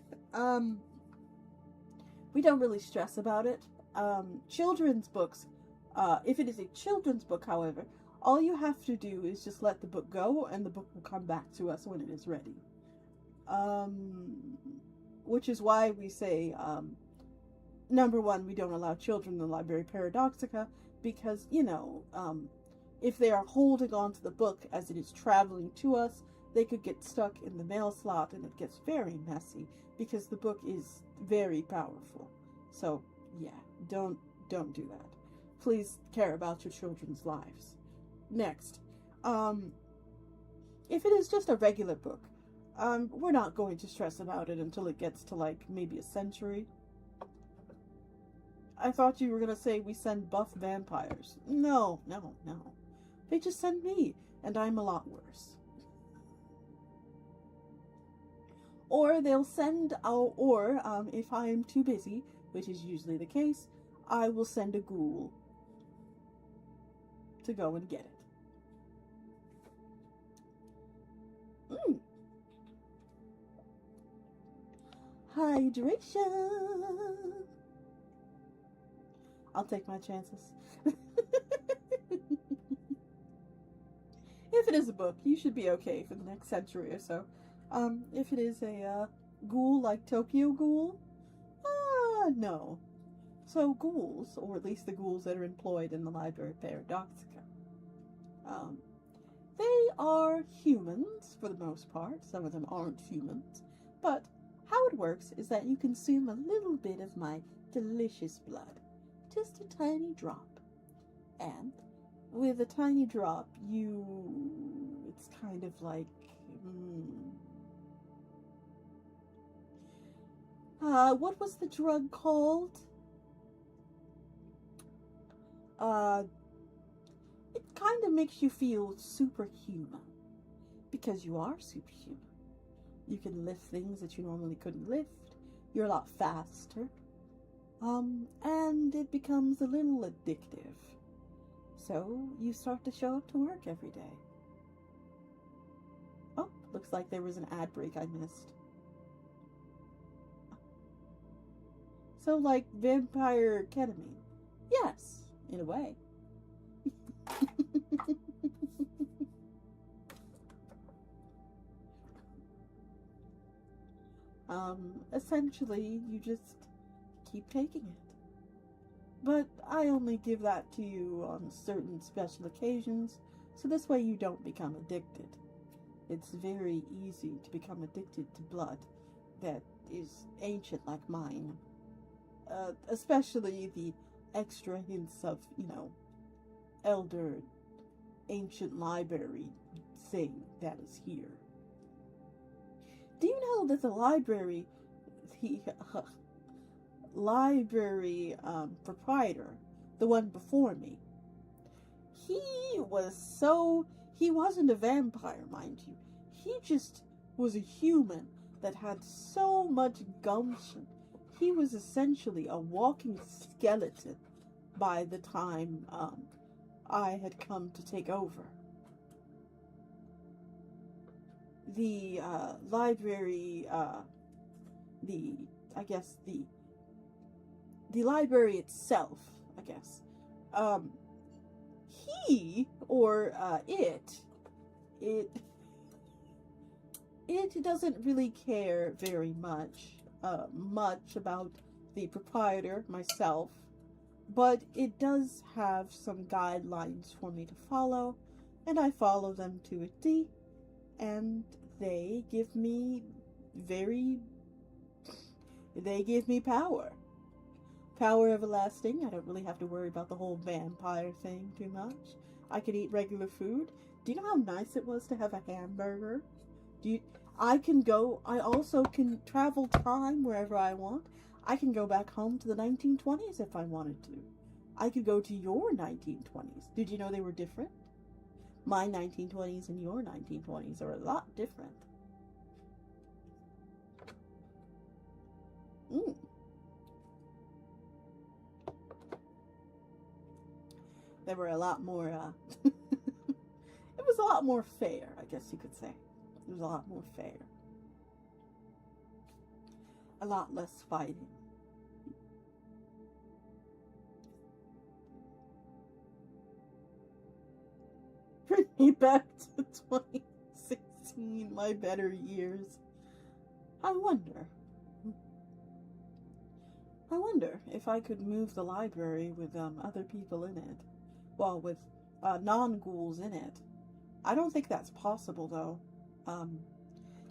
we don't really stress about it. Children's books, if it is a children's book, however, all you have to do is just let the book go, and the book will come back to us when it is ready. Which is why we say, number one, we don't allow children in the library paradoxica, because, if they are holding on to the book as it is traveling to us, they could get stuck in the mail slot, and it gets very messy, because the book is very powerful. So, yeah, don't do that. Please care about your children's lives. Next, if it is just a regular book, we're not going to stress about it until it gets to, like, maybe a century. I thought you were going to say we send buff vampires. No. They just send me, and I'm a lot worse. Or they'll send, if I am too busy, which is usually the case, I will send a ghoul to go and get it. Hydration. I'll take my chances. If it is a book, you should be okay for the next century or so. If it is a ghoul like Tohyuu ghoul, no. So ghouls, or at least the ghouls that are employed in the library paradoxica, they are humans for the most part. Some of them aren't humans, but how it works is that you consume a little bit of my delicious blood, just a tiny drop, and with a tiny drop, it's kind of like, what was the drug called? It kind of makes you feel superhuman, because you are superhuman. You can lift things that you normally couldn't lift. You're a lot faster. And it becomes a little addictive. So you start to show up to work every day. Oh, looks like there was an ad break I missed. So like vampire ketamine. Yes, in a way. Essentially, you just keep taking it. But I only give that to you on certain special occasions, so this way you don't become addicted. It's very easy to become addicted to blood that is ancient like mine. Especially the extra hints of, elder, ancient library thing that is here. Do you know that the library proprietor, the one before me, he wasn't a vampire, mind you. He just was a human that had so much gumption. He was essentially a walking skeleton by the time I had come to take over. The library, the the library itself, I guess. He or it doesn't really care very much about the proprietor, myself, but it does have some guidelines for me to follow, and I follow them to a T, and they give me power. Power everlasting. I don't really have to worry about the whole vampire thing too much. I can eat regular food. Do you know how nice it was to have a hamburger? I also can travel time wherever I want. I can go back home to the 1920s if I wanted to. I could go to your 1920s. Did you know they were different? My 1920s and your 1920s are a lot different. They were a lot more, it was a lot more fair, I guess you could say. It was a lot more fair. A lot less fighting. Bring me back to 2016, my better years. I wonder if I could move the library with other people in it. Well, with non-ghouls in it. I don't think that's possible, though.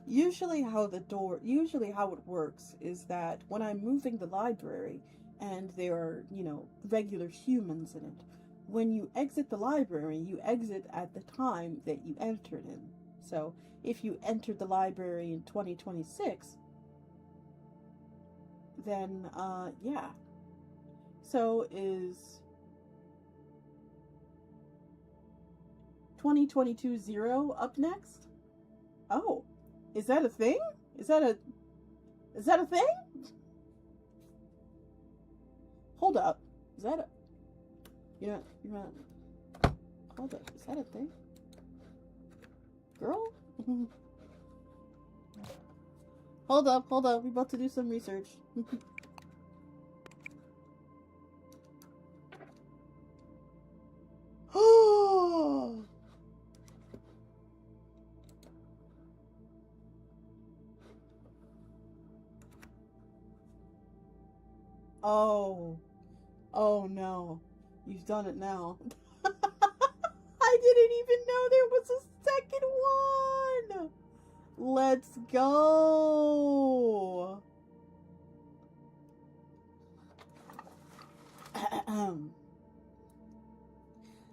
Usually how it works is that when I'm moving the library and there are, regular humans in it, when you exit the library, you exit at the time that you entered in. So if you entered the library in 2026, then, yeah. So is 2022 0 up next? Oh, is that a thing? Is that a thing? Hold up. Is that a... You're not... Hold up. Is that a thing? Girl? Hold up. We're about to do some research. Oh no. You've done it now. I didn't even know there was a second one. Let's go.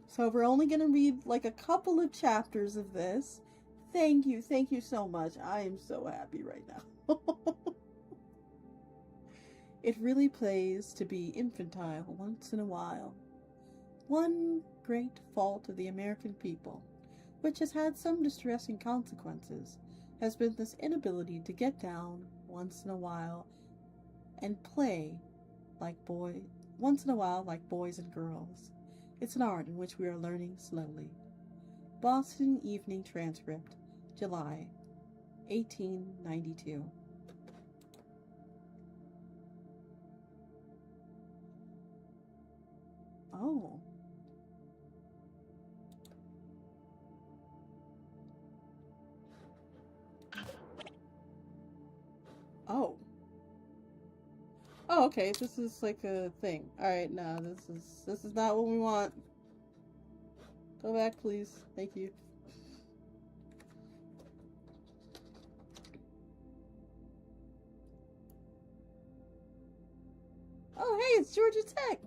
So we're only going to read like a couple of chapters of this. Thank you so much. I am so happy right now. It really plays to be infantile once in a while. One great fault of the American people, which has had some distressing consequences, has been this inability to get down once in a while and play like boys and girls. It's an art in which we are learning slowly. Boston Evening Transcript, July 1892. Oh. Oh. Oh, okay. This is like a thing. Alright, no, this is not what we want. Go back, please. Thank you. Oh, hey, it's Georgia Tech.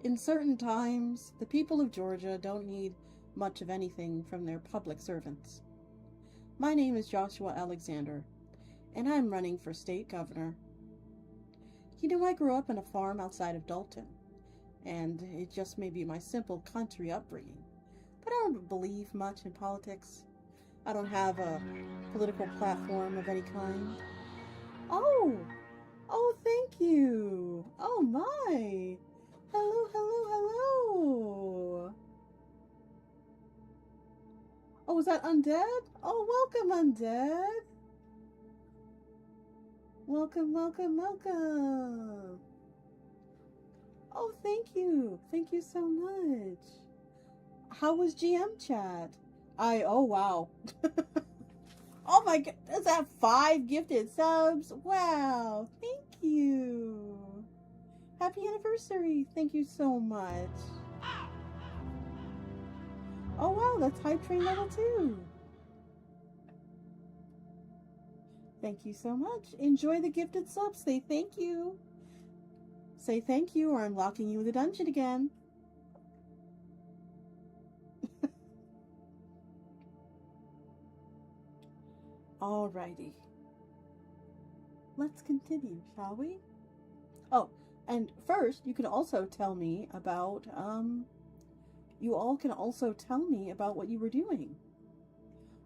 In certain times, the people of Georgia don't need much of anything from their public servants. My name is Joshua Alexander, and I'm running for state governor. I grew up in a farm outside of Dalton, and it just may be my simple country upbringing, but I don't believe much in politics. I don't have a political platform of any kind. Oh, thank you. Oh my. Hello. was that Undead? Oh, welcome, Undead. Welcome, welcome, welcome. Oh, thank you. Thank you so much. How was GM chat? Oh, wow. Oh my god, is that 5 gifted subs? Wow, thank you. Happy anniversary. Thank you so much. Oh wow, that's Hype Train level 2. Thank you so much. Enjoy the gifted subs. Say thank you. Say thank you or I'm locking you in the dungeon again. Alrighty. Let's continue, shall we? Oh, and first, you can also tell me about, you all can also tell me about what you were doing.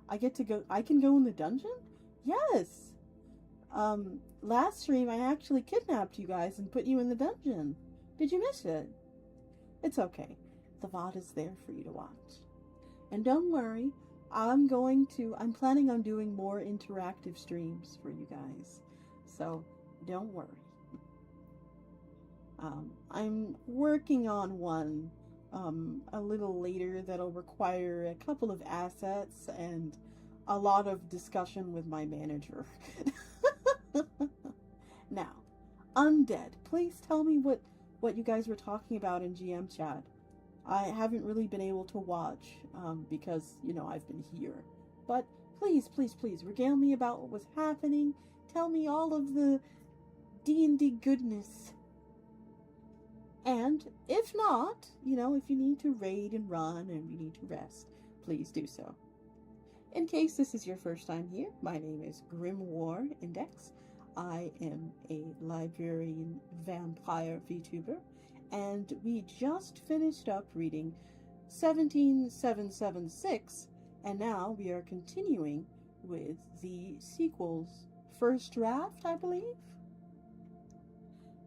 I can go in the dungeon? Yes! Last stream I actually kidnapped you guys and put you in the dungeon. Did you miss it? It's okay. The VOD is there for you to watch. And don't worry, I'm planning on doing more interactive streams for you guys. So, don't worry. I'm working on one a little later that'll require a couple of assets and a lot of discussion with my manager. Now, Undead, please tell me what you guys were talking about in GM chat. I haven't really been able to watch because, I've been here. But please, please, please, regale me about what was happening. Tell me all of the D&D goodness. And if not, if you need to raid and run and you need to rest, please do so. In case this is your first time here, my name is Grimoire Index. I am a librarian vampire VTuber, and we just finished up reading 17776, and now we are continuing with the sequel's first draft, I believe?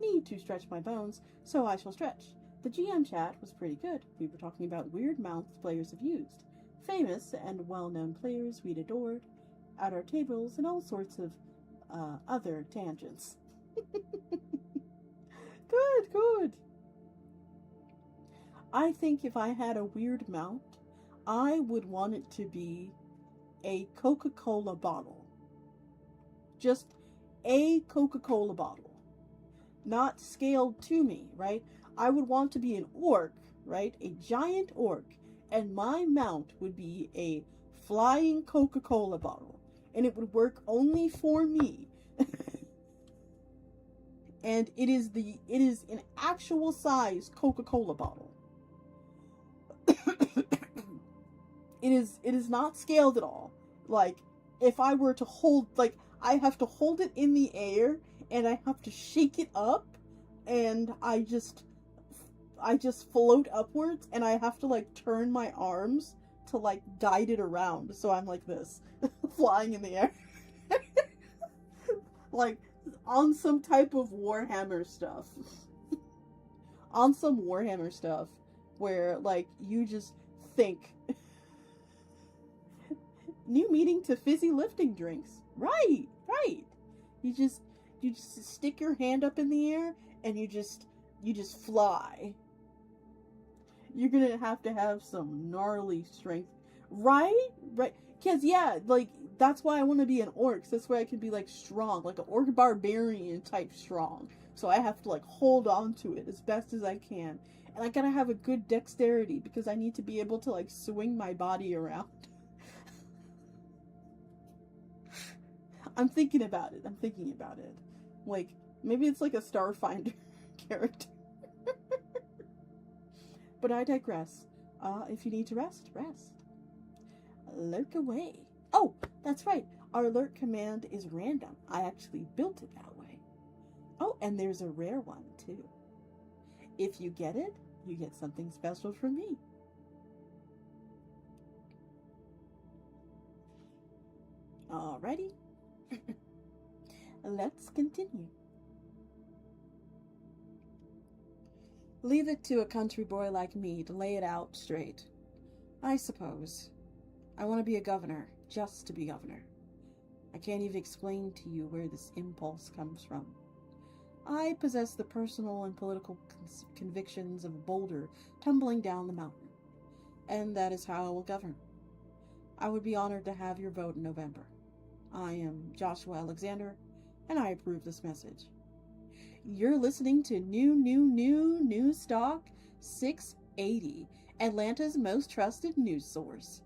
Need to stretch my bones, so I shall stretch. The GM chat was pretty good. We were talking about weird mounts players have used, famous and well-known players we'd adored, at our tables, and all sorts of other tangents. Good, good. I think if I had a weird mount, I would want it to be a Coca-Cola bottle. Just a Coca-Cola bottle. Not scaled to me, right? I would want to be an orc, right? A giant orc. And my mount would be a flying Coca-Cola bottle. And it would work only for me. And it is an actual size Coca-Cola bottle. It is not scaled at all. Like, if I were to hold, I have to hold it in the air, and I have to shake it up, and I just float upwards, and I have to, turn my arms to, guide it around, so I'm like this, flying in the air. On some type of Warhammer stuff. On some Warhammer stuff, where, you just think. New meaning to fizzy lifting drinks. Right, right. You just stick your hand up in the air, and you just fly. You're gonna have to have some gnarly strength. Right? Right. Because, yeah, that's why I want to be an orc. So this way I can be, strong. Like an orc barbarian type strong. So I have to, hold on to it as best as I can. And I gotta have a good dexterity, because I need to be able to, swing my body around. I'm thinking about it. Maybe it's a Starfinder character. But I digress. If you need to rest, rest. Lurk away. Oh, that's right. Our alert command is random. I actually built it that way. Oh, and there's a rare one, too. If you get it, you get something special from me. Alrighty. Let's continue. Leave it to a country boy like me to lay it out straight, I suppose. I want to be a governor, just to be governor. I can't even explain to you where this impulse comes from. I possess the personal and political convictions of a boulder tumbling down the mountain, and that is how I will govern. I would be honored to have your vote in November. I am Joshua Alexander, and I approve this message. You're listening to New Stock 680, Atlanta's most trusted news source.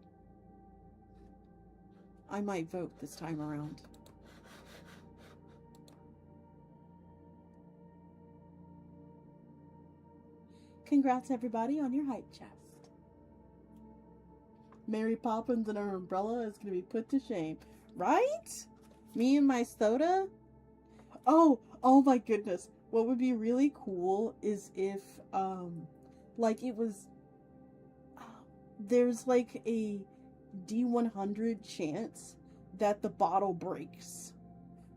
I might vote this time around. Congrats, everybody, on your hype chest. Mary Poppins and her umbrella is going to be put to shame. Right? Me and my soda? Oh my goodness. What would be really cool is if, like it was, there's like a D100 chance that the bottle breaks.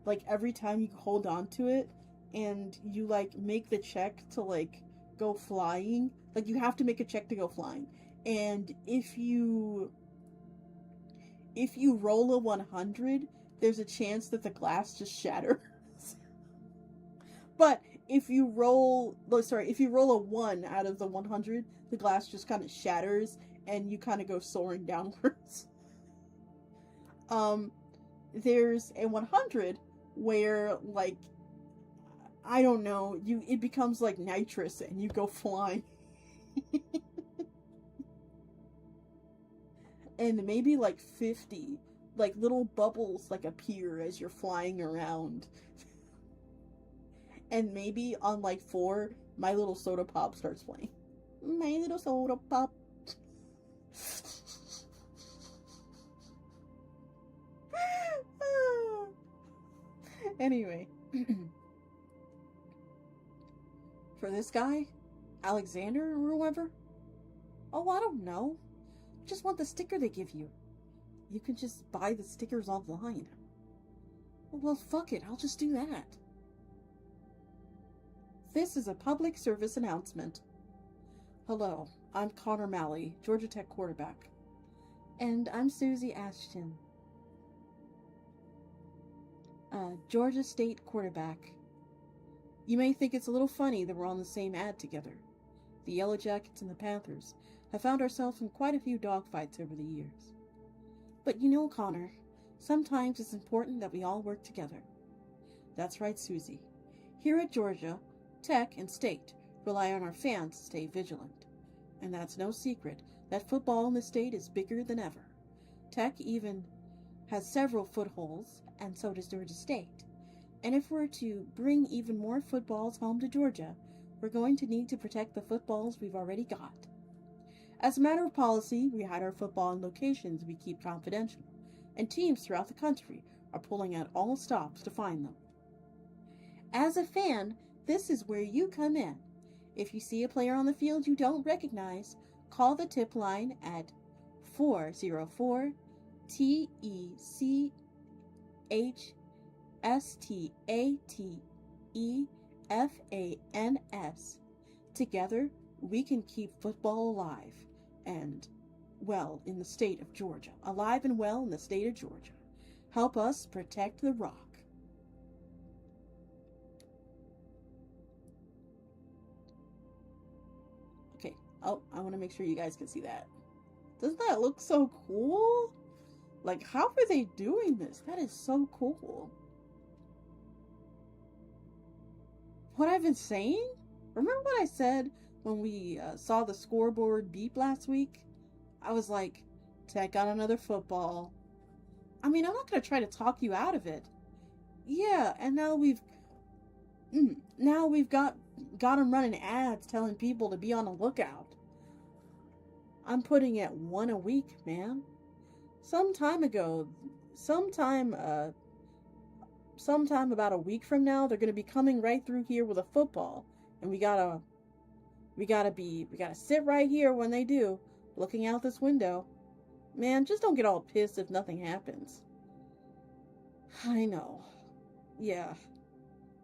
Like every time you hold on to it and you like make the check to like go flying, like you have to make a check to go flying. And if you roll a 100, there's a chance that the glass just shatters. But if you roll a 1 out of the 100, the glass just kind of shatters and you kind of go soaring downwards. There's a 100 where, like, I don't know, it becomes like nitrous and you go flying. And maybe like 50, like little bubbles like appear as you're flying around. And maybe on like 4, My Little Soda Pop starts playing. My Little Soda Pop. Anyway. For this guy, Alexander or whoever, oh, I don't know. Just want the sticker they give you. You can just buy the stickers offline. Well, fuck it, I'll just do that. This is a public service announcement. Hello, I'm Connor Malley, Georgia Tech quarterback. And I'm Susie Ashton, Georgia State quarterback. You may think it's a little funny that we're on the same ad together. The Yellow Jackets and the Panthers have found ourselves in quite a few dogfights over the years. But you know, Connor, sometimes it's important that we all work together. That's right, Susie. Here at Georgia, Tech and State rely on our fans to stay vigilant. And that's no secret that football in the state is bigger than ever. Tech even has several footholds, and so does Georgia State. And if we're to bring even more footballs home to Georgia, we're going to need to protect the footballs we've already got. As a matter of policy, we hide our football in locations we keep confidential, and teams throughout the country are pulling out all stops to find them. As a fan, this is where you come in. If you see a player on the field you don't recognize, call the tip line at 404-TECHSTATEFANS. Together, we can keep football alive and well in the state of Georgia. Alive and well in the state of Georgia. Help us protect the rock. Okay. Oh, I want to make sure you guys can see that. Doesn't that look so cool? Like, how are they doing this? That is so cool. What I've been saying? Remember what I said when we saw the scoreboard beep last week? I was like, Tech got another football. I mean, I'm not going to try to talk you out of it. Yeah, and now we've got them running ads telling people to be on the lookout. I'm putting it 1 a week, man. Sometime about a week from now, they're going to be coming right through here with a football. And we gotta sit right here when they do, looking out this window. Man, just don't get all pissed if nothing happens. I know. Yeah.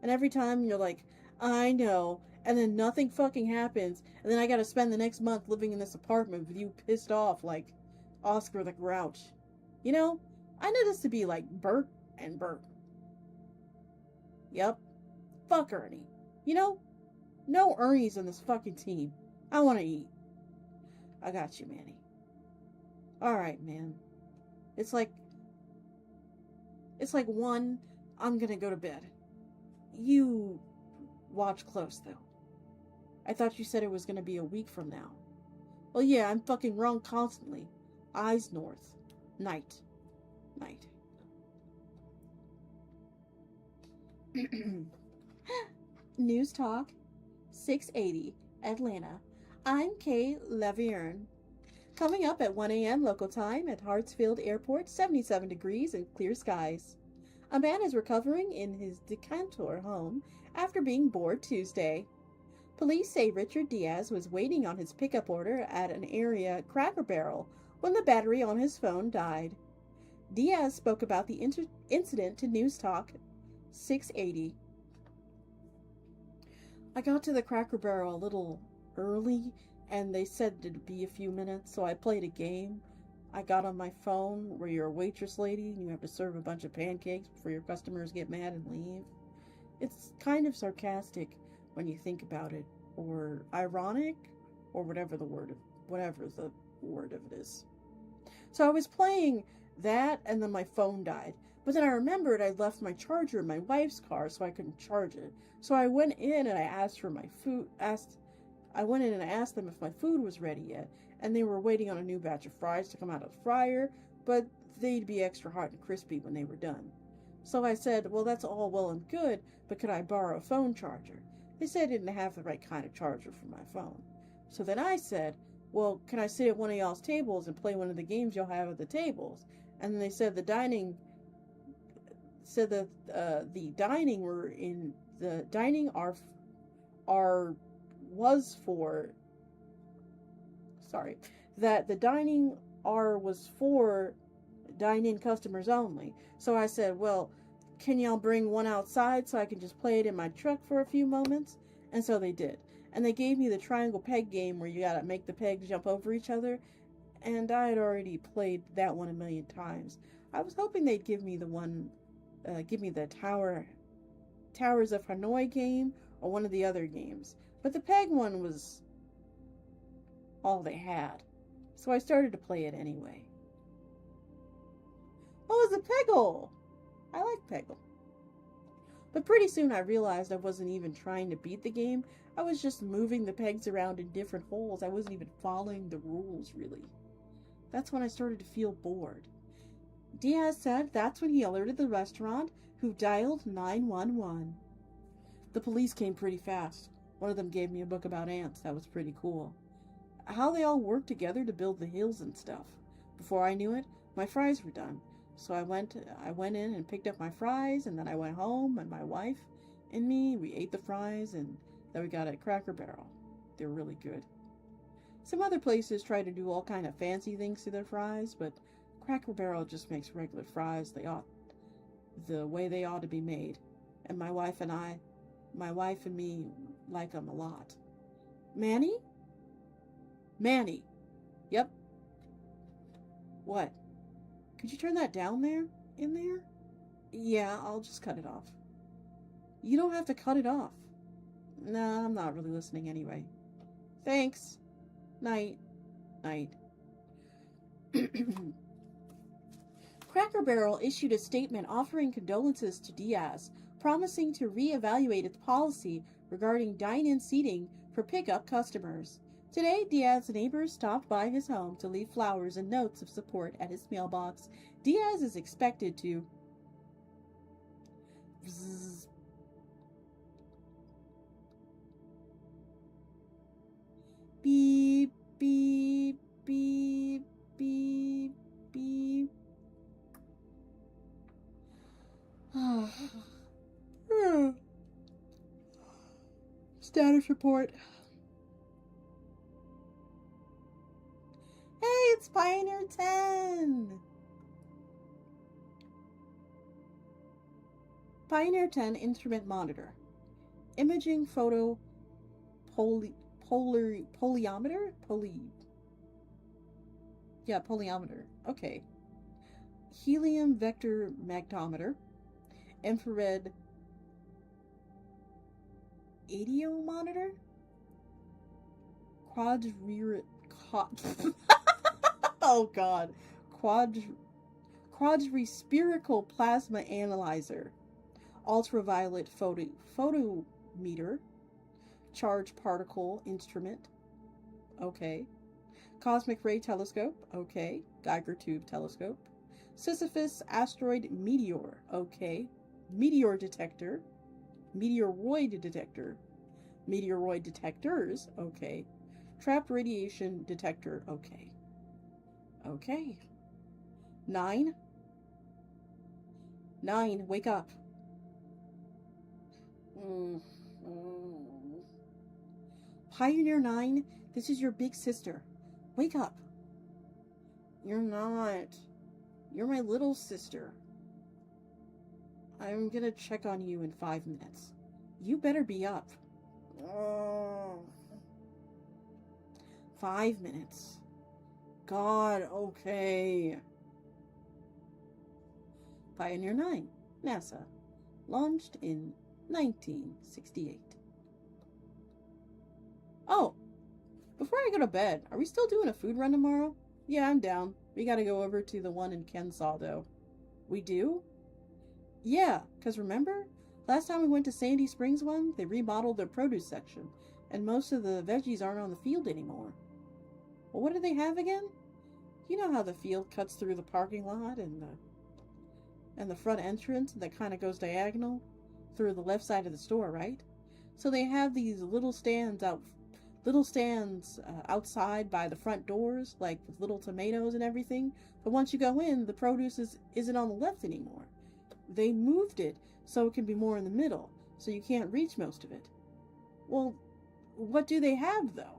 And every time you're like, I know, and then nothing fucking happens, and then I gotta spend the next month living in this apartment with you pissed off, like, Oscar the Grouch. You know, I know this to be like Bert and Bert. Yep. Fuck Ernie. You know, no Ernie's in this fucking team. I want to eat. I got you, Manny. Alright, man. It's like 1. I'm gonna go to bed. You watch close, though. I thought you said it was gonna be a week from now. Well, yeah, I'm fucking wrong constantly. Eyes north. Night. Night. News Talk, 680, Atlanta. I'm Kay Lavierne. Coming up at 1 a.m. local time at Hartsfield Airport, 77 degrees and clear skies. A man is recovering in his Decantor home after being bored Tuesday. Police say Richard Diaz was waiting on his pickup order at an area Cracker Barrel when the battery on his phone died. Diaz spoke about the incident to News Talk 680. I got to the Cracker Barrel a little early, and they said it'd be a few minutes, so I played a game. I got on my phone where you're a waitress lady and you have to serve a bunch of pancakes before your customers get mad and leave. It's kind of sarcastic when you think about it, or ironic, or whatever the word of it is. So I was playing that, and then my phone died. But then I remembered I'd left my charger in my wife's car, so I couldn't charge it. So I went in and I asked for my food. I went in and asked them if my food was ready yet, and they were waiting on a new batch of fries to come out of the fryer, but they'd be extra hot and crispy when they were done. So I said, well, that's all well and good, but could I borrow a phone charger? They said I didn't have the right kind of charger for my phone. So then I said, well, can I sit at one of y'all's tables and play one of the games y'all have at the tables? And then they said the dining was for dine-in customers only. So I said, well, can y'all bring one outside so I can just play it in my truck for a few moments? And so they did. And they gave me the triangle peg game where you gotta make the pegs jump over each other. And I had already played that one a million times. I was hoping they'd give me the Towers of Hanoi game or one of the other games. But the peg one was all they had. So I started to play it anyway. Oh, it's a Peggle! I like Peggle. But pretty soon I realized I wasn't even trying to beat the game. I was just moving the pegs around in different holes. I wasn't even following the rules, really. That's when I started to feel bored. Diaz said that's when he alerted the restaurant, who dialed 911. The police came pretty fast. One of them gave me a book about ants. That was pretty cool. How they all worked together to build the hills and stuff. Before I knew it, my fries were done. So I went in and picked up my fries, and then I went home, and my wife and me, we ate the fries, and then we got at Cracker Barrel. They were really good. Some other places try to do all kind of fancy things to their fries, but Cracker Barrel just makes regular fries the way they ought to be made. And my wife and me like them a lot. Manny? Manny. Yep. What? Could you turn that down there? In there? Yeah, I'll just cut it off. You don't have to cut it off. Nah, I'm not really listening anyway. Thanks. Night. Night. Cracker Barrel issued a statement offering condolences to Diaz, promising to reevaluate its policy regarding dine-in seating for pickup customers. Today, Diaz's neighbors stopped by his home to leave flowers and notes of support at his mailbox. Diaz is expected to beep, beep, beep, beep, beep. Status report. Hey, it's Pioneer 10! Pioneer 10 instrument monitor. Imaging photo polyometer? Yeah, polyometer. Okay. Helium vector magnetometer. Infrared audiometer. Oh god. Quadrispherical plasma analyzer. Ultraviolet photometer. Charged particle instrument. Okay. Cosmic ray telescope. Okay. Geiger tube telescope. Sisyphus asteroid meteor. Okay. Meteor detector. Meteoroid detector. Meteoroid detectors. Okay. Trapped radiation detector. Okay. Okay. 9. 9. Wake up. Pioneer 9, this is your big sister. Wake up. You're not. You're my little sister. I'm gonna check on you in 5 minutes. You better be up. 5 minutes. God, okay. Pioneer 9, NASA. Launched in 1968. Oh, before I go to bed, are we still doing a food run tomorrow? Yeah, I'm down. We gotta go over to the one in Kensaw, though. We do? Yeah, because remember? Last time we went to Sandy Springs one, they remodeled their produce section, and most of the veggies aren't on the field anymore. Well, what do they have again? You know how the field cuts through the parking lot and the front entrance that kind of goes diagonal through the left side of the store, right? So they have these little stands outside by the front doors, like with little tomatoes and everything. But once you go in, the produce isn't on the left anymore. They moved it so it can be more in the middle, so you can't reach most of it. Well, what do they have, though?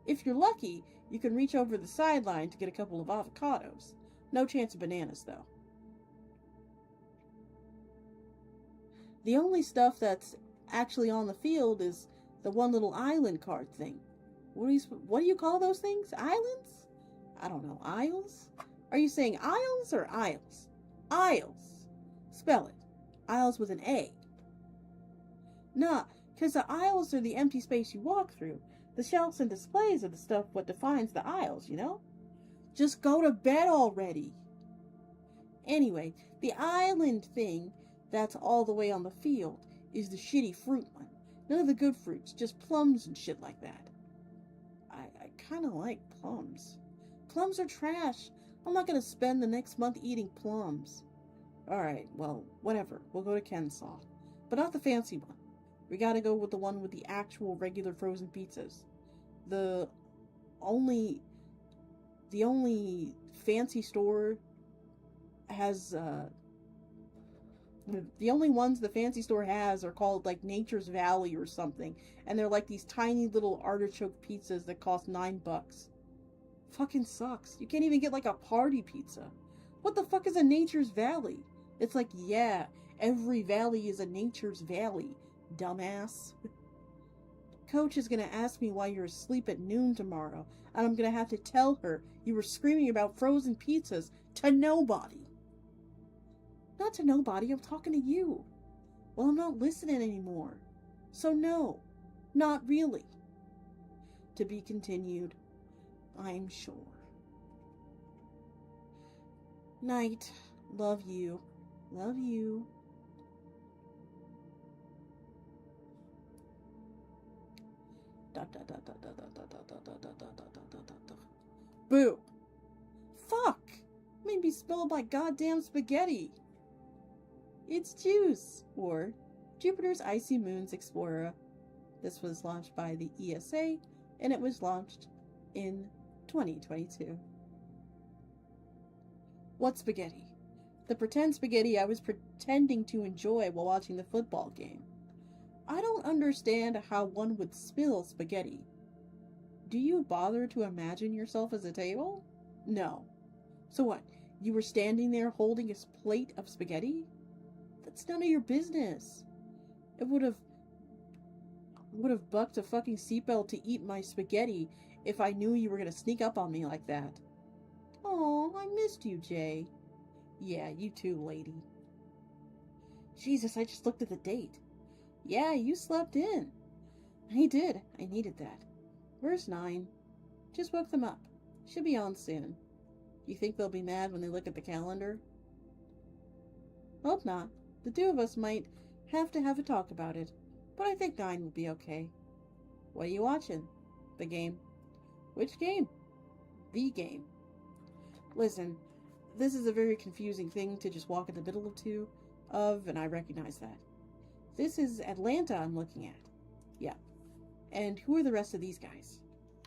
If you're lucky, you can reach over the sideline to get a couple of avocados. No chance of bananas, though. The only stuff that's actually on the field is the one little island card thing. What do you call those things? Islands? I don't know. Isles? Are you saying aisles or aisles? Aisles. Spell it. Aisles with an A. Nah, because the aisles are the empty space you walk through. The shelves and displays are the stuff what defines the aisles, you know? Just go to bed already. Anyway, the island thing that's all the way on the field is the shitty fruit one. None of the good fruits, just plums and shit like that. I kind of like plums. Plums are trash. I'm not going to spend the next month eating plums. Alright, well, whatever. We'll go to Kensaw. But not the fancy one. We gotta go with the one with the actual regular frozen pizzas. The only fancy store has, the only ones the fancy store has are called, like, Nature's Valley or something. And they're like these tiny little artichoke pizzas that cost $9. Fucking sucks. You can't even get, like, a party pizza. What the fuck is a Nature's Valley? It's like, yeah, every valley is a Nature's Valley, dumbass. Coach is gonna ask me why you're asleep at noon tomorrow, and I'm gonna have to tell her you were screaming about frozen pizzas to nobody. Not to nobody, I'm talking to you. Well, I'm not listening anymore. So no, not really. To be continued, I'm sure. Night. Love you. Love you. Boo. Fuck. Made me spill my goddamn spaghetti. It's juice. Or Jupiter's Icy Moons Explorer. This was launched by the ESA, and it was launched in 2022. What spaghetti? The pretend spaghetti I was pretending to enjoy while watching the football game. I don't understand how one would spill spaghetti. Do you bother to imagine yourself as a table? No. So what, you were standing there holding a plate of spaghetti? That's none of your business. It would have would have bucked a fucking seatbelt to eat my spaghetti if I knew you were gonna sneak up on me like that. Oh, I missed you, Jay. Yeah, you too, lady. Jesus, I just looked at the date. Yeah, you slept in. I did. I needed that. Verse 9. Just woke them up. Should be on soon. You think they'll be mad when they look at the calendar? Hope not. The two of us might have to have a talk about it, but I think 9 will be okay. What are you watching? The game. Which game? The game. Listen, this is a very confusing thing to just walk in the middle of, and I recognize that. This is Atlanta I'm looking at. Yeah. And who are the rest of these guys?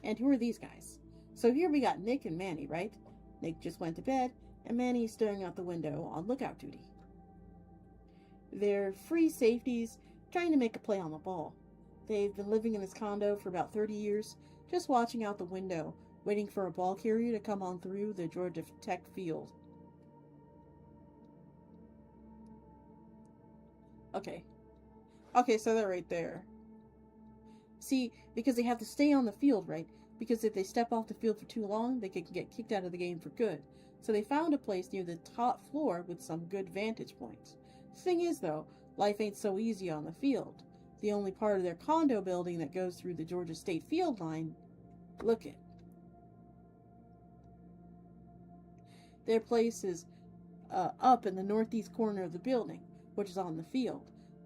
And who are these guys? So here we got Nick and Manny, right? Nick just went to bed, and Manny's staring out the window on lookout duty. They're free safeties trying to make a play on the ball. They've been living in this condo for about 30 years, just watching out the window, waiting for a ball carrier to come on through the Georgia Tech field. Okay, so they're right there. See, because they have to stay on the field, right? Because if they step off the field for too long, they can get kicked out of the game for good. So they found a place near the top floor with some good vantage points. Thing is, though, life ain't so easy on the field. The only part of their condo building that goes through the Georgia State field line, look it. Their place is up in the northeast corner of the building, which is on the field.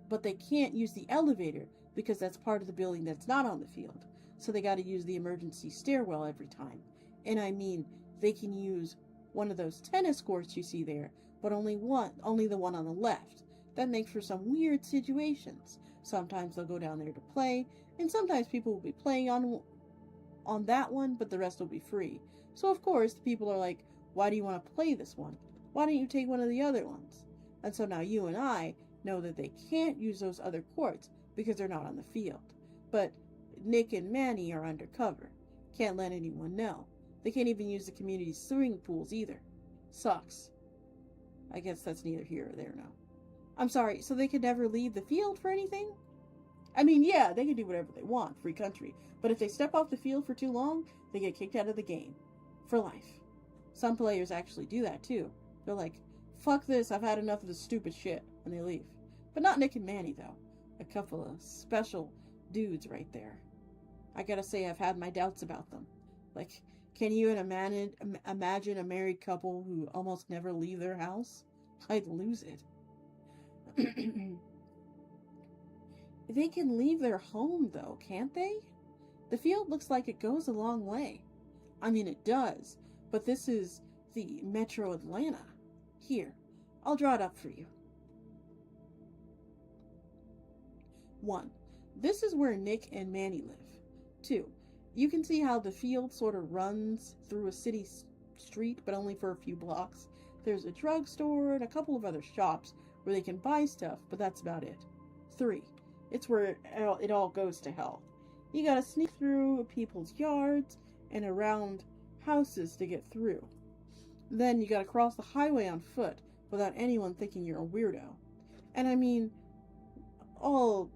But they can't use the elevator because that's part of the building that's not on the field. So they got to use the emergency stairwell every time. And I mean, they can use one of those tennis courts you see there, but only the one on the left. That makes for some weird situations. Sometimes they'll go down there to play, and sometimes people will be playing on that one, but the rest will be free. So of course, the people are like, why do you want to play this one? Why don't you take one of the other ones? And so now you and I know that they can't use those other courts because they're not on the field. But Nick and Manny are undercover. Can't let anyone know. They can't even use the community swimming pools either. Sucks. I guess that's neither here or there now. I'm sorry, so they could never leave the field for anything? I mean, yeah, they can do whatever they want, free country. But if they step off the field for too long, they get kicked out of the game. For life. Some players actually do that too. They're like, fuck this, I've had enough of this stupid shit, and they leave. But not Nick and Manny, though. A couple of special dudes right there. I gotta say, I've had my doubts about them. Like, can you imagine a married couple who almost never leave their house? I'd lose it. They can leave their home, though, can't they? The field looks like it goes a long way. I mean, it does, but this is the Metro Atlanta. Here, I'll draw it up for you. 1. This is where Nick and Manny live. 2. You can see how the field sort of runs through a city street, but only for a few blocks. There's a drugstore and a couple of other shops where they can buy stuff, but that's about it. 3. It's where it all goes to hell. You gotta sneak through people's yards and around houses to get through. Then you gotta cross the highway on foot without anyone thinking you're a weirdo. And I mean, all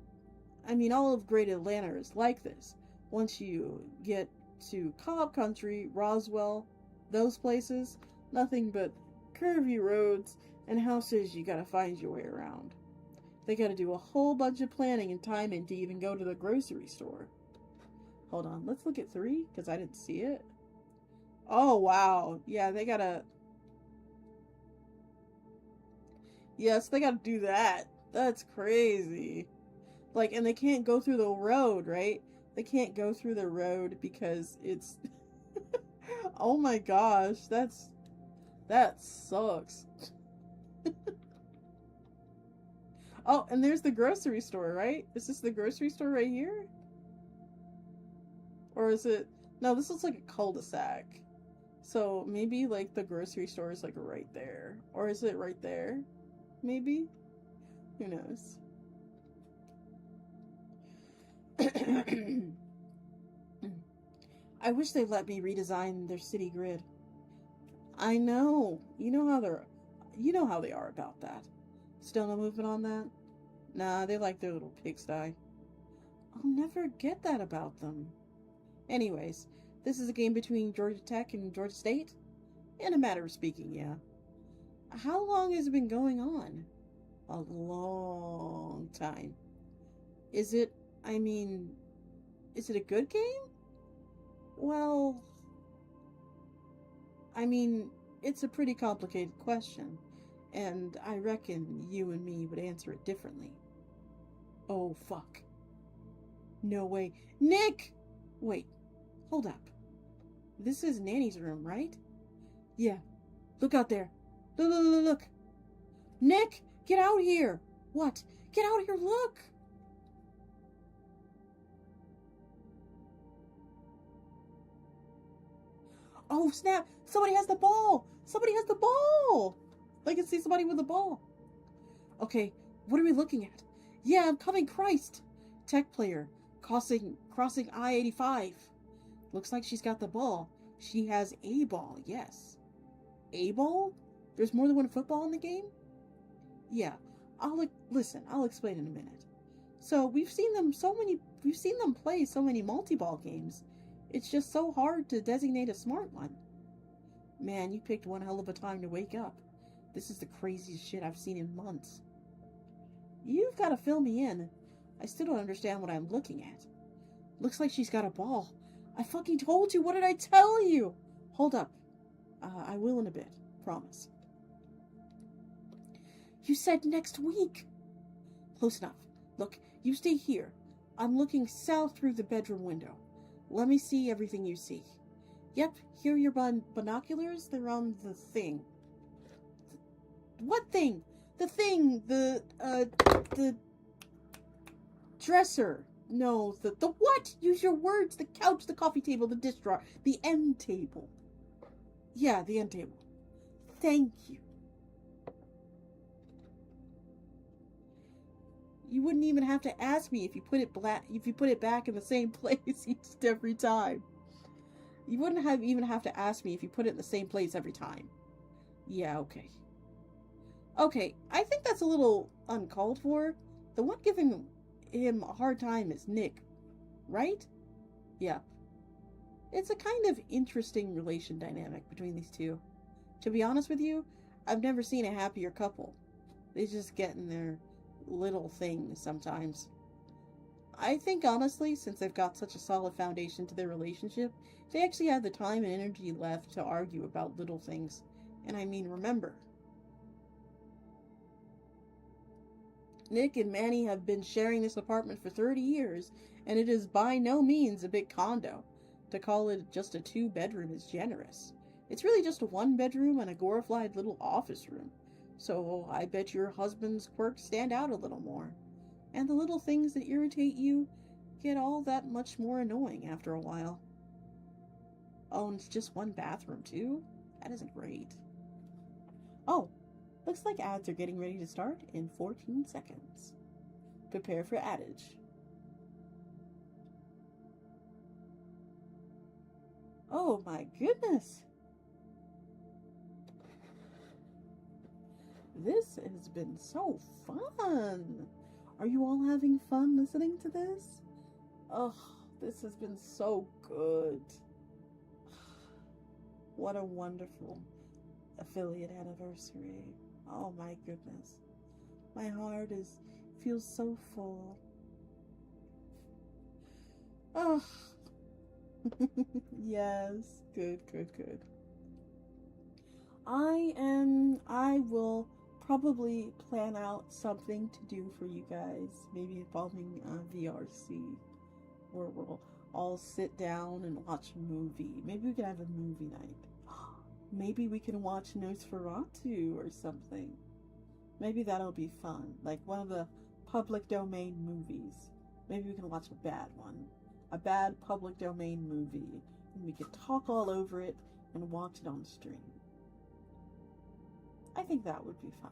of Great Atlanta is like this. Once you get to Cobb Country, Roswell, those places, nothing but curvy roads and houses you gotta find your way around. They gotta do a whole bunch of planning and timing to even go to the grocery store. Hold on, let's look at 3, because I didn't see it. Oh, wow. Yeah, they gotta... Yes, they gotta do that. That's crazy. Like, and they can't go through the road, right? They can't go through the road because it's... Oh my gosh, that sucks. Oh, and there's the grocery store, right? Is this the grocery store right here? Or is it... No, this looks like a cul-de-sac. So maybe, like, the grocery store is, like, right there. Or is it right there? Maybe? Who knows? I wish they'd let me redesign their city grid. I know. You know how they are about that. Still no movement on that? Nah, they like their little pigsty. I'll never get that about them. Anyways, this is a game between Georgia Tech and Georgia State? In a matter of speaking, yeah. How long has it been going on? A long time. Is it a good game? Well, it's a pretty complicated question, and I reckon you and me would answer it differently. Oh, fuck. No way. Nick! Wait, hold up. This is Nanny's room, right? Yeah. Look out there. Look. Nick, get out here. What? Get out here, look. Oh, snap. Somebody has the ball. I can see somebody with the ball. Okay, what are we looking at? Yeah, I'm coming, Christ. Tech player, crossing I-85. Looks like she's got the ball. She has a ball, yes. A ball? There's more than one football in the game? Yeah, I'll explain in a minute. So we've seen them play so many multi-ball games. It's just so hard to designate a smart one. Man, you picked one hell of a time to wake up. This is the craziest shit I've seen in months. You've got to fill me in. I still don't understand what I'm looking at. Looks like she's got a ball. I fucking told you. What did I tell you? Hold up. I will in a bit. Promise. You said next week. Close enough. Look, you stay here. I'm looking south through the bedroom window. Let me see everything you see. Yep, here are your binoculars. They're on the thing. What thing? The thing. The dresser. No, the what? Use your words. The couch, the coffee table, the dish drawer, the end table. Yeah, the end table. Thank you. You wouldn't even have to ask me if you put it back in the same place each every time. You wouldn't even have to ask me if you put it in the same place every time. Yeah, okay. Okay, I think that's a little uncalled for. The one giving him a hard time is Nick, right? Yeah. It's a kind of interesting relation dynamic between these two. To be honest with you, I've never seen a happier couple. They just get in their little things sometimes. I think honestly, since they've got such a solid foundation to their relationship, they actually have the time and energy left to argue about little things. And remember, Nick and Manny have been sharing this apartment for 30 years, and it is by no means a big condo. To call it just a 2-bedroom is generous. It's really just a 1-bedroom and a glorified little office room. So I bet your husband's quirks stand out a little more. And the little things that irritate you get all that much more annoying after a while. Oh, and it's just 1 bathroom too? That isn't great. Oh, looks like ads are getting ready to start in 14 seconds. Prepare for adage. Oh my goodness! This has been so fun! Are you all having fun listening to this? Oh, this has been so good. What a wonderful affiliate anniversary. Oh my goodness. My heart feels so full. Oh. Yes. Good. I will probably plan out something to do for you guys, maybe involving VRC, where we'll all sit down and watch a movie. Maybe we could have a movie night. Maybe we can watch Nosferatu or something. Maybe that'll be fun, like one of the public domain movies. Maybe we can watch a bad one, a bad public domain movie, and we could talk all over it and watch it on stream. I think that would be fun.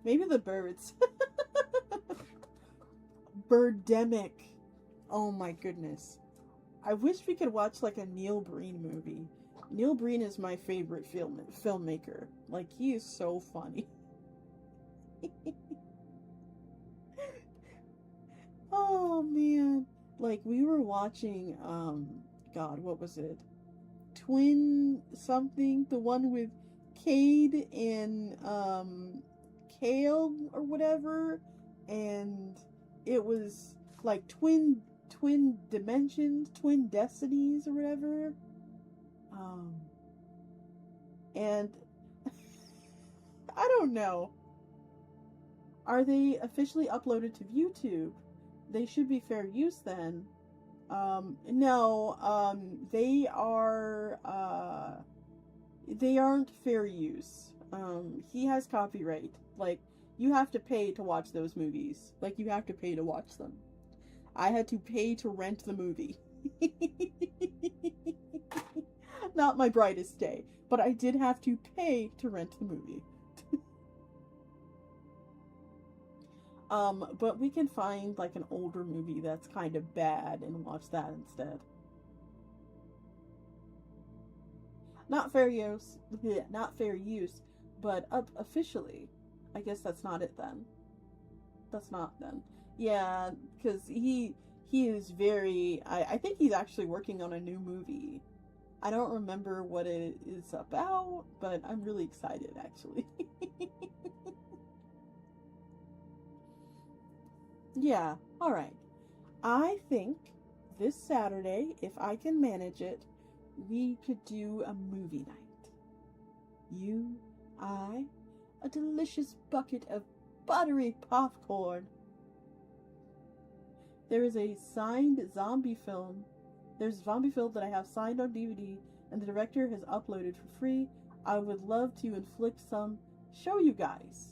Maybe the birds. Birdemic. Oh my goodness. I wish we could watch like a Neil Breen movie. Neil Breen is my favorite filmmaker. Like, he is so funny. Oh man. Like, we were watching God, what was it? Twin something, the one with Cade and Kale or whatever, and it was like twin dimensions, twin destinies or whatever. And I don't know. Are they officially uploaded to YouTube? They should be fair use then. No, they aren't fair use. He has copyright. Like, you have to pay to watch those movies. Like, you have to pay to watch them. I had to pay to rent the movie. Not my brightest day, but I did have to pay to rent the movie. But we can find like an older movie that's kind of bad and watch that instead. Not fair use, but officially. I guess that's not it then. That's not then. Yeah, because he is very, I think he's actually working on a new movie. I don't remember what it is about, but I'm really excited actually. Yeah, alright. I think this Saturday, if I can manage it, we could do a movie night. You, I, a delicious bucket of buttery popcorn. There is a signed zombie film. There's a zombie film that I have signed on DVD, and the director has uploaded for free. I would love to inflict some, show you guys.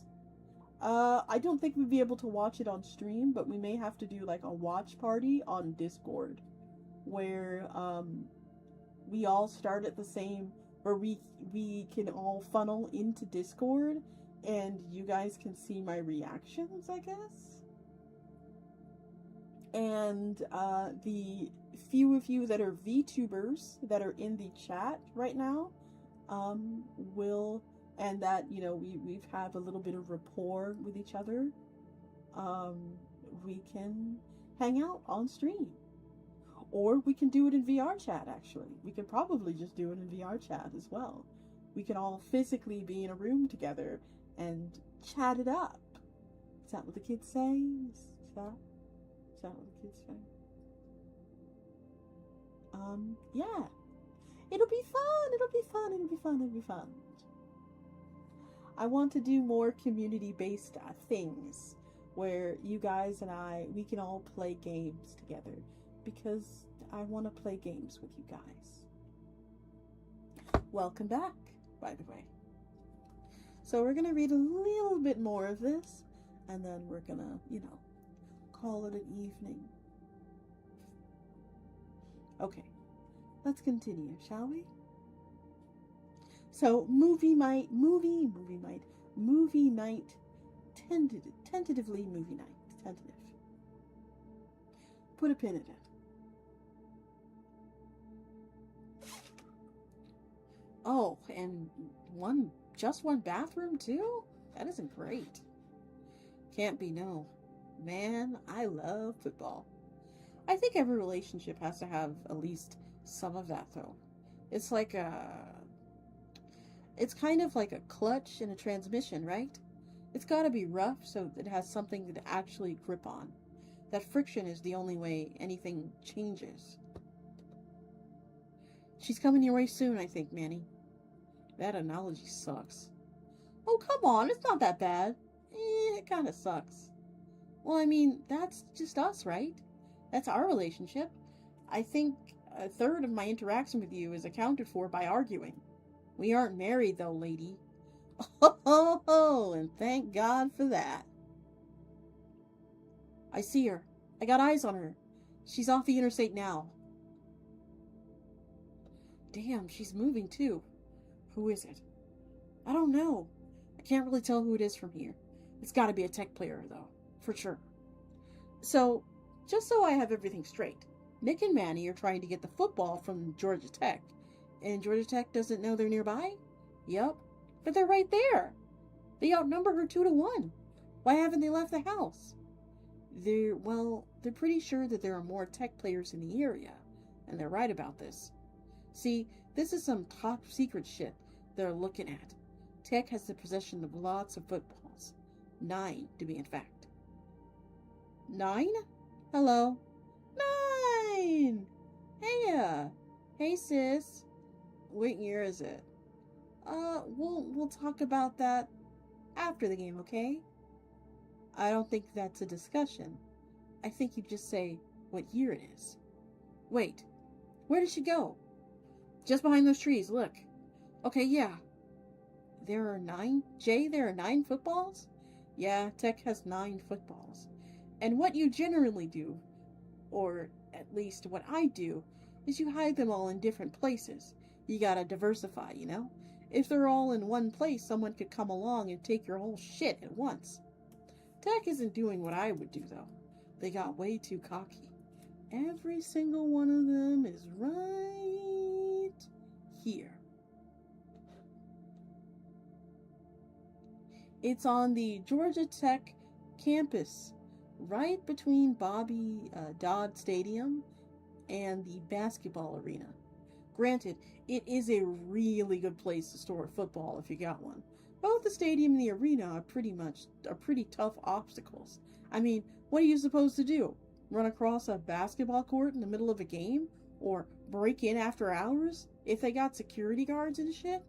I don't think we'd be able to watch it on stream, but we may have to do like a watch party on Discord, where we all start at the same, where we can all funnel into Discord, and you guys can see my reactions, I guess. And the few of you that are VTubers that are in the chat right now will. And that, you know, we've had a little bit of rapport with each other. We can hang out on stream. Or we can do it in VR chat, actually. We could probably just do it in VR chat as well. We can all physically be in a room together and chat it up. Is that what the kids say? Is that what the kids say? Yeah. It'll be fun! It'll be fun! It'll be fun! It'll be fun! I want to do more community-based things where you guys and we can all play games together, because I want to play games with you guys. Welcome back, by the way. So we're going to read a little bit more of this, and then we're going to, you know, call it an evening. Okay, let's continue, shall we? So, movie night, tentatively movie night, tentative. Put a pin in it. Oh, and just one bathroom too? That isn't great. Can't be no. Man, I love football. I think every relationship has to have at least some of that though. It's like it's kind of like a clutch and a transmission, right? It's gotta be rough so it has something to actually grip on. That friction is the only way anything changes. She's coming your way soon, I think, Manny. That analogy sucks. Oh, come on, it's not that bad. It kinda sucks. Well, I mean, that's just us, right? That's our relationship. I think a third of my interaction with you is accounted for by arguing. We aren't married, though, lady. Oh, and thank God for that. I see her. I got eyes on her. She's off the interstate now. Damn, she's moving, too. Who is it? I don't know. I can't really tell who it is from here. It's gotta be a tech player, though. For sure. So, just so I have everything straight, Nick and Manny are trying to get the football from Georgia Tech, and Georgia Tech doesn't know they're nearby? Yup, but they're right there. They outnumber her 2-1. Why haven't they left the house? They're pretty sure that there are more Tech players in the area, and they're right about this. See, this is some top secret shit they're looking at. Tech has the possession of lots of footballs. 9, to be in fact. 9? Hello? 9! Hey sis. What year is it? We'll talk about that after the game, okay? I don't think that's a discussion. I think you just say what year it is. Wait, where did she go? Just behind those trees, look. Okay, yeah. There are 9? Jay, there are 9 footballs? Yeah, Tech has 9 footballs. And what you generally do, or at least what I do, is you hide them all in different places. You gotta diversify, you know? If they're all in one place, someone could come along and take your whole shit at once. Tech isn't doing what I would do, though. They got way too cocky. Every single one of them is right here. It's on the Georgia Tech campus, right between Bobby Dodd Stadium and the basketball arena. Granted, it is a really good place to store football if you got one. Both the stadium and the arena are pretty tough obstacles. I mean, what are you supposed to do? Run across a basketball court in the middle of a game? Or break in after hours if they got security guards and shit?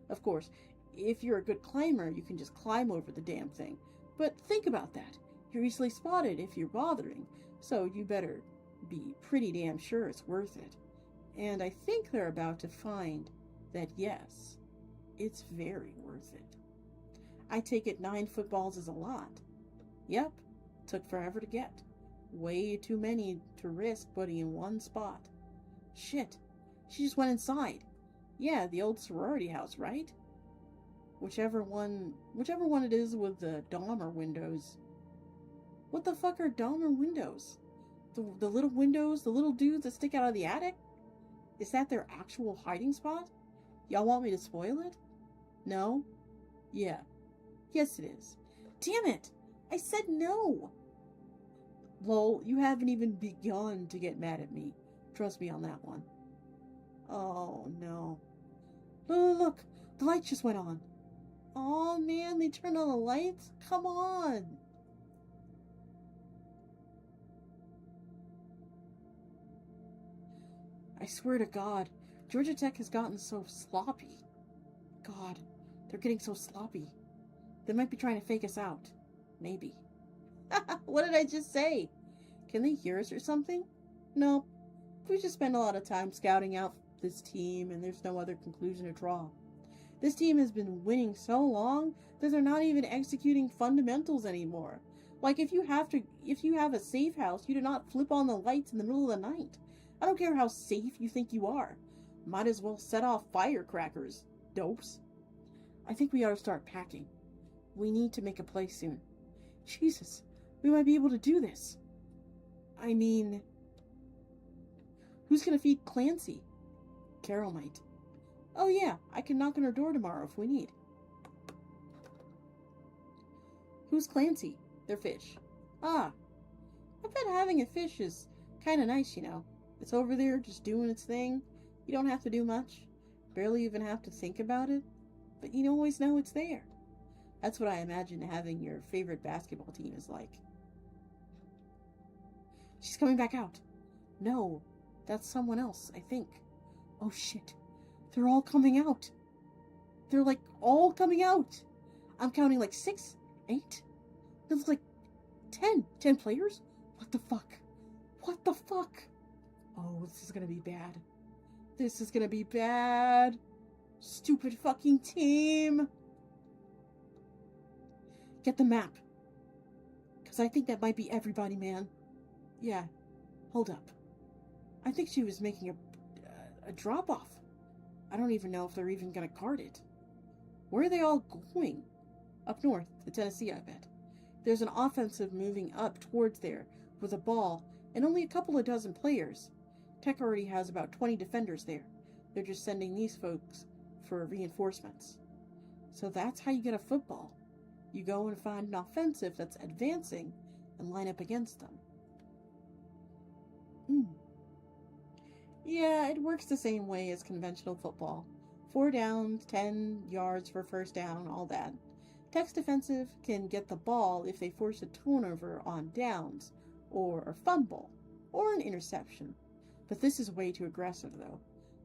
Of course, if you're a good climber, you can just climb over the damn thing. But think about that. You're easily spotted if you're bothering, so you better be pretty damn sure it's worth it. And I think they're about to find that yes, it's very worth it. I take it 9 footballs is a lot. Yep, took forever to get. Way too many to risk putting in one spot. Shit, she just went inside. Yeah, the old sorority house, right? Whichever one it is with the dormer windows. What the fuck are dormer windows? The little windows, the little dudes that stick out of the attic? Is that their actual hiding spot? Y'all want me to spoil it? No? Yeah. Yes, it is. Damn it! I said no! Lol, you haven't even begun to get mad at me. Trust me on that one. Oh, no. Look! The light just went on. Oh, man, they turned on the lights? Come on! I swear to God, Georgia Tech has gotten so sloppy. God, they're getting so sloppy. They might be trying to fake us out. Maybe. What did I just say? Can they hear us or something? No. We just spend a lot of time scouting out this team, and there's no other conclusion to draw. This team has been winning so long that they're not even executing fundamentals anymore. Like if you have a safe house, you do not flip on the lights in the middle of the night. I don't care how safe you think you are. Might as well set off firecrackers, dopes. I think we ought to start packing. We need to make a play soon. Jesus, we might be able to do this. I mean, who's gonna feed Clancy? Carol might. Oh yeah, I can knock on her door tomorrow if we need. Who's Clancy? They're fish. Ah, I bet having a fish is kinda nice, you know. It's over there just doing its thing. You don't have to do much. Barely even have to think about it. But you always know it's there. That's what I imagine having your favorite basketball team is like. She's coming back out. No, that's someone else, I think. Oh shit. They're all coming out. They're like all coming out. I'm counting like 6, 8. That's like 10. 10 players? What the fuck? What the fuck? Oh, this is gonna be bad. This is gonna be bad. Stupid fucking team. Get the map. Because I think that might be everybody, man. Yeah. Hold up. I think she was making a drop-off. I don't even know if they're even gonna card it. Where are they all going? Up north, to Tennessee, I bet. There's an offensive moving up towards there with a ball and only a couple of dozen players. Tech already has about 20 defenders there. They're just sending these folks for reinforcements. So that's how you get a football. You go and find an offensive that's advancing and line up against them. Yeah, it works the same way as conventional football. 4 downs, 10 yards for first down, all that. Tech's defensive can get the ball if they force a turnover on downs, or a fumble, or an interception. But this is way too aggressive, though.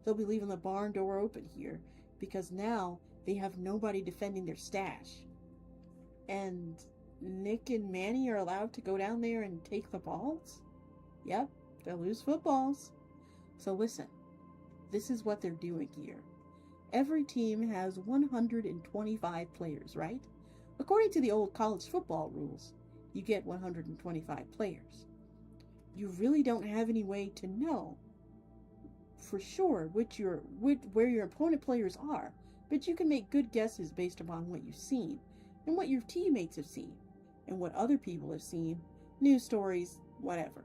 They'll be leaving the barn door open here, because now they have nobody defending their stash. And Nick and Manny are allowed to go down there and take the balls? Yep, they'll lose footballs. So listen, this is what they're doing here. Every team has 125 players, right? According to the old college football rules, you get 125 players. You really don't have any way to know for sure where your opponent players are, but you can make good guesses based upon what you've seen, and what your teammates have seen, and what other people have seen, news stories, whatever.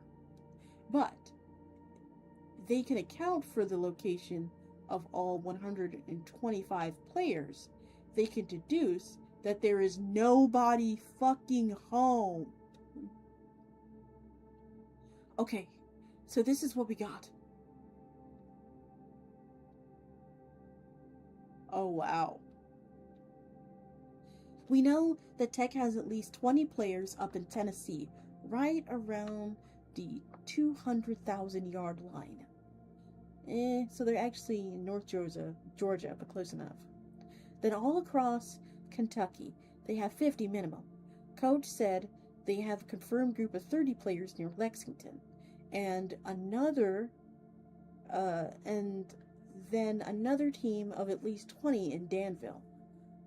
But they can account for the location of all 125 players. They can deduce that there is nobody fucking home. Okay, so this is what we got. Oh, wow. We know that Tech has at least 20 players up in Tennessee, right around the 200,000 yard line. So they're actually in North Georgia, but close enough. Then all across Kentucky, they have 50 minimum. Coach said they have a confirmed group of 30 players near Lexington, and then another team of at least 20 in Danville.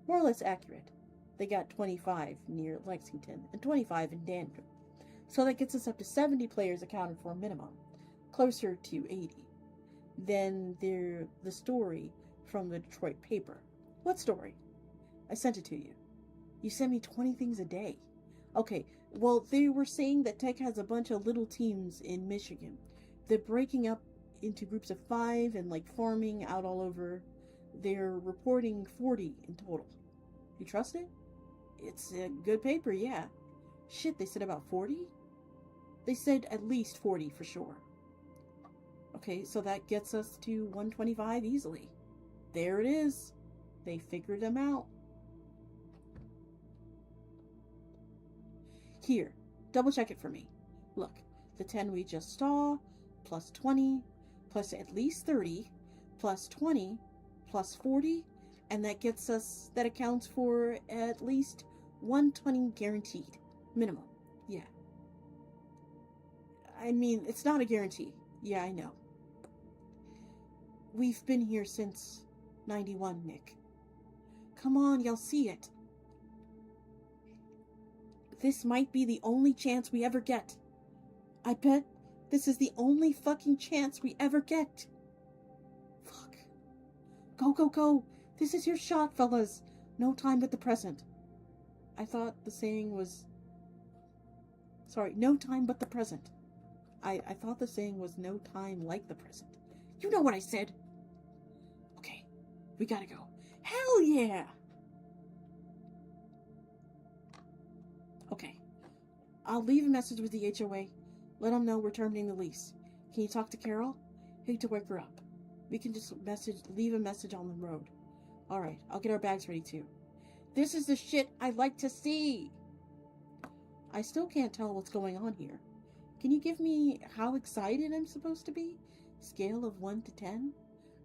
More or less accurate. They got 25 near Lexington and 25 in Danville. So that gets us up to 70 players accounted for minimum, closer to 80. Then there's the story from the Detroit paper. What story? I sent it to you. You send me 20 things a day. Okay, well, they were saying that Tech has a bunch of little teams in Michigan. They're breaking up into groups of 5 and like farming out all over. They're reporting 40 in total. You trust it? It's a good paper, yeah. Shit, they said about 40? They said at least 40 for sure. Okay, so that gets us to 125 easily. There it is. They figured them out. Here, double check it for me. Look, the 10 we just saw, plus 20, plus at least 30, plus 20, plus 40, and that gets us, that accounts for at least 120 guaranteed. Minimum. Yeah. I mean, it's not a guarantee. Yeah, I know. We've been here since 91, Nick. Come on, you'll see it. This might be the only chance we ever get. I bet this is the only fucking chance we ever get. Fuck. Go, go, go. This is your shot, fellas. No time but the present. I thought the saying was... Sorry, no time but the present. I thought the saying was no time like the present. You know what I said. Okay, we gotta go. Hell yeah! Okay, I'll leave a message with the HOA. Let them know we're terminating the lease. Can you talk to Carol? Hate to wake her up. We can just leave a message on the road. Alright, I'll get our bags ready too. This is the shit I like to see! I still can't tell what's going on here. Can you give me how excited I'm supposed to be? Scale of 1 to 10?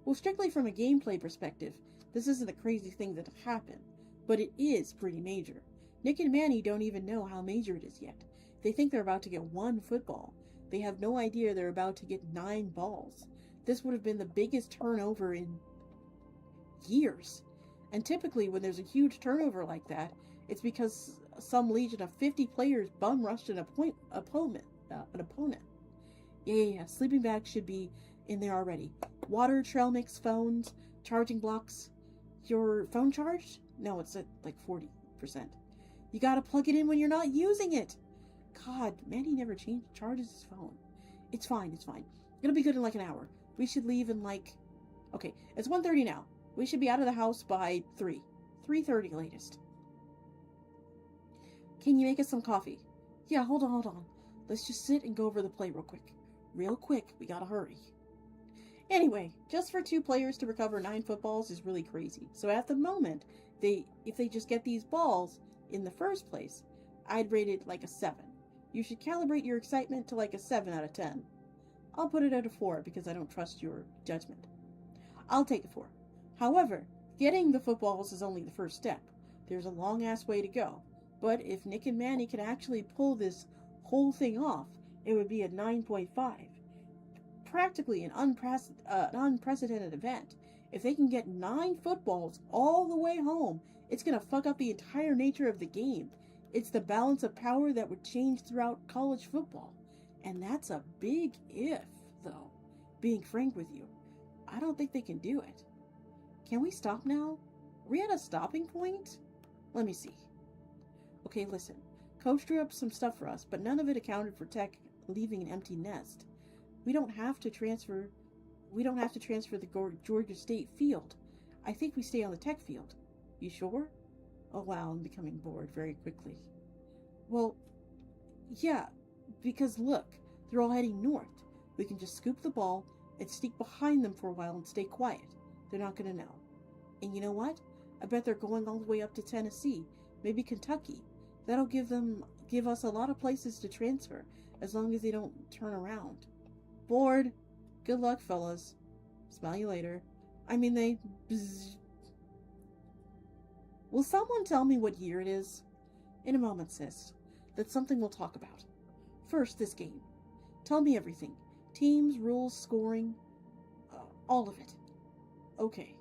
Well, strictly from a gameplay perspective, this isn't a crazy thing that happened, but it is pretty major. Nick and Manny don't even know how major it is yet. They think they're about to get 1 football. They have no idea they're about to get 9 balls. This would have been the biggest turnover in years. And typically when there's a huge turnover like that, it's because some legion of 50 players bum rushed an opponent. Yeah. Sleeping bags should be in there already. Water, trail mix, phones, charging blocks. Your phone charged? No, it's at like 40%. You gotta plug it in when you're not using it. God, Manny never charges his phone. It's fine, it's fine. It'll be good in like an hour. We should leave in like... Okay, it's 1:30 now. We should be out of the house by 3. 3:30 latest. Can you make us some coffee? Yeah, hold on. Let's just sit and go over the play real quick. Real quick, we gotta hurry. Anyway, just for 2 players to recover 9 footballs is really crazy. So at the moment, if they just get these balls in the first place, I'd rate it like a 7. You should calibrate your excitement to like a 7 out of 10. I'll put it at a 4 because I don't trust your judgment. I'll take a 4. However, getting the footballs is only the first step. There's a long-ass way to go. But if Nick and Manny can actually pull this whole thing off, it would be a 9.5. Practically an unprecedented event. If they can get 9 footballs all the way home, it's going to fuck up the entire nature of the game. It's the balance of power that would change throughout college football. And that's a big if, though. Being frank with you, I don't think they can do it. Can we stop now? Are we at a stopping point? Let me see. Okay, listen. Coach drew up some stuff for us, but none of it accounted for Tech leaving an empty nest. We don't have to transfer the Georgia State field. I think we stay on the Tech field. You sure? Oh wow, I'm becoming bored very quickly. Well, yeah, because look, they're all heading north. We can just scoop the ball and sneak behind them for a while and stay quiet. They're not gonna know. And you know what? I bet they're going all the way up to Tennessee, maybe Kentucky. That'll give us a lot of places to transfer, as long as they don't turn around. Bored. Good luck, fellas. Smell you later. I mean, they... Bzz. Will someone tell me what year it is? In a moment, sis. That's something we'll talk about. First, this game. Tell me everything. Teams, rules, scoring. All of it. Okay.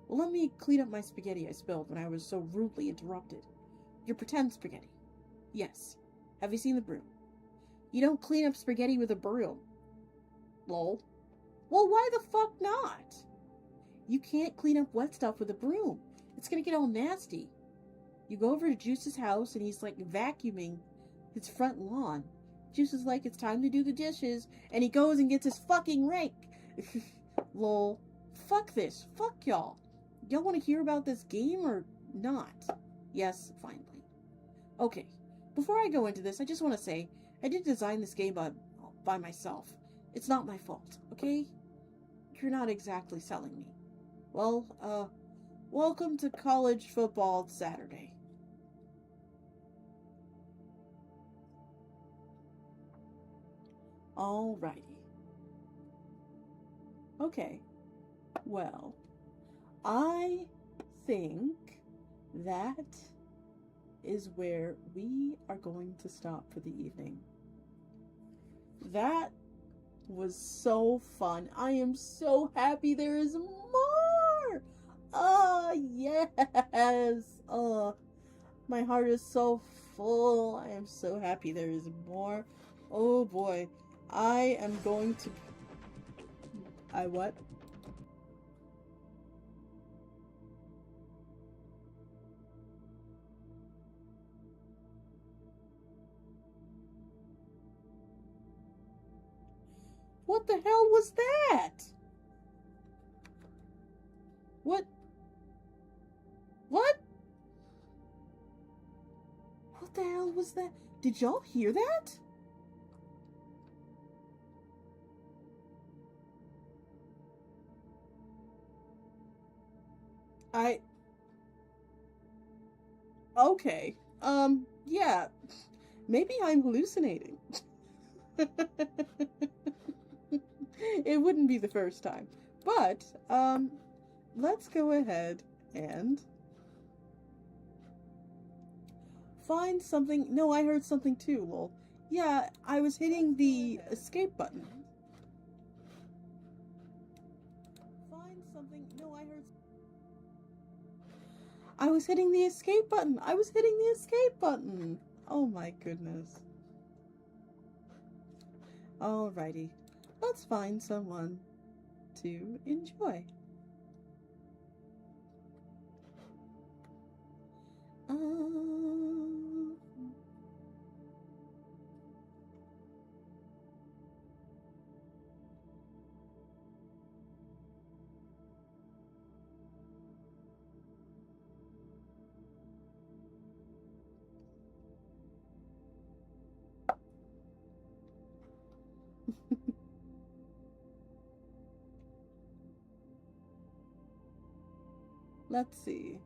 Well, let me clean up my spaghetti I spilled when I was so rudely interrupted. Your pretend spaghetti. Yes. Have you seen the broom? You don't clean up spaghetti with a broom. Lol. Well, why the fuck not? You can't clean up wet stuff with a broom. It's gonna get all nasty. You go over to Juice's house and he's like vacuuming his front lawn. Juice is like, it's time to do the dishes. And he goes and gets his fucking rake. Lol. Fuck this. Fuck y'all. Y'all want to hear about this game or not? Yes, finally. Okay. Before I go into this, I just want to say, I did design this game by myself. It's not my fault, okay? You're not exactly selling me. Well, welcome to college football Saturday. Alrighty. Okay. Well, I think that is where we are going to stop for the evening. That was so fun. I am so happy there is more. Yes. My heart is so full. I am so happy there is more. Oh boy. I am going to... what? What the hell was that? What? What? What the hell was that? Did y'all hear that? Okay. Yeah. Maybe I'm hallucinating. It wouldn't be the first time. But, let's go ahead and find something. No, I heard something too, lol. Yeah, I was hitting the escape button. Find something. No, I was hitting the escape button. I was hitting the escape button. Oh my goodness. Alrighty. Let's find someone to enjoy. Let's see.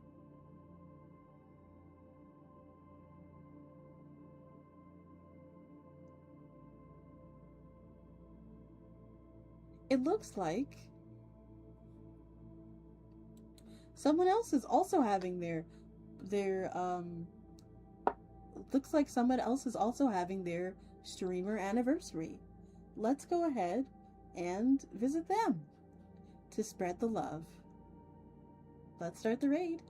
It looks like someone else is also having their looks like someone else is also having their streamer anniversary. Let's go ahead and visit them to spread the love. Let's start the raid.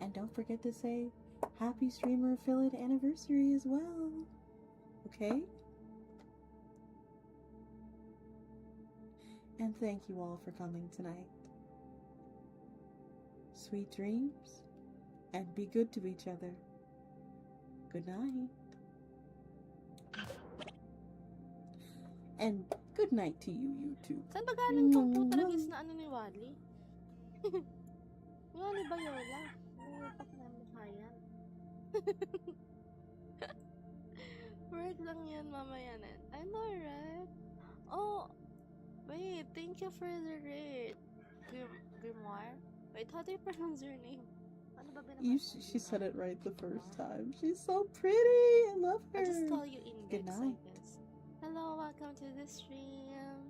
And don't forget to say happy streamer affiliate anniversary as well. Okay? And thank you all for coming tonight. Sweet dreams, and be good to each other. Good night. And good night to you, YouTube. Saan ba galing tong putalagis na ano ni Wally? Ni Wally ba Yola? Utak na mukha yan. Work lang yan mamaya na. I know, right? Oh, wait, thank you for the raid. Grimoire? Wait, how do you pronounce your name? Ano ba binabasa? She said it right the first time. She's so pretty. I love her. I'll just call you Index, Good I night. guess. Hello, welcome to the stream.